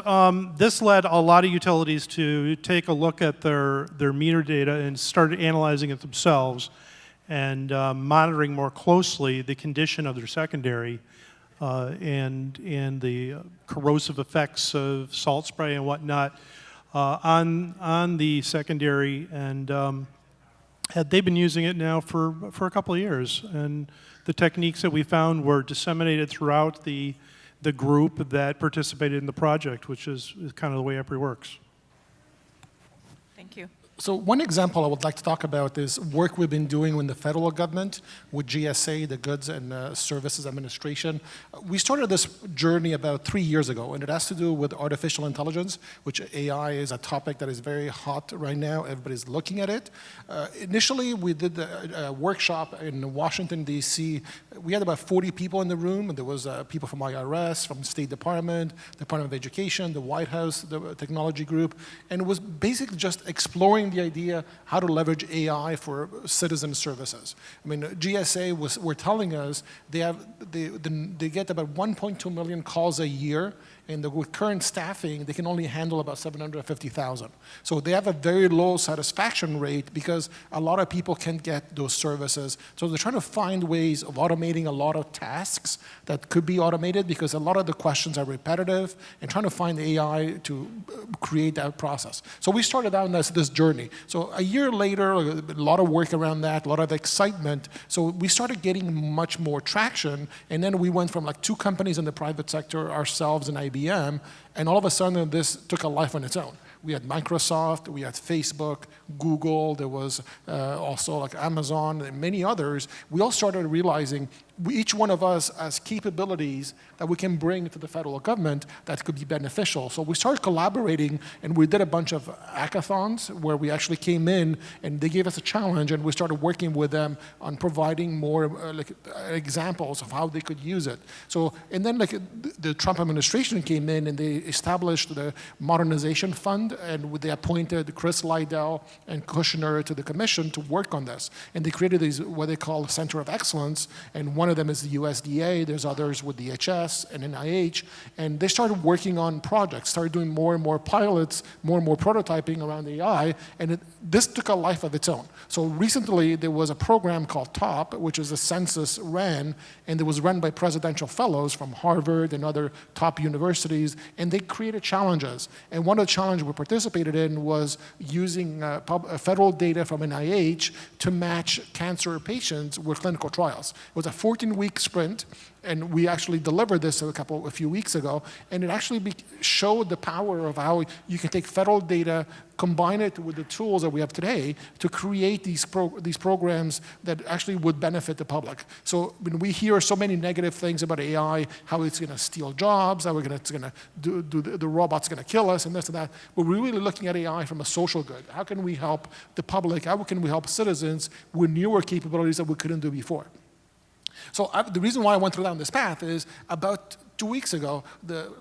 this led a lot of utilities to take a look at their meter data and started analyzing it themselves and monitoring more closely the condition of their secondary and the corrosive effects of salt spray and whatnot on the secondary. And they've been using it now for a couple of years. And the techniques that we found were disseminated throughout the group that participated in the project, which is kind of the way EPRI works. Thank you. So one example I would like to talk about is work we've been doing with the federal government, with GSA, the Goods and Services Administration. We started this journey about 3 years ago, and it has to do with artificial intelligence, which AI is a topic that is very hot right now. Everybody's looking at it. Initially, we did a workshop in Washington, D.C. We had about 40 people in the room. There was people from IRS, from State Department, Department of Education, the White House, the technology group, and it was basically just exploring the idea how to leverage AI for citizen services. I mean, GSA were telling us they get about 1.2 million calls a year, and with current staffing, they can only handle about 750,000. So they have a very low satisfaction rate because a lot of people can't get those services. So they're trying to find ways of automating a lot of tasks that could be automated because a lot of the questions are repetitive, and trying to find AI to create that process. So we started out on this journey. So a year later, a lot of work around that, a lot of excitement. So we started getting much more traction, and then we went from like 2 companies in the private sector, ourselves and IBM, and all of a sudden this took a life on its own. We had Microsoft, we had Facebook, Google, there was also like Amazon and many others. We all started realizing each one of us has capabilities that we can bring to the federal government that could be beneficial. So we started collaborating, and we did a bunch of hackathons where we actually came in and they gave us a challenge, and we started working with them on providing more examples of how they could use it. So, and then the Trump administration came in and they established the Modernization Fund, and they appointed Chris Lydell and Kushner to the commission to work on this. And they created these, what they call Center of Excellence, and one one of them is the USDA, there's others with DHS and NIH, and they started working on projects, started doing more and more pilots, more and more prototyping around AI, and this took a life of its own. So recently there was a program called TOP, which is the census ran, and it was run by presidential fellows from Harvard and other top universities, and they created challenges. And one of the challenges we participated in was using federal data from NIH to match cancer patients with clinical trials. It was a 14-week sprint, and we actually delivered this a few weeks ago, and it actually showed the power of how you can take federal data, combine it with the tools that we have today to create these programs that actually would benefit the public. So when we hear so many negative things about AI, how it's going to steal jobs, how it's going to the robot's going to kill us, and this and that, but we're really looking at AI from a social good. How can we help the public? How can we help citizens with newer capabilities that we couldn't do before? So the reason why I went down this path is about 2 weeks ago,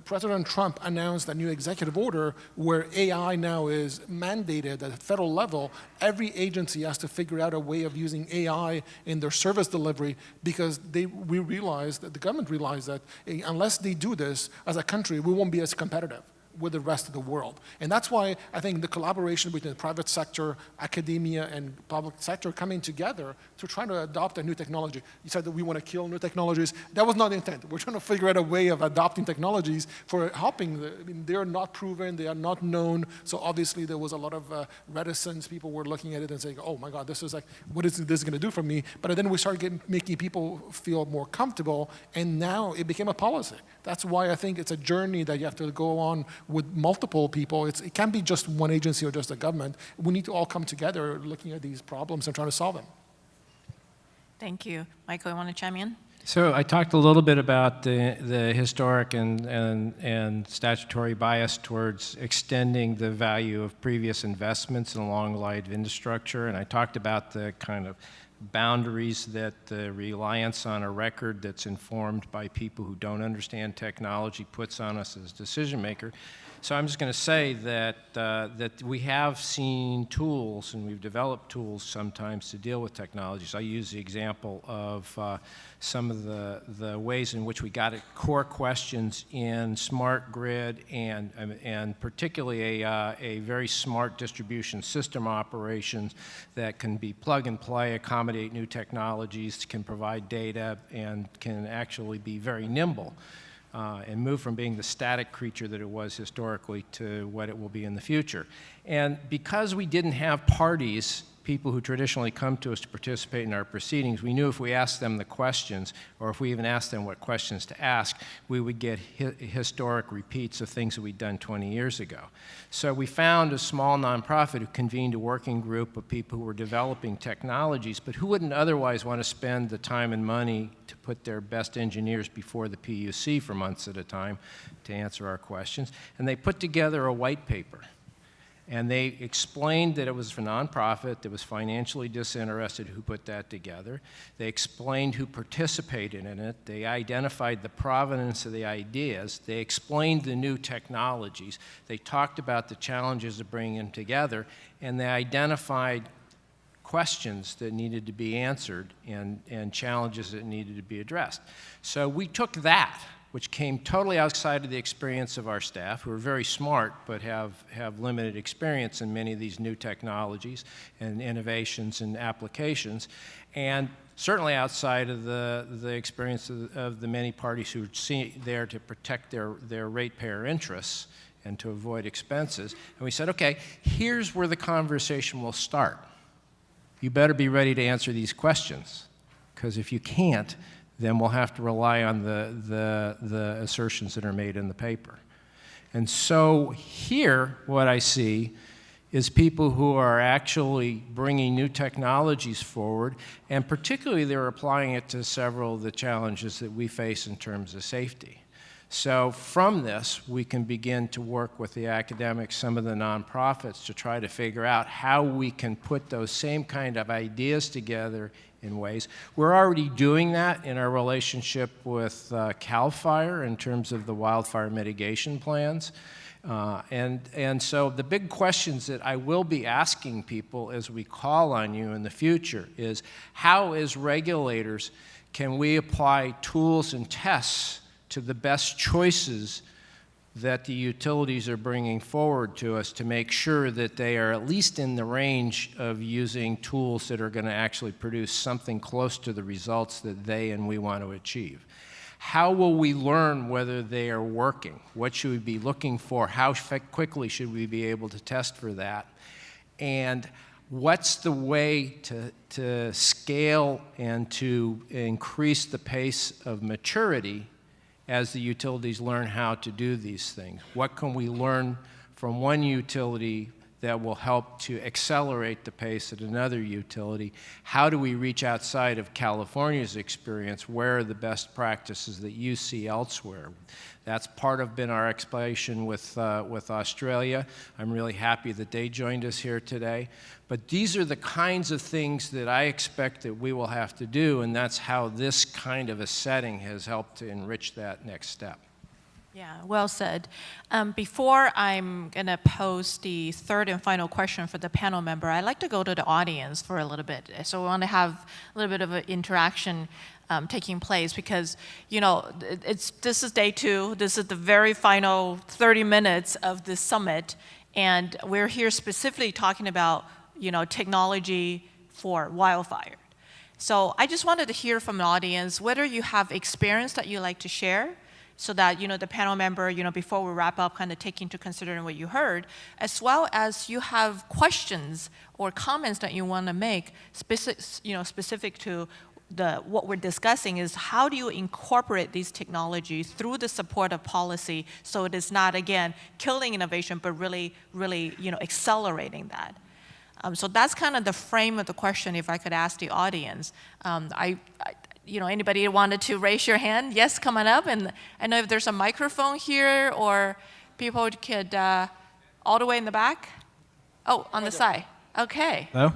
President Trump announced a new executive order where AI now is mandated at the federal level. Every agency has to figure out a way of using AI in their service delivery because the government realized that unless they do this as a country, we won't be as competitive with the rest of the world. And that's why I think the collaboration between the private sector, academia, and public sector coming together to try to adopt a new technology. You said that we want to kill new technologies. That was not the intent. We're trying to figure out a way of adopting technologies for helping. They're not proven, they are not known, so obviously there was a lot of reticence. People were looking at it and saying, oh my God, this is like, what is this going to do for me? But then we started making people feel more comfortable, and now it became a policy. That's why I think it's a journey that you have to go on with multiple people. It can't be just one agency or just a government. We need to all come together looking at these problems and trying to solve them. Thank you. Michael, you want to chime in? So I talked a little bit about the historic and statutory bias towards extending the value of previous investments in long-lived infrastructure, and I talked about the kind of boundaries that the reliance on a record that's informed by people who don't understand technology puts on us as decision maker. So I'm just going to say that that we have seen tools, and we've developed tools sometimes to deal with technologies. I use the example of some of the ways in which we got at core questions in smart grid and particularly a very smart distribution system operations that can be plug and play, accommodate new technologies, can provide data, and can actually be very nimble. And move from being the static creature that it was historically to what it will be in the future. And because we didn't have parties, people who traditionally come to us to participate in our proceedings, we knew if we asked them the questions, or if we even asked them what questions to ask, we would get historic repeats of things that we'd done 20 years ago. So we found a small nonprofit who convened a working group of people who were developing technologies, but who wouldn't otherwise want to spend the time and money to put their best engineers before the PUC for months at a time to answer our questions. And they put together a white paper. And they explained that it was a nonprofit that was financially disinterested who put that together. They explained who participated in it. They identified the provenance of the ideas. They explained the new technologies. They talked about the challenges of bringing them together. And they identified questions that needed to be answered and challenges that needed to be addressed. So we took that, which came totally outside of the experience of our staff, who are very smart but have limited experience in many of these new technologies and innovations and applications, and certainly outside of the experience of the many parties who are there to protect their ratepayer interests and to avoid expenses. And we said, okay, here's where the conversation will start. You better be ready to answer these questions, because if you can't, then we'll have to rely on the assertions that are made in the paper. And so here, what I see is people who are actually bringing new technologies forward, and particularly they're applying it to several of the challenges that we face in terms of safety. So from this, we can begin to work with the academics, some of the nonprofits, to try to figure out how we can put those same kind of ideas together in ways. We're already doing that in our relationship with CAL FIRE in terms of the wildfire mitigation plans. And so the big questions that I will be asking people as we call on you in the future is, how as regulators Can we apply tools and tests to the best choices that the utilities are bringing forward to us to make sure that they are at least in the range of using tools that are going to actually produce something close to the results that they and we want to achieve? How will we learn whether they are working? What should we be looking for? How quickly should we be able to test for that? And what's the way to scale and to increase the pace of maturity as the utilities learn how to do these things? What can we learn from one utility that will help to accelerate the pace at another utility? How do we reach outside of California's experience? Where are the best practices that you see elsewhere? That's part of been our exploration with Australia. I'm really happy that they joined us here today. But these are the kinds of things that I expect that we will have to do, and that's how this kind of a setting has helped to enrich that next step. Yeah, well said. Before I'm going to pose the third and final question for the panel member, I'd like to go to the audience for a little bit. So we want to have a little bit of an interaction taking place because, you know, this is day 2. This is the very final 30 minutes of this summit. And we're here specifically talking about, you know, technology for wildfire. So I just wanted to hear from the audience whether you have experience that you'd like to share, so that, you know, the panel member, you know, before we wrap up, kind of take into consideration what you heard, as well as you have questions or comments that you want to make, specific to what we're discussing is how do you incorporate these technologies through the support of policy so it is not, again, killing innovation, but really, really, you know, accelerating that. So that's kind of the frame of the question, if I could ask the audience. You know, anybody wanted to raise your hand? Yes, come on up. And I know if there's a microphone here, or people could, all the way in the back? Oh, on the side. Okay. Hello?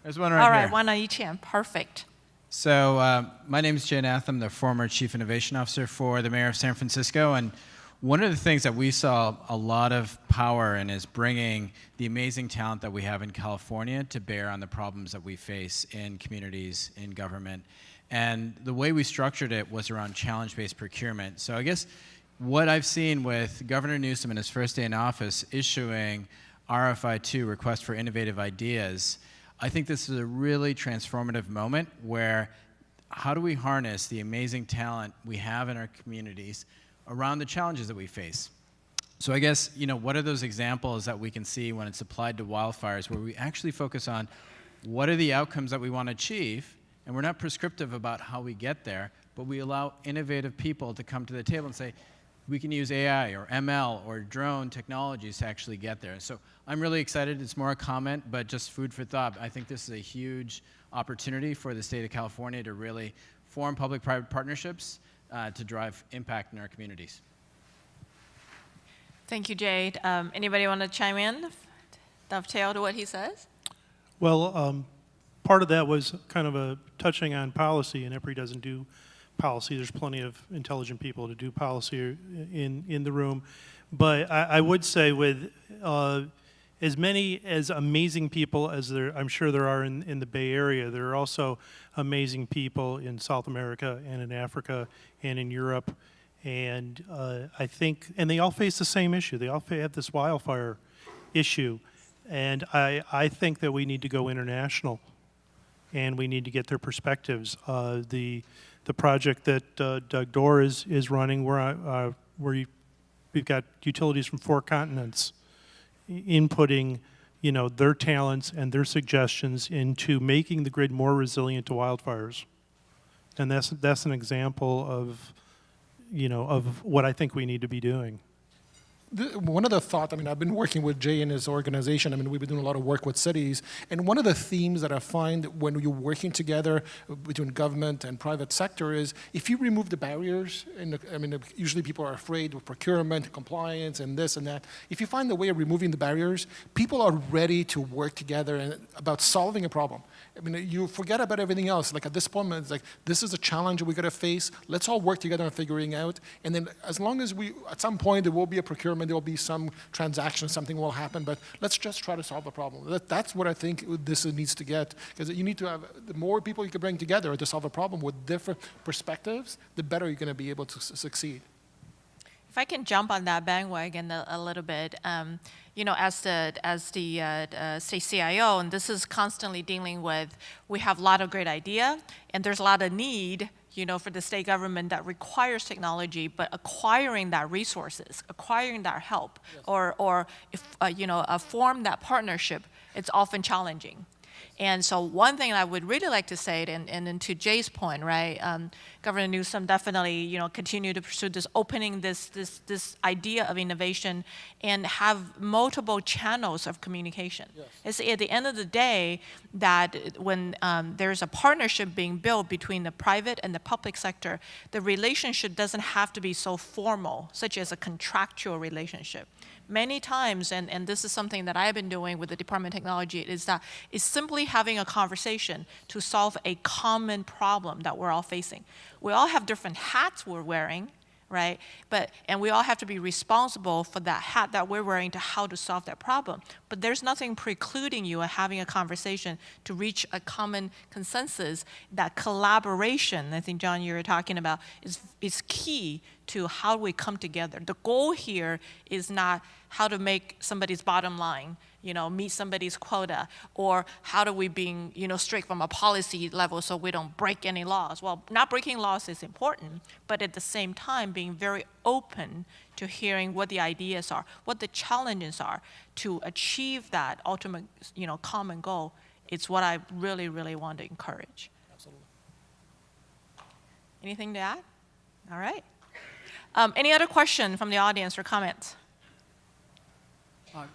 There's one right here. All right, one on each hand. Perfect. So my name is Jay Nath. I'm the former Chief Innovation Officer for the Mayor of San Francisco. And one of the things that we saw a lot of power in is bringing the amazing talent that we have in California to bear on the problems that we face in communities, in government. And the way we structured it was around challenge-based procurement. So I guess what I've seen with Governor Newsom in his first day in office issuing RFI2, Request for Innovative Ideas, I think this is a really transformative moment where how do we harness the amazing talent we have in our communities around the challenges that we face. So I guess, you know, what are those examples that we can see when it's applied to wildfires where we actually focus on what are the outcomes that we want to achieve, and we're not prescriptive about how we get there, but we allow innovative people to come to the table and say, we can use AI or ML or drone technologies to actually get there. So I'm really excited. It's more a comment, but just food for thought. I think this is a huge opportunity for the state of California to really form public-private partnerships to drive impact in our communities. Thank you, Jade. Anybody want to chime in, dovetail to what he says? Well, part of that was kind of a touching on policy, and EPRI doesn't do policy. There's plenty of intelligent people to do policy in the room. But I would say with as many as amazing people as I'm sure there are in the Bay Area, there are also amazing people in South America and in Africa and in Europe. And I think, and they all face the same issue. They all have this wildfire issue. And I think that we need to go international, and we need to get their perspectives. The project that Doug Dorr is running, where we've got utilities from 4 continents inputting, you know, their talents and their suggestions into making the grid more resilient to wildfires. And that's an example of, you know, of what I think we need to be doing. One of the thoughts, I mean, I've been working with Jay and his organization. I mean, we've been doing a lot of work with cities. And one of the themes that I find when you're working together between government and private sector is if you remove the barriers, and I mean, usually people are afraid of procurement, compliance, and this and that. If you find a way of removing the barriers, people are ready to work together and about solving a problem. I mean, you forget about everything else. Like at this point, it's like, this is a challenge that we got to face. Let's all work together on figuring out. And then as long as at some point, there will be a procurement and there will be some transaction, something will happen, but let's just try to solve the problem. That's what I think this needs to get, because you need to have, the more people you can bring together to solve a problem with different perspectives, the better you're going to be able to succeed. If I can jump on that bandwagon a little bit, you know, as the state CIO, and this is constantly dealing with, we have a lot of great idea, and there's a lot of need, you know, for the state government that requires technology, but acquiring that resources, acquiring that help, yes, or if, you know, form that partnership, it's often challenging. And so one thing I would really like to say, and to Jay's point, right, Governor Newsom definitely, you know, continue to pursue this, opening this idea of innovation and have multiple channels of communication. Yes. It's at the end of the day that when there's a partnership being built between the private and the public sector, the relationship doesn't have to be so formal, such as a contractual relationship. Many times, and this is something that I've been doing with the Department of Technology, is simply having a conversation to solve a common problem that we're all facing. We all have different hats we're wearing, right? And we all have to be responsible for that hat that we're wearing to how to solve that problem. But there's nothing precluding you of having a conversation to reach a common consensus. That collaboration, I think, John, you were talking about, is key to how we come together. The goal here is not how to make somebody's bottom line, you know, meet somebody's quota, or how do we being, you know, strict from a policy level so we don't break any laws. Well, not breaking laws is important, but at the same time being very open to hearing what the ideas are, what the challenges are to achieve that ultimate, you know, common goal. It's what I really, really want to encourage. Absolutely. Anything to add? All right. Any other question from the audience or comments?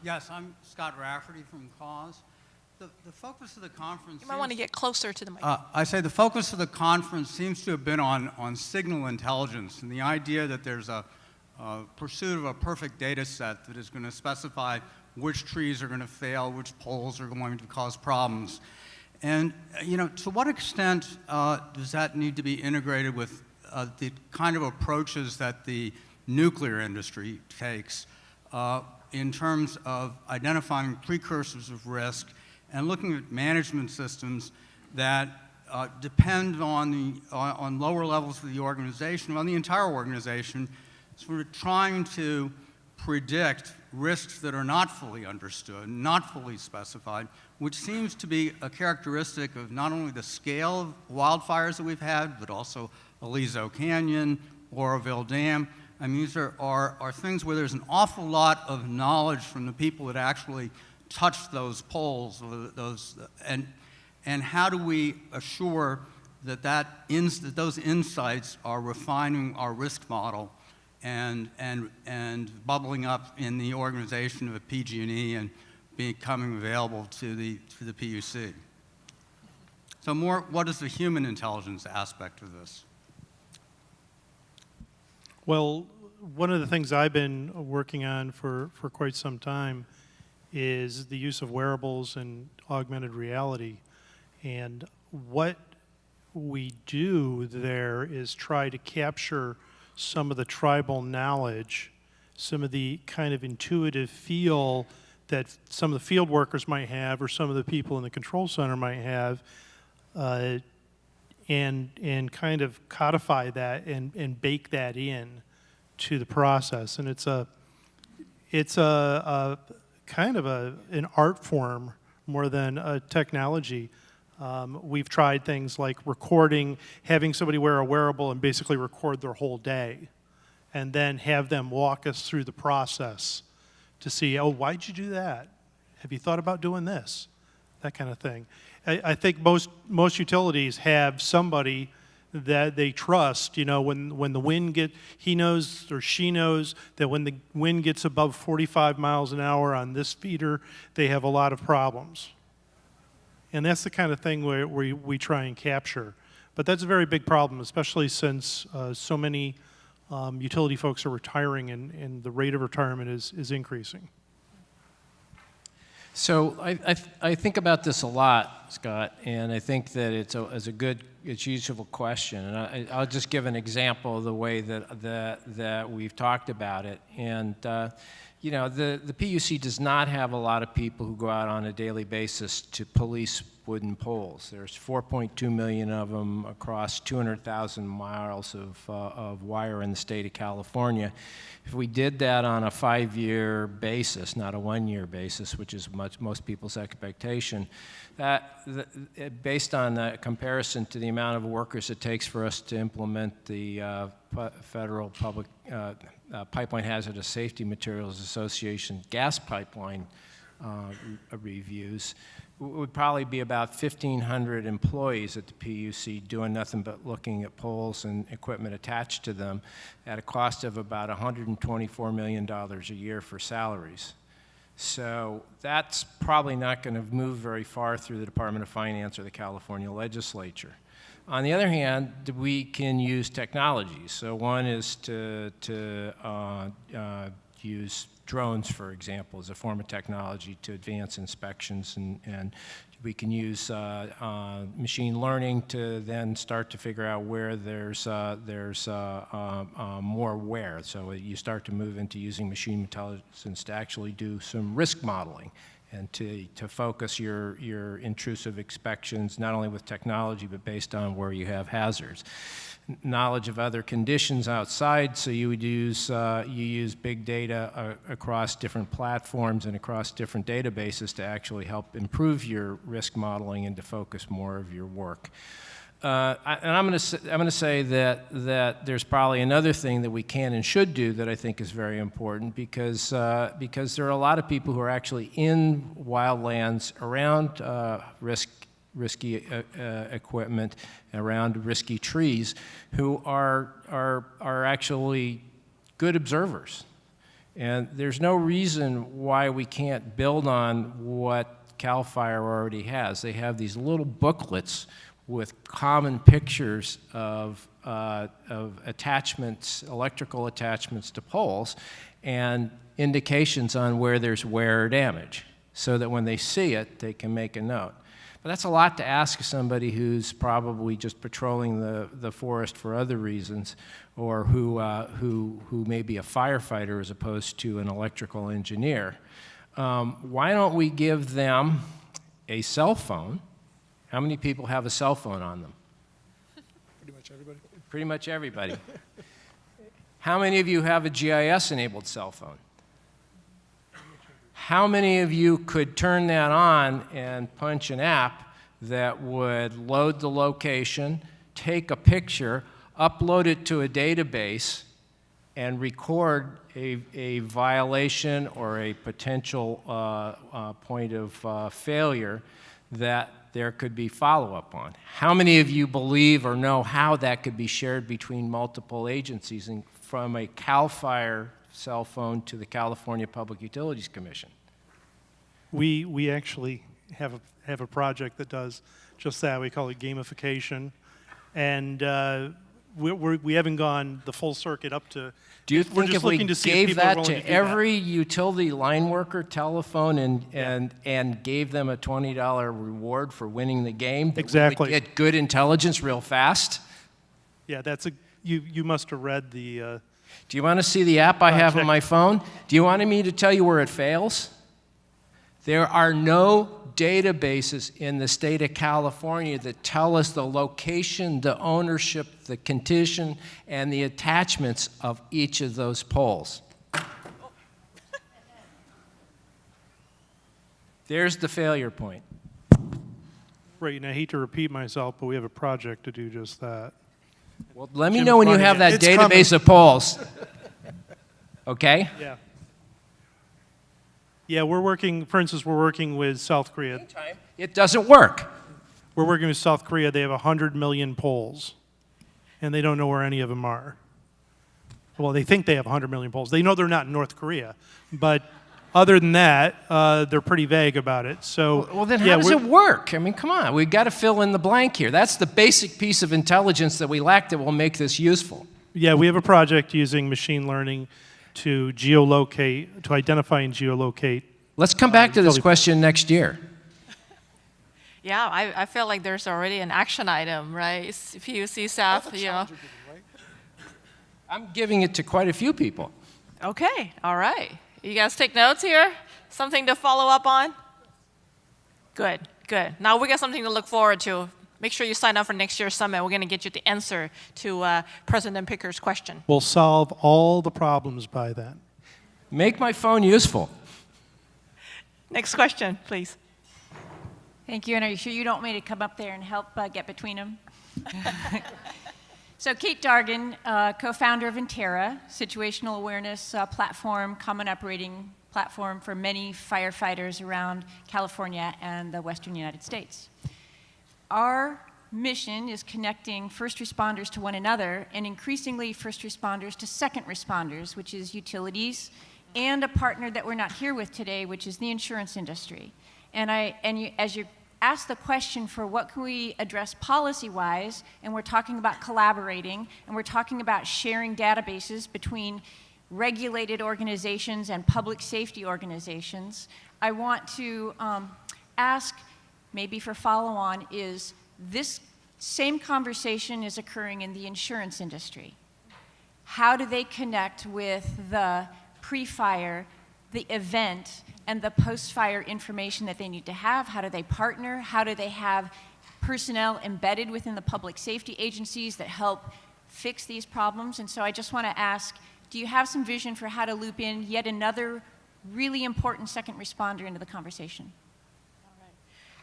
Yes, I'm Scott Rafferty from CAUSE. The focus of the conference... You might want to get closer to the mic. I say the focus of the conference seems to have been on signal intelligence and the idea that there's a pursuit of a perfect data set that is going to specify which trees are going to fail, which poles are going to cause problems. And, you know, to what extent does that need to be integrated with the kind of approaches that the nuclear industry takes in terms of identifying precursors of risk and looking at management systems that depend on lower levels of the organization, on the entire organization, sort of trying to predict risks that are not fully understood, not fully specified, which seems to be a characteristic of not only the scale of wildfires that we've had, but also Aliso Canyon, Oroville Dam. I mean, these are things where there's an awful lot of knowledge from the people that actually touch those poles, and how do we assure that those insights are refining our risk model and bubbling up in the organization of a PG&E and becoming available to the PUC. So more, what is the human intelligence aspect of this? Well, one of the things I've been working on for quite some time is the use of wearables and augmented reality. And what we do there is try to capture some of the tribal knowledge, some of the kind of intuitive feel that some of the field workers might have or some of the people in the control center might have, and kind of codify that and bake that in to the process. And it's a kind of an art form more than a technology. We've tried things like recording, having somebody wear a wearable and basically record their whole day, and then have them walk us through the process to see, oh, why'd you do that? Have you thought about doing this? That kind of thing. I think most utilities have somebody that they trust. You know, when the wind he knows or she knows that when the wind gets above 45 miles an hour on this feeder, they have a lot of problems. And that's the kind of thing where we try and capture. But that's a very big problem, especially since so many utility folks are retiring and the rate of retirement is increasing. So I think about this a lot, Scott, and I think that it's a useful question. And I'll just give an example of the way that we've talked about it. And you know, the PUC does not have a lot of people who go out on a daily basis to police wooden poles. There's 4.2 million of them across 200,000 miles of wire in the state of California. If we did that on a 5-year basis, not a 1-year basis, which is most people's expectation, based on the comparison to the amount of workers it takes for us to implement the federal public Pipeline Hazardous Safety Materials Association gas pipeline reviews, would probably be about 1,500 employees at the PUC doing nothing but looking at poles and equipment attached to them at a cost of about $124 million a year for salaries. So that's probably not going to move very far through the Department of Finance or the California legislature. On the other hand, we can use technology. So one is to use drones, for example, as a form of technology to advance inspections, and we can use machine learning to then start to figure out where there's more wear. So you start to move into using machine intelligence to actually do some risk modeling and to focus your intrusive inspections, not only with technology, but based on where you have hazards. Knowledge of other conditions outside, so you would use big data across different platforms and across different databases to actually help improve your risk modeling and to focus more of your work. And I'm going to say that there's probably another thing that we can and should do that I think is very important, because there are a lot of people who are actually in wildlands around risky equipment, around risky trees, who are actually good observers. And there's no reason why we can't build on what CAL FIRE already has. They have these little booklets with common pictures of attachments, electrical attachments to poles, and indications on where there's wear or damage, so that when they see it, they can make a note. But that's a lot to ask somebody who's probably just patrolling the forest for other reasons, or who may be a firefighter as opposed to an electrical engineer. Why don't we give them a cell phone? How many people have a cell phone on them? Pretty much everybody. Pretty much everybody. How many of you have a GIS-enabled cell phone? How many of you could turn that on and punch an app that would load the location, take a picture, upload it to a database, and record a violation or a potential point of failure that there could be follow-up on? How many of you believe or know how that could be shared between multiple agencies, and from a CAL FIRE cell phone to the California Public Utilities Commission? We actually have a project that does just that. We call it gamification, and we haven't gone the full circuit up to. Do you think if we gave that to every utility line worker, telephone, and gave them a $20 reward for winning the game, that exactly, we would get good intelligence real fast? Yeah, you must have read the. Do you want to see the app I have on my phone? Do you want me to tell you where it fails? There are no databases in the state of California that tell us the location, the ownership, the condition, and the attachments of each of those poles. There's the failure point. Right, and I hate to repeat myself, but we have a project to do just that. Well, let me know when you have that database of poles. Okay? Yeah. Yeah, we're working, for instance, we're working with South Korea. It doesn't work. We're working with South Korea. They have 100 million poles, and they don't know where any of them are. Well, they think they have 100 million poles. They know they're not in North Korea, but other than that, they're pretty vague about it. So, well, then how does it work? I mean, come on. We've got to fill in the blank here. That's the basic piece of intelligence that we lack that will make this useful. Yeah, we have a project using machine learning to geolocate, to identify and geolocate Let's come back to this question next year. Yeah, I feel like there's already an action item, right? PUC staff, you know. I'm giving it to quite a few people. Okay, all right. You guys take notes here? Something to follow up on? Good, good. Now we got something to look forward to. Make sure you sign up for next year's summit. We're going to get you the answer to President Picker's question. We'll solve all the problems by then. Make my phone useful. Next question, please. Thank you, and are you sure you don't want me to come up there and help get between them? So Kate Dargan, co-founder of Intera, situational awareness platform, common operating platform for many firefighters around California and the western United States. Our mission is connecting first responders to one another and increasingly first responders to second responders, which is utilities, and a partner that we're not here with today, which is the insurance industry. As you ask the question for what can we address policy-wise, and we're talking about collaborating, and we're talking about sharing databases between regulated organizations and public safety organizations, I want to ask, maybe for follow-on, is this same conversation is occurring in the insurance industry. How do they connect with the pre-fire, the event, and the post-fire information that they need to have? How do they partner? How do they have personnel embedded within the public safety agencies that help fix these problems? And so I just want to ask, do you have some vision for how to loop in yet another really important second responder into the conversation? All right.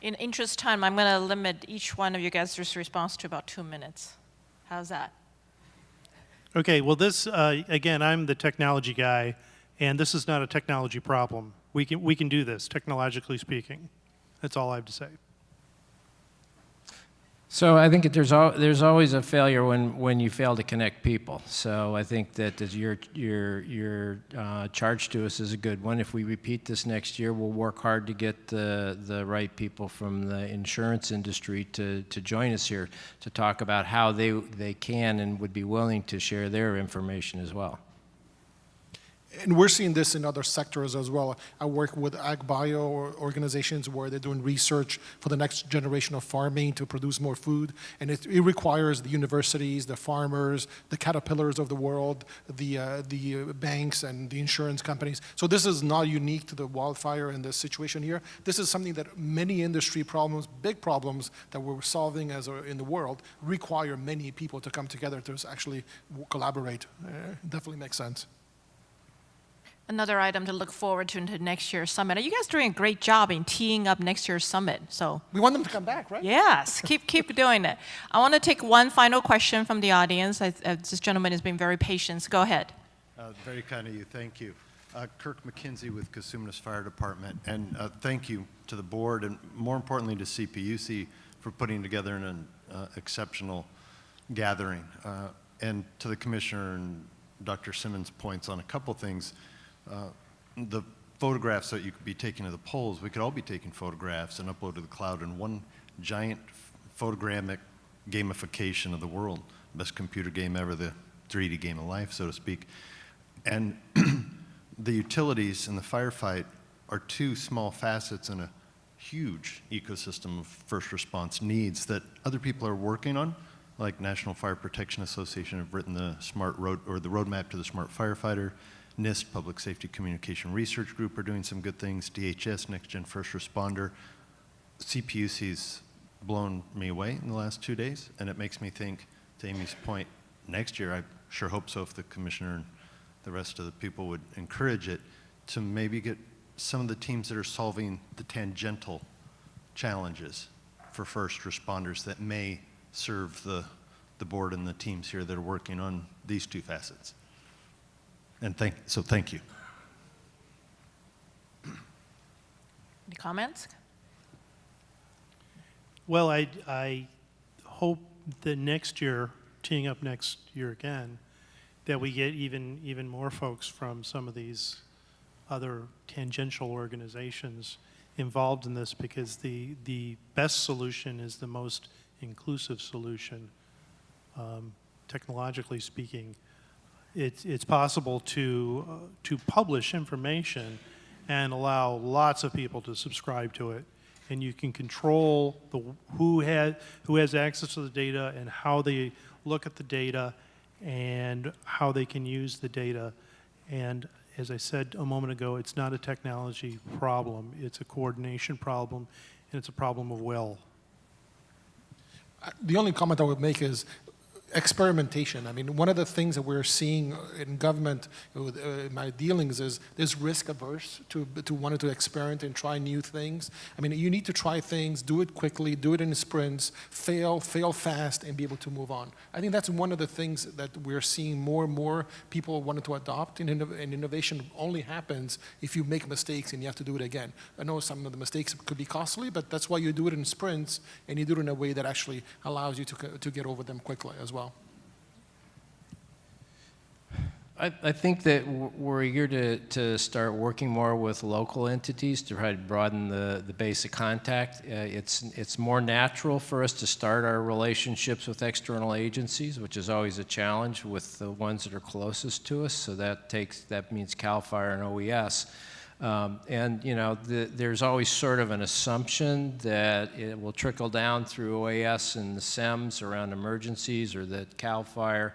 In interest of time, I'm going to limit each one of you guys' response to about 2 minutes. How's that? Okay, well this, again, I'm the technology guy, and this is not a technology problem. We can do this, technologically speaking. That's all I have to say. So I think there's always a failure when you fail to connect people. So I think that your charge to us is a good one. If we repeat this next year, we'll work hard to get the right people from the insurance industry to join us here to talk about how they can and would be willing to share their information as well. And we're seeing this in other sectors as well. I work with ag bio organizations where they're doing research for the next generation of farming to produce more food. And it requires the universities, the farmers, the Caterpillars of the world, the banks and the insurance companies. So this is not unique to the wildfire and the situation here. This is something that many industry problems, big problems that we're solving in the world require many people to come together to actually collaborate. Definitely makes sense. Another item to look forward to into next year's summit. You guys doing a great job in teeing up next year's summit. So we want them to come back, right? Yes, keep doing it. I want to take one final question from the audience. This gentleman has been very patient. So go ahead. Very kind of you. Thank you. Kirk McKenzie with Cosumnes Fire Department. And thank you to the board and more importantly to CPUC for putting together an exceptional gathering. And to the commissioner and Dr. Simmons' points on a couple things. The photographs that you could be taking of the polls, we could all be taking photographs and upload to the cloud in one giant photogrammic gamification of the world. Best computer game ever, the 3D game of life, so to speak. And the utilities and the firefight are two small facets in a huge ecosystem of first response needs that other people are working on, like National Fire Protection Association have written the smart road or the roadmap to the smart firefighter. NIST, Public Safety Communication Research Group, are doing some good things. DHS, Next Gen First Responder. CPUC's blown me away in the last 2 days, and it makes me think, to Amy's point, next year, I sure hope so if the commissioner and the rest of the people would encourage it, to maybe get some of the teams that are solving the tangential challenges for first responders that may serve the board and the teams here that are working on these two facets. And thank you. Any comments? Well, I hope that next year, teeing up next year again, that we get even more folks from some of these other tangential organizations involved in this, because the best solution is the most inclusive solution, technologically speaking. It's possible to publish information and allow lots of people to subscribe to it. And you can control who has access to the data and how they look at the data and how they can use the data. And as I said a moment ago, it's not a technology problem. It's a coordination problem, and it's a problem of will. The only comment I would make is experimentation. I mean, one of the things that we're seeing in government in my dealings is there's risk averse to wanting to experiment and try new things. I mean, you need to try things, do it quickly, do it in sprints, fail fast, and be able to move on. I think that's one of the things that we're seeing more and more people wanting to adopt, and innovation only happens if you make mistakes and you have to do it again. I know some of the mistakes could be costly, but that's why you do it in sprints, and you do it in a way that actually allows you to get over them quickly as well. I think that we're eager to start working more with local entities to try to broaden the base of contact. It's more natural for us to start our relationships with external agencies, which is always a challenge with the ones that are closest to us. So that means CAL FIRE and OES. And you know, there's always sort of an assumption that it will trickle down through OAS and the SEMs around emergencies, or that CAL FIRE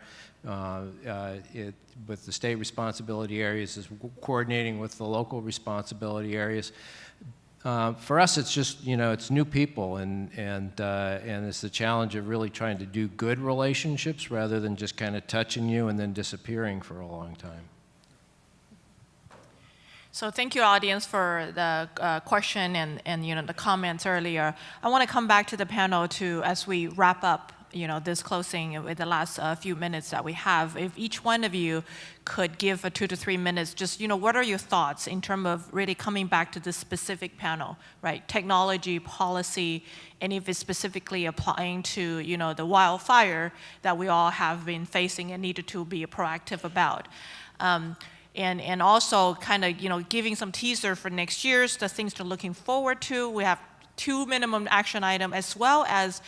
with the state responsibility areas is coordinating with the local responsibility areas. For us, it's just, you know, it's new people, and it's the challenge of really trying to do good relationships rather than just kind of touching you and then disappearing for a long time. So thank you, audience, for the question and you know, the comments earlier. I want to come back to the panel as we wrap up, you know, this closing with the last few minutes that we have. If each one of you could give 2 to 3 minutes, just, you know, what are your thoughts in terms of really coming back to this specific panel, right? Technology, policy, and if it's specifically applying to, you know, the wildfire that we all have been facing and needed to be proactive about. And also kind of, you know, giving some teaser for next year's, the things to looking forward to. We have 2 minimum action items, as well as,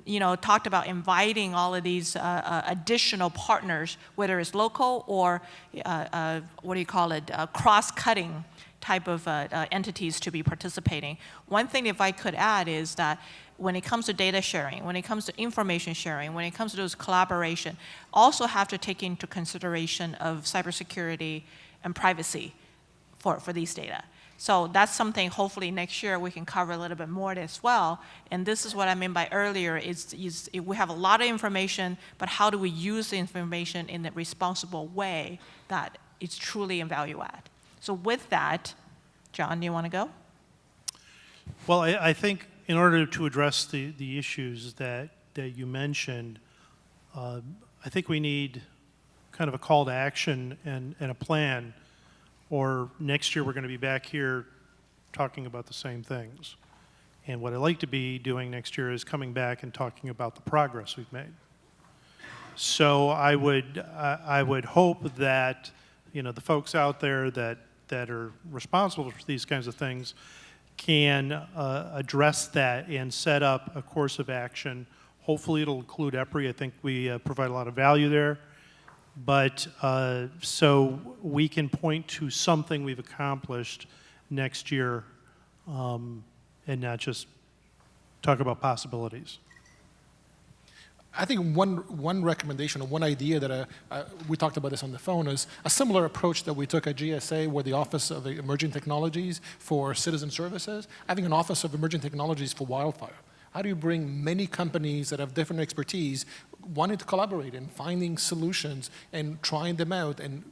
you know, talked about inviting all of these additional partners, whether it's local or what do you call it, cross-cutting type of entities to be participating. One thing, if I could add, is that when it comes to data sharing, when it comes to information sharing, when it comes to those collaboration, also have to take into consideration of cybersecurity and privacy for these data. So that's something hopefully next year we can cover a little bit more as well. And this is what I meant by earlier, is we have a lot of information, but how do we use the information in a responsible way that is truly a value add? So with that, John, do you want to go? Well, I think in order to address the issues that you mentioned, I think we need kind of a call to action and a plan, or next year we're going to be back here talking about the same things. And what I'd like to be doing next year is coming back and talking about the progress we've made. So I would hope that, you know, the folks out there that are responsible for these kinds of things can address that and set up a course of action. Hopefully it'll include EPRI. I think we provide a lot of value there. But so we can point to something we've accomplished next year and not just talk about possibilities. I think one recommendation or one idea that we talked about this on the phone is a similar approach that we took at GSA with the Office of Emerging Technologies for Citizen Services, having an Office of Emerging Technologies for wildfire. How do you bring many companies that have different expertise wanting to collaborate and finding solutions and trying them out and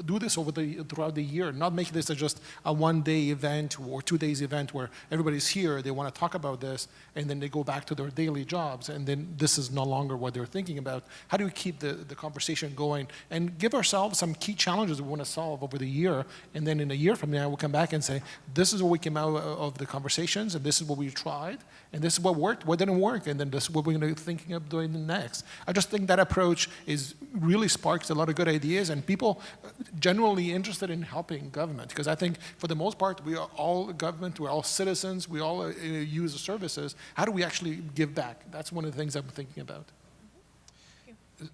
do this throughout the year, not make this just a one-day event or 2 days event where everybody's here, they want to talk about this, and then they go back to their daily jobs, and then this is no longer what they're thinking about. How do we keep the conversation going and give ourselves some key challenges we want to solve over the year, and then in a year from now, we'll come back and say, this is what we came out of the conversations, and this is what we tried, and this is what worked, what didn't work, and then this is what we're going to be thinking of doing next. I just think that approach really sparks a lot of good ideas, and people generally interested in helping government, because I think for the most part we are all government, we're all citizens, we all use the services. How do we actually give back? That's one of the things I'm thinking about.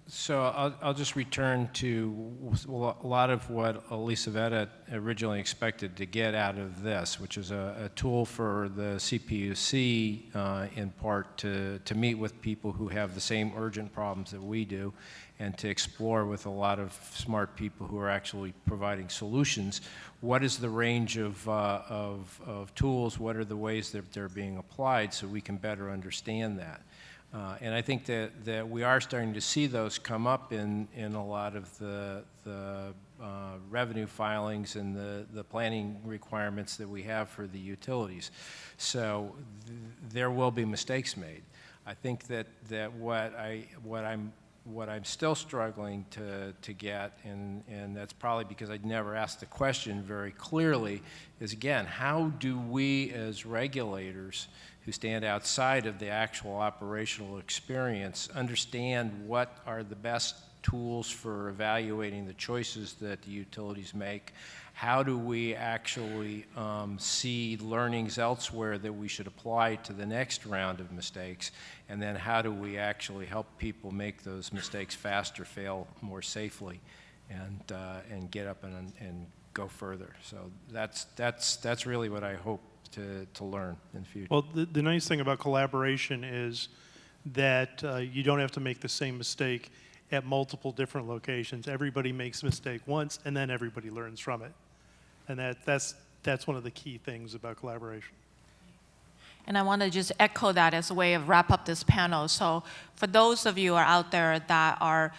So I'll just return to a lot of what Elizaveta originally expected to get out of this, which is a tool for the CPUC in part to meet with people who have the same urgent problems that we do, and to explore with a lot of smart people who are actually providing solutions. What is the range of tools? What are the ways that they're being applied so we can better understand that? And I think that we are starting to see those come up in a lot of the revenue filings and the planning requirements that we have for the utilities. So there will be mistakes made. I think that what I'm still struggling to get, and that's probably because I'd never asked the question very clearly, is again, how do we as regulators who stand outside of the actual operational experience understand what are the best tools for evaluating the choices that the utilities make? How do we actually see learnings elsewhere that we should apply to the next round of mistakes? And then how do we actually help people make those mistakes faster, fail more safely, and get up and go further? So that's really what I hope to learn in the future. Well, the nice thing about collaboration is that you don't have to make the same mistake at multiple different locations. Everybody makes a mistake once, and then everybody learns from it. And that's one of the key things about collaboration. And I want to just echo that as a way of wrap up this panel. So for those of you out there that are,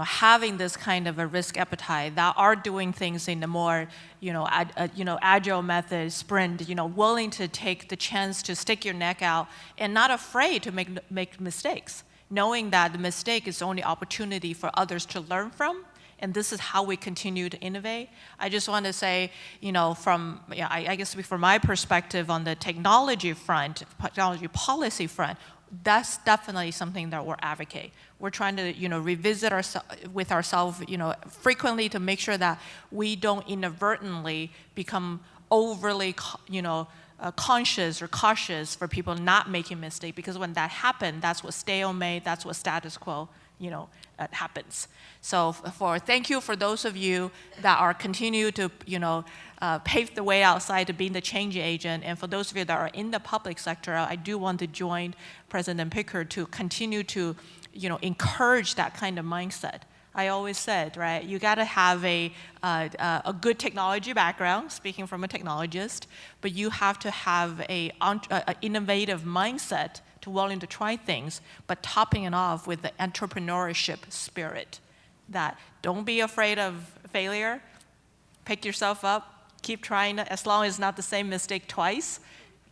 having this kind of a risk appetite, that are doing things in the more, agile method, sprint, willing to take the chance to stick your neck out and not afraid to make mistakes, knowing that the mistake is the only opportunity for others to learn from. And this is how we continue to innovate. I just want to say, I guess from my perspective on the technology front, technology policy front, that's definitely something that we're advocate. We're trying to, revisit with ourselves, frequently to make sure that we don't inadvertently become overly, conscious or cautious for people not making mistakes. Because when that happens, that's what stalemate, that's what status quo, happens. So thank you for those of you that are continue to, pave the way outside to being the change agent. And for those of you that are in the public sector, I do want to join President Picker to continue to, encourage that kind of mindset. I always said, right, you got to have a good technology background, speaking from a technologist, but you have to have a innovative mindset to willing to try things, but topping it off with the entrepreneurship spirit. That don't be afraid of failure, pick yourself up, keep trying, as long as it's not the same mistake twice,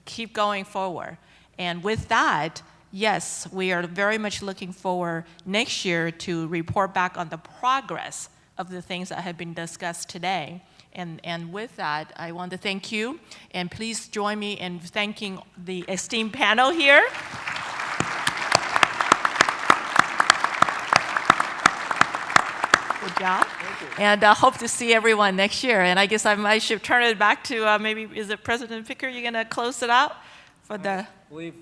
keep going forward. And with that, yes, we are very much looking forward next year to report back on the progress of the things that have been discussed today. And with that, I want to thank you, and please join me in thanking the esteemed panel here. Good job. And I hope to see everyone next year. And I guess I should turn it back to maybe, is it President Picker? You're going to close it out for the... I believe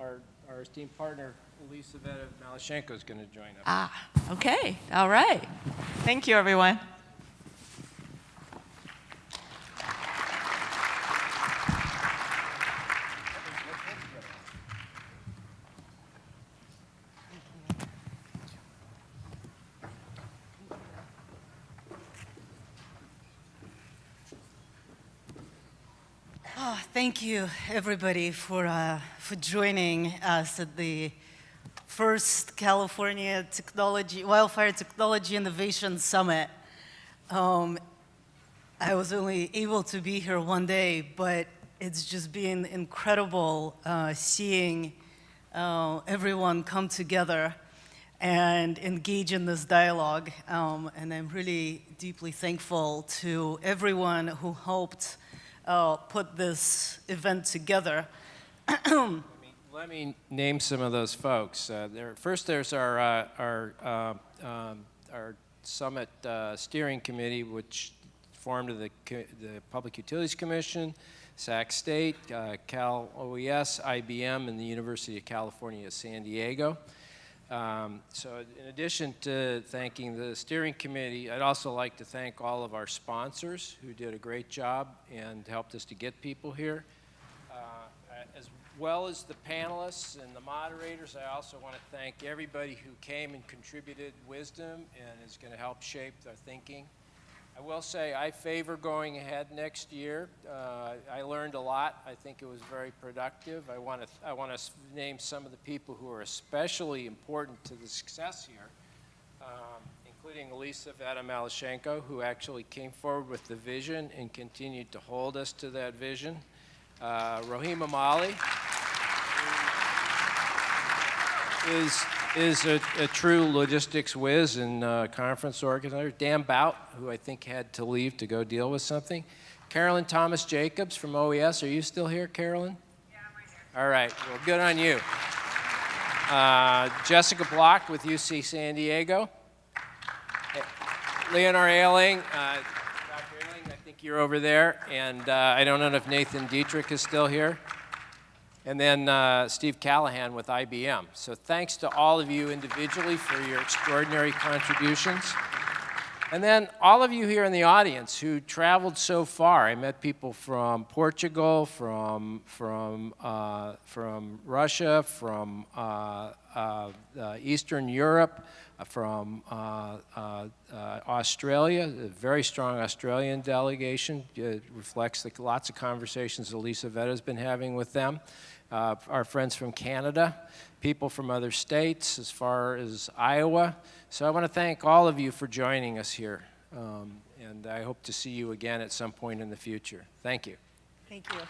our esteemed partner, Elizaveta Malashenko, is going to join us. Okay. All right. Thank you, everyone. Thank you, everybody, for joining us at the first California Wildfire Technology Innovation Summit. I was only able to be here one day, but it's just been incredible seeing everyone come together and engage in this dialogue. And I'm really deeply thankful to everyone who helped put this event together. Let me name some of those folks. First, there's our summit steering committee, which formed of the Public Utilities Commission, Sac State, Cal OES, IBM, and the University of California, San Diego. So in addition to thanking the steering committee, I'd also like to thank all of our sponsors who did a great job and helped us to get people here. As well as the panelists and the moderators, I also want to thank everybody who came and contributed wisdom and is going to help shape their thinking. I will say I favor going ahead next year. I learned a lot. I think it was very productive. I want to name some of the people who are especially important to the success here, including Elizaveta Malashenko, who actually came forward with the vision and continued to hold us to that vision. Rohima Mali is a true logistics whiz and conference organizer. Dan Bout, who I think had to leave to go deal with something. Carolyn Thomas Jacobs from OES. Are you still here, Carolyn? Yeah, I'm right here. All right. Well, good on you. Jessica Block with UC San Diego. Leonard Ailing. Dr. Ailing, I think you're over there. And I don't know if Nathan Dietrich is still here. And then Steve Callahan with IBM. So thanks to all of you individually for your extraordinary contributions. And then all of you here in the audience who traveled so far. I met people from Portugal, from Russia, from Eastern Europe, from Australia, a very strong Australian delegation. It reflects lots of conversations Elizaveta has been having with them. Our friends from Canada, people from other states as far as Iowa. So I want to thank all of you for joining us here. And I hope to see you again at some point in the future. Thank you. Thank you.